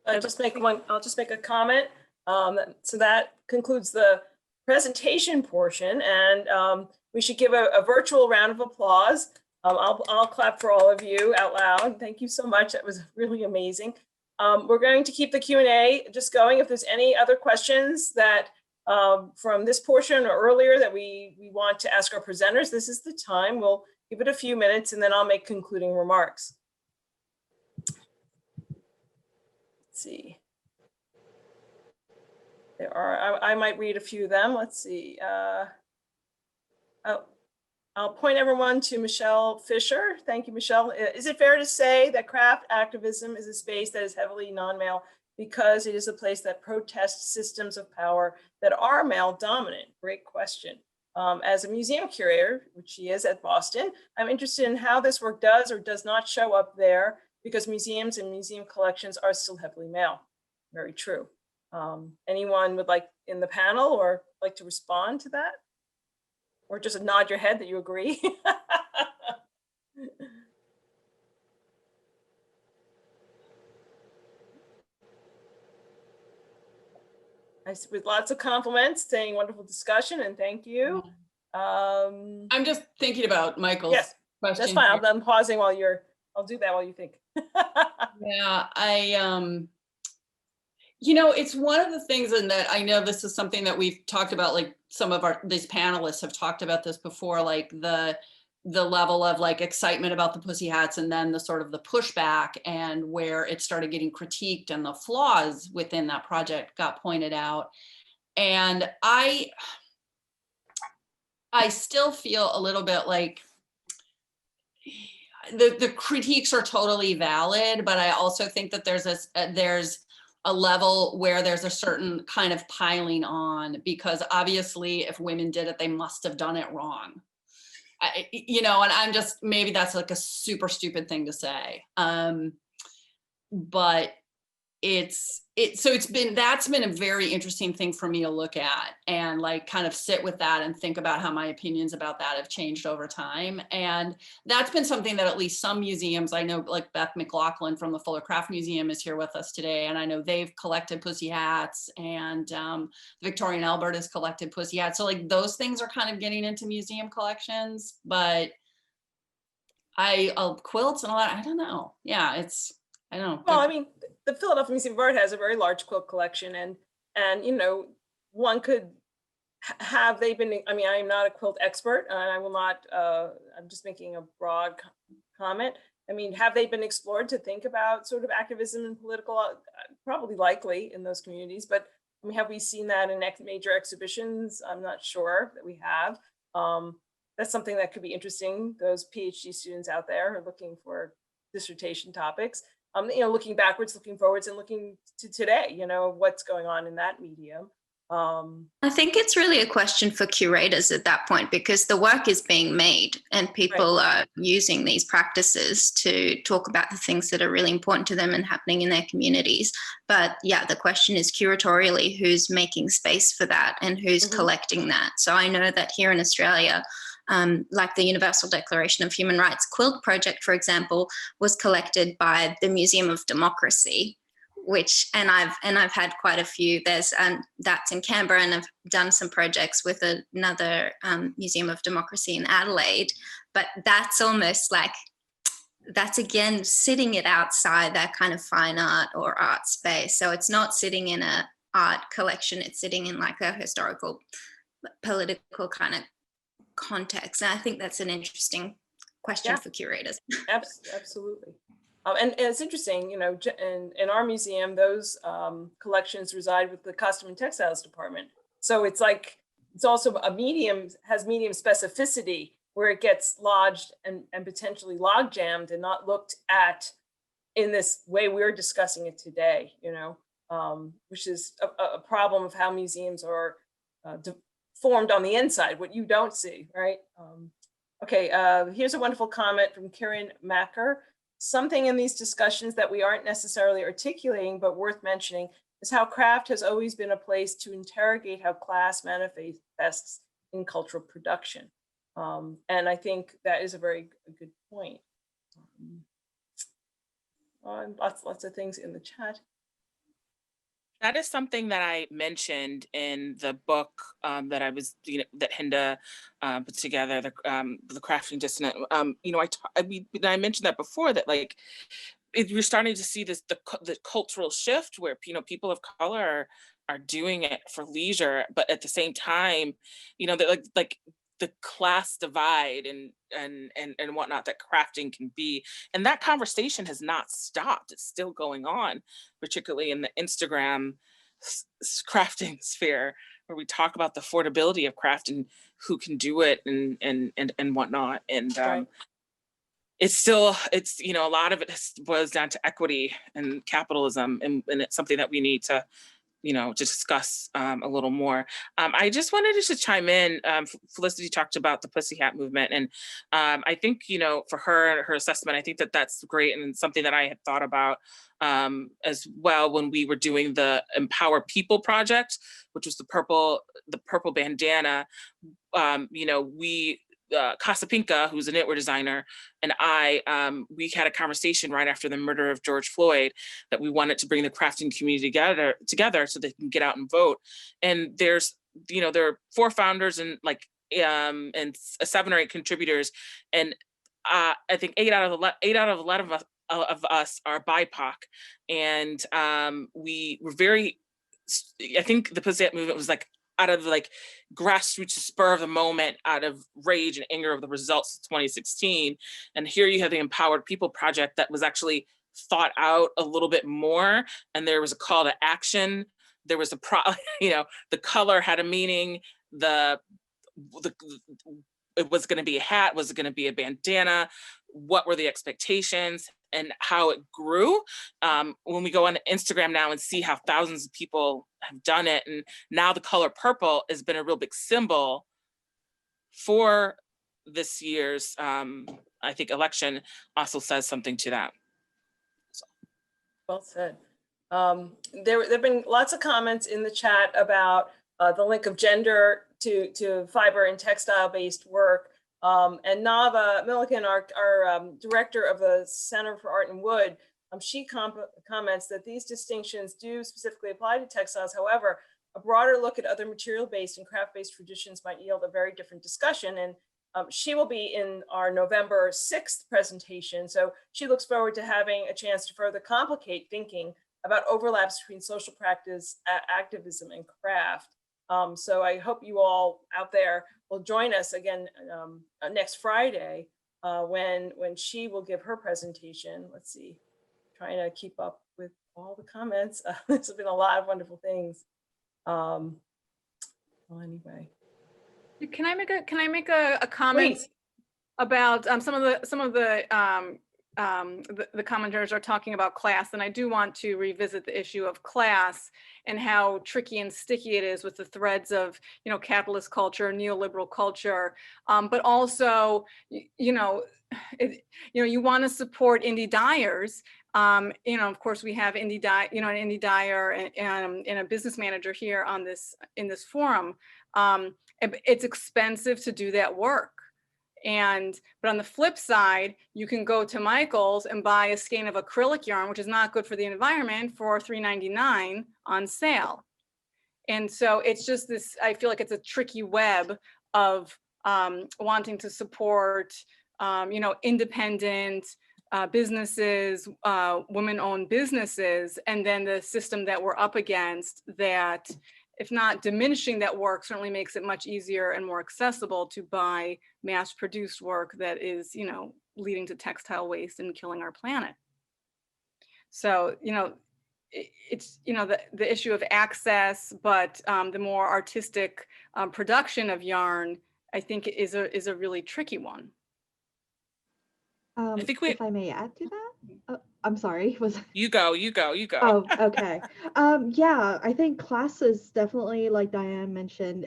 I'll just make a comment. So that concludes the presentation portion, and we should give a virtual round of applause. I'll clap for all of you out loud. Thank you so much. That was really amazing. We're going to keep the Q&A just going. If there's any other questions that from this portion or earlier that we want to ask our presenters, this is the time. We'll give it a few minutes and then I'll make concluding remarks. Let's see. There are, I might read a few of them. Let's see. I'll point everyone to Michelle Fisher. Thank you, Michelle. Is it fair to say that craft activism is a space that is heavily non-male because it is a place that protests systems of power that are male dominant? Great question. As a museum curator, which she is at Boston, I'm interested in how this work does or does not show up there, because museums and museum collections are still heavily male. Very true. Anyone would like in the panel or like to respond to that? Or just nod your head that you agree? With lots of compliments, saying wonderful discussion and thank you. I'm just thinking about Michael's question. That's fine. I'm pausing while I'll do that while you think. Yeah, it's one of the things, and that I know this is something that we've talked about, like some of these panelists have talked about this before, like the level of like excitement about the Pussyhats, and then the sort of the pushback, and where it started getting critiqued and the flaws within that project got pointed out. And I still feel a little bit like the critiques are totally valid, but I also think that there's a level where there's a certain kind of piling on, because obviously if women did it, they must have done it wrong. And I'm just, maybe that's like a super stupid thing to say. But that's been a very interesting thing for me to look at and like kind of sit with that and think about how my opinions about that have changed over time. And that's been something that at least some museums, I know like Beth McLaughlin from the Fuller Craft Museum is here with us today. And I know they've collected Pussyhats, and Victorian Albert has collected Pussyhats. So like those things are kind of getting into museum collections, but quilts and all that, I don't know. Yeah, I don't know. Well, I mean, the Philadelphia Museum of Art has a very large quilt collection, and one could have they been. I mean, I am not a quilt expert, and I will not. I'm just making a broad comment. I mean, have they been explored to think about sort of activism and political? Probably likely in those communities, but I mean, have we seen that in major exhibitions? I'm not sure that we have. That's something that could be interesting. Those PhD students out there are looking for dissertation topics. Looking backwards, looking forwards, and looking to today, what's going on in that medium. I think it's really a question for curators at that point, because the work is being made and people are using these practices to talk about the things that are really important to them and happening in their communities. But yeah, the question is curatorially, who's making space for that and who's collecting that? So I know that here in Australia, like the Universal Declaration of Human Rights quilt project, for example, was collected by the Museum of Democracy, and I've had quite a few. There's that's in Canberra, and I've done some projects with another Museum of Democracy in Adelaide. But that's almost like that's again sitting it outside that kind of fine art or art space. So it's not sitting in a art collection, it's sitting in like a historical, political kind of context. And I think that's an interesting question for curators. Absolutely. And it's interesting, you know, in our museum, those collections reside with the Costume and Textiles department. So it's like, it's also a medium, has medium specificity where it gets lodged and potentially log jammed and not looked at in this way we're discussing it today, you know, which is a problem of how museums are formed on the inside, what you don't see, right? Okay, here's a wonderful comment from Karen Macker. Something in these discussions that we aren't necessarily articulating, but worth mentioning, is how craft has always been a place to interrogate how class manifests in cultural production. And I think that is a very good point. And lots of things in the chat. That is something that I mentioned in the book that I was, you know, that Hinda put together, the Crafting Dissent. You know, I mentioned that before, that like you're starting to see this the cultural shift where, you know, people of color are doing it for leisure, but at the same time, you know, that like the class divide and whatnot that crafting can be. And that conversation has not stopped. It's still going on, particularly in the Instagram crafting sphere, where we talk about the affordability of craft and who can do it and whatnot. And Right. it's, you know, a lot of it boils down to equity and capitalism. And it's something that we need to, you know, to discuss a little more. I just wanted to just chime in. Felicity talked about the Pussyhat movement, and I think, you know, for her assessment, I think that that's great and something that I had thought about as well when we were doing the Empower People project, which was the purple bandana. You know, we Casapinka, who's a knitwear designer, and we had a conversation right after the murder of George Floyd that we wanted to bring the crafting community together so they can get out and vote. And there's, you know, there are 4 founders and like and 7 or 8 contributors, and I think 8 out of 11 of us are BIPOC, and we were very. I think the Pussyhat movement was like out of like grassroots spur of the moment, out of rage and anger of the results of 2016. And here you have the Empowered People project that was actually thought out a little bit more. And there was a call to action. There was you know, the color had a meaning. It was going to be a hat. Was it going to be a bandana? What were the expectations? And how it grew. When we go on Instagram now and see how thousands of people have done it, and now the color purple has been a real big symbol for this year's, I think, election, also says something to that. So. Well said. There have been lots of comments in the chat about the link of gender to fiber and textile-based work. And Nava Milliken, our director of the Center for Art and Wood, she comments that these distinctions do specifically apply to textiles. However, a broader look at other material-based and craft-based traditions might yield a very different discussion. And she will be in our November 6th presentation. So she looks forward to having a chance to further complicate thinking about overlaps between social practice, activism, and craft. So I hope you all out there will join us again next Friday when she will give her presentation. Let's see, trying to keep up with all the comments. There's been a lot of wonderful things. Well, anyway, Can I make a comment? Please. About some of the commenters are talking about class, and I do want to revisit the issue of class and how tricky and sticky it is with the threads of, you know, capitalist culture, neoliberal culture, but also, you know, you want to support indie dyers. You know, of course, we have an indie dyer and a business manager here on in this forum. It's expensive to do that work. But on the flip side, you can go to Michael's and buy a skein of acrylic yarn, which is not good for the environment, for $3.99 on sale. And so it's just this, I feel like it's a tricky web of wanting to support, you know, independent, businesses, women-owned businesses, and then the system that we're up against that, if not diminishing that work, certainly makes it much easier and more accessible to buy mass-produced work that is, you know, leading to textile waste and killing our planet. So, you know, it's, you know, the issue of access, but the more artistic production of yarn, I think is a really tricky one. I think we. If I may add to that, I'm sorry. You go. Oh, okay. Yeah, I think classes definitely, like Diane mentioned,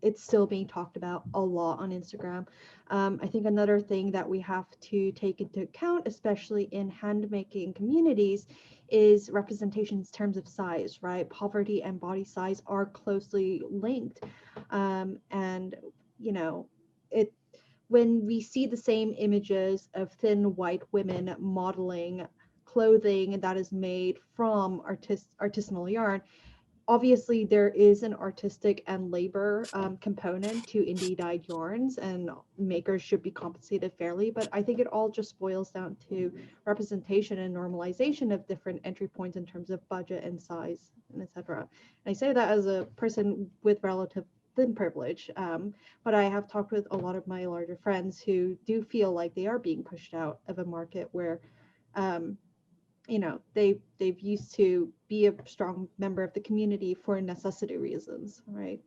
it's still being talked about a lot on Instagram. I think another thing that we have to take into account, especially in handmaking communities, is representation in terms of size, right? Poverty and body size are closely linked. And, you know, when we see the same images of thin white women modeling clothing that is made from artisanal yarn, obviously there is an artistic and labor component to indie dyed yarns, and makers should be compensated fairly, but I think it all just boils down to representation and normalization of different entry points in terms of budget and size, and etc. I say that as a person with relative thin privilege, but I have talked with a lot of my larger friends who do feel like they are being pushed out of a market where you know, they've used to be a strong member of the community for necessity reasons, right?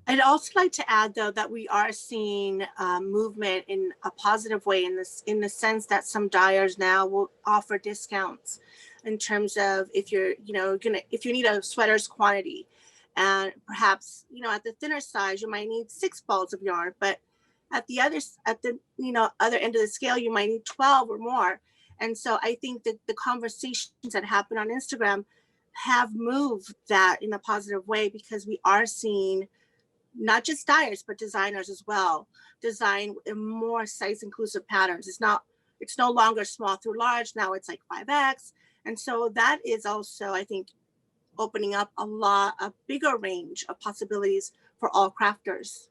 I'd also like to add, though, that we are seeing movement in a positive way in the sense that some dyers now will offer discounts in terms of if you're, you know, if you need a sweater's quantity, and perhaps, you know, at the thinner size you might need 6 balls of yarn, but at the other end of the scale you might need 12 or more. And so I think that the conversations that happen on Instagram have moved that in a positive way, because we are seeing not just dyers, but designers as well, design in more size inclusive patterns. It's no longer small through large. Now it's like 5X. And so that is also, I think, opening up a bigger range of possibilities for all crafters.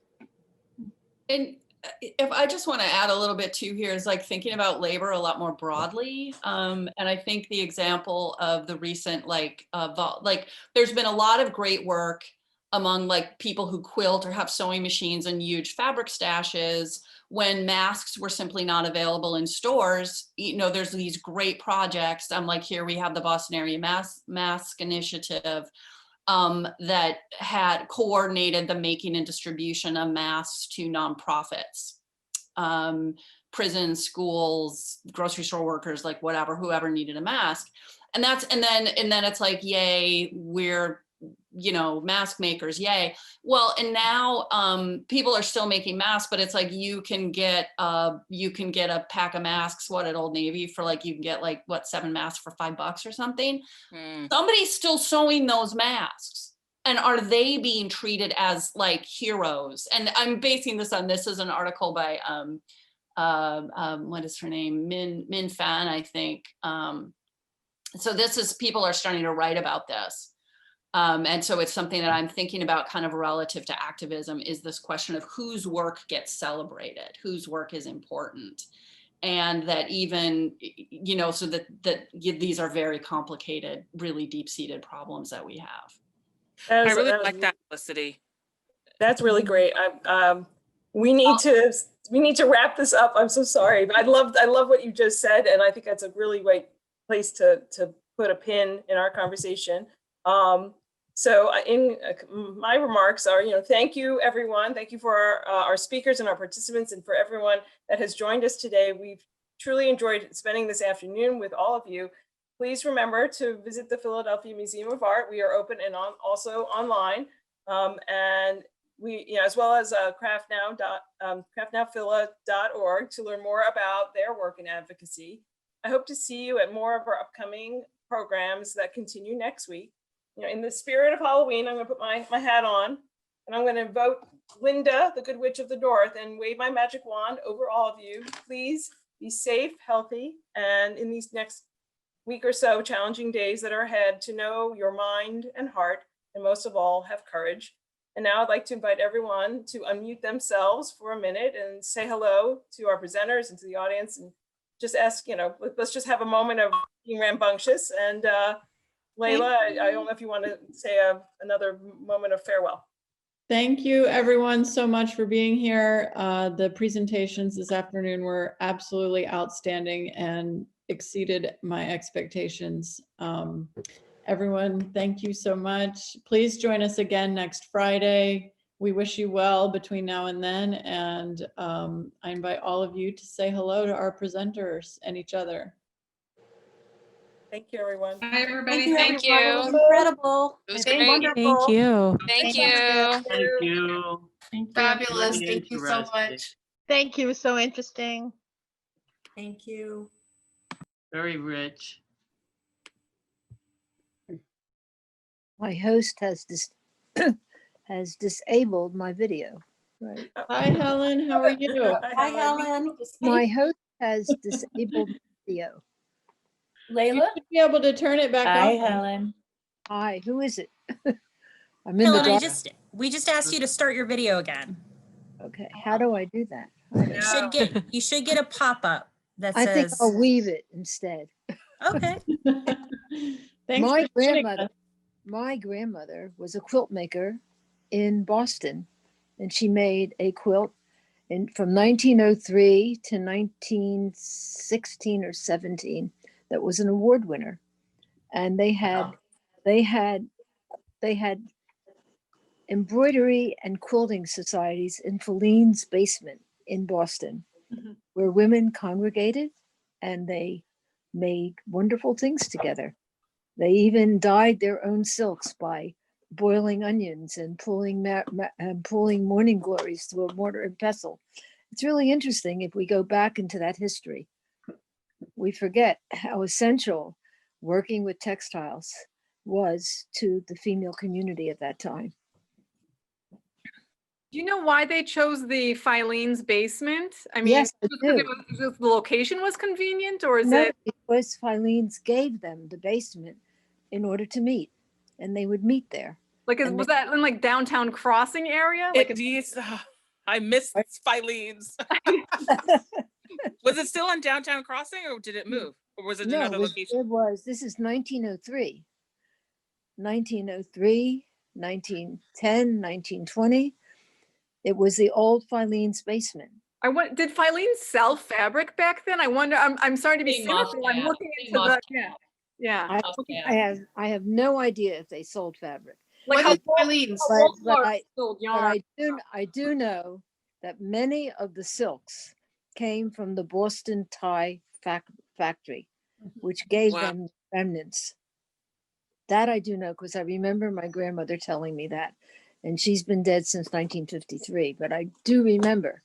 And if I just want to add a little bit too here is like thinking about labor a lot more broadly. And I think the example of the recent, there's been a lot of great work among like people who quilt or have sewing machines and huge fabric stashes when masks were simply not available in stores. You know, there's these great projects. Like here we have the Boston Area Mask Initiative that had coordinated the making and distribution of masks to nonprofits, prisons, schools, grocery store workers, like whatever, whoever needed a mask. And then it's like, yay, we're, you know, mask makers, yay. Well, and now people are still making masks, but it's like you can get a pack of masks, at Old Navy for like, you can get like 7 masks for $5 or something. Somebody's still sewing those masks. And are they being treated as like heroes? And I'm basing this on, this is an article by what is her name? Min Fan, I think. So this is, people are starting to write about this. And so it's something that I'm thinking about kind of relative to activism, is this question of whose work gets celebrated, whose work is important. And that even, you know, so that these are very complicated, really deep-seated problems that we have. I really like that, Felicity. That's really great. We need to wrap this up. I'm so sorry, but I love what you just said, and I think that's a really great place to put a pin in our conversation. So in my remarks are, you know, thank you everyone. Thank you for our speakers and our participants, and for everyone that has joined us today. We've truly enjoyed spending this afternoon with all of you. Please remember to visit the Philadelphia Museum of Art. We are open and also online, and we, you know, as well as craftnowphila.org to learn more about their work and advocacy. I hope to see you at more of our upcoming programs that continue next week. You know, in the spirit of Halloween, I'm going to put my hat on, and I'm going to invoke Linda, the Good Witch of the North, and wave my magic wand over all of you. Please be safe, healthy, and in these next week or so, challenging days that are ahead, to know your mind and heart, and most of all, have courage. And now I'd like to invite everyone to unmute themselves for a minute and say hello to our presenters and to the audience, and just ask, let's just have a moment of being rambunctious. And Layla, I don't know if you want to say another moment of farewell. Thank you everyone so much for being here. The presentations this afternoon were absolutely outstanding and exceeded my expectations. Everyone, thank you so much. Please join us again next Friday. We wish you well between now and then, and I invite all of you to say hello to our presenters and each other. Thank you, everyone. Hi, everybody. Thank you. It was incredible. It was Thank great. Wonderful. Thank you. Thank you. Thank you. Fabulous. Very Thank you so interesting. much. Thank you. So interesting. Thank you. Very rich. My host has has disabled my video. Right. Hi, Helen. How are you? Hi, Helen. My host has disabled my video. You Layla? should be able to turn it back on. Helen. Hi, who is it? I'm in Helen, the dark. we just asked you to start your video again. Okay, how do I do that? I don't know. You should get a pop-up that I think says, I'll weave it instead. okay. Thanks My for joining grandmother, us. my grandmother was a quilt maker in Boston, and she made a quilt from 1903 to 1916 or 17 that was an award winner. And they had embroidery and quilting societies in Feline's basement in Boston, where women congregated and they made wonderful things together. They even dyed their own silks by boiling onions and pulling morning glories through a mortar and pestle. It's really interesting if we go back into that history. We forget how essential working with textiles was to the female community at that time. Do you know why they chose the Filene's basement? I mean, Yes, I do. the location was convenient, or is No, it? because Filene's gave them the basement in order to meet, and they would meet there. Like, was that in like downtown crossing area? Like, I missed Filene's. Was it still on downtown crossing, or did it move? Or was it another location? It was, this is 1903. 1903, 1910, 1920. It was the old Filene's basement. Did Filene sell fabric back then? I wonder, I'm sorry to be cynical. I'm looking into the, yeah. I have no idea if they sold fabric. Like how Filene's sold yarn. But I do know that many of the silks came from the Boston tie factory, which gave them remnants. That I do know, because I remember my grandmother telling me that, and she's been dead since 1953, but I do remember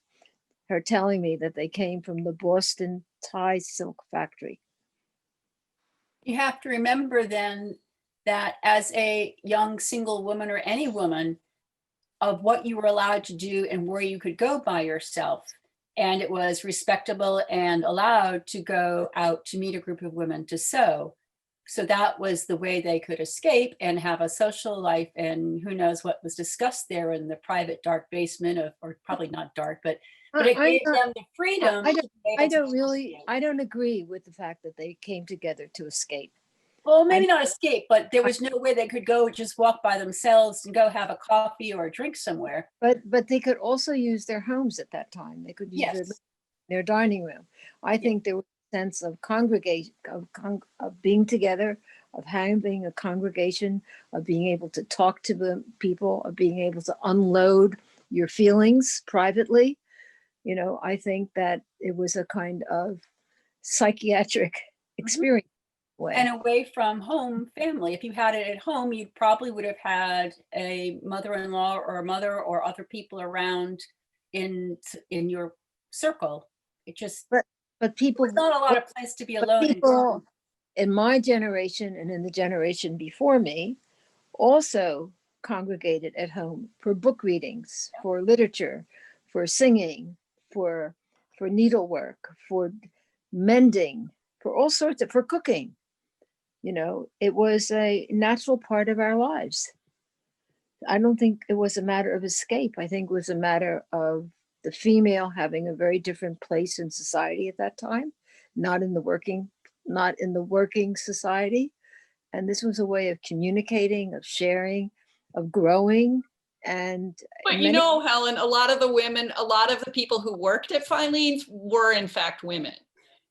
her telling me that they came from the Boston tie silk factory. You have to remember then that as a young single woman, or any woman, of what you were allowed to do and where you could go by yourself. And it was respectable and allowed to go out to meet a group of women to sew. So that was the way they could escape and have a social life. And who knows what was discussed there in the private dark basement of, or probably not dark, but it gave them the freedom. I don't agree with the fact that they came together to escape. Well, maybe not escape, but there was no way they could go just walk by themselves and go have a coffee or a drink somewhere. But they could also use their homes at that time. They could use their dining room. I think there was a sense of congregation, of being together, of having a congregation, of being able to talk to the people, of being able to unload your feelings privately. You know, I think that it was a kind of psychiatric experience. And away from home family. If you had it at home, you probably would have had a mother-in-law or a mother or other people around in your circle. It just, but people, there's not a lot of place to be alone. People in my generation and in the generation before me also congregated at home for book readings, for literature, for singing, for needlework, for mending, for all sorts of, for cooking. You know, it was a natural part of our lives. I don't think it was a matter of escape. I think it was a matter of the female having a very different place in society at that time, not in the working society. And this was a way of communicating, of sharing, of growing. And But you know, Helen, a lot of the people who worked at Filene's were in fact women.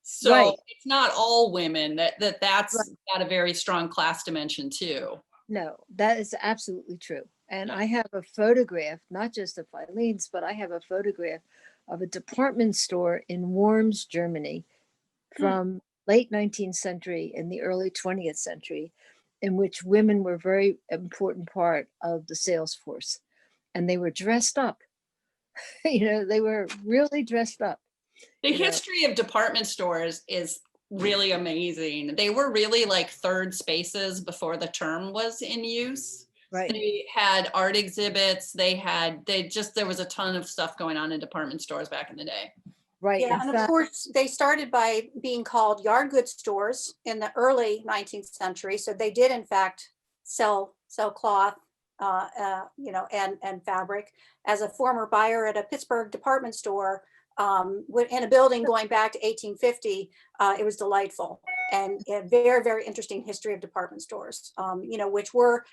So right. It's not all women. That's Right. got a very strong class dimension too. No, that is absolutely true. And I have a photograph, not just of Filene's, but I have a photograph of a department store in Worms, Germany, from late 19th century and the early 20th century, in which women were a very important part of the sales force. And they were dressed up. They were really dressed up. The history of department stores is really amazing. They were really like third spaces before the term was in use. Right. They had art exhibits. There was a ton of stuff going on in department stores back in the day. Right. Yeah, and of course, they started by being called yard goods stores in the early 19th century. So they did, in fact, sell cloth, and fabric. As a former buyer at a Pittsburgh department store in a building going back to 1850, it was delightful and a very, very interesting history of department stores. Which were,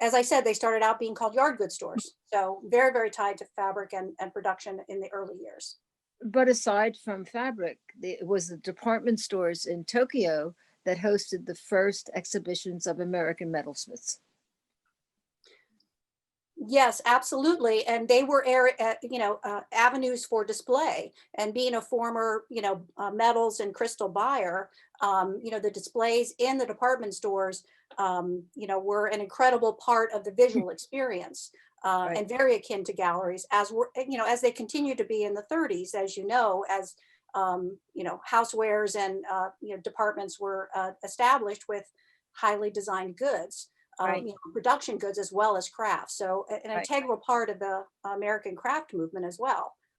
as I said, they started out being called yard goods stores. So very, very tied to fabric and production in the early years. But aside from fabric, it was the department stores in Tokyo that hosted the first exhibitions of American metalsmiths. Yes, absolutely. And they were, avenues for display. And being a former, metals and crystal buyer, the displays in the department stores, were an incredible part of the visual experience. Right. And very akin to galleries, as they continue to be in the 30s, as as housewares and departments were established with highly designed goods, Right. Production goods as well as crafts. So an Right. integral part of the American craft movement as well.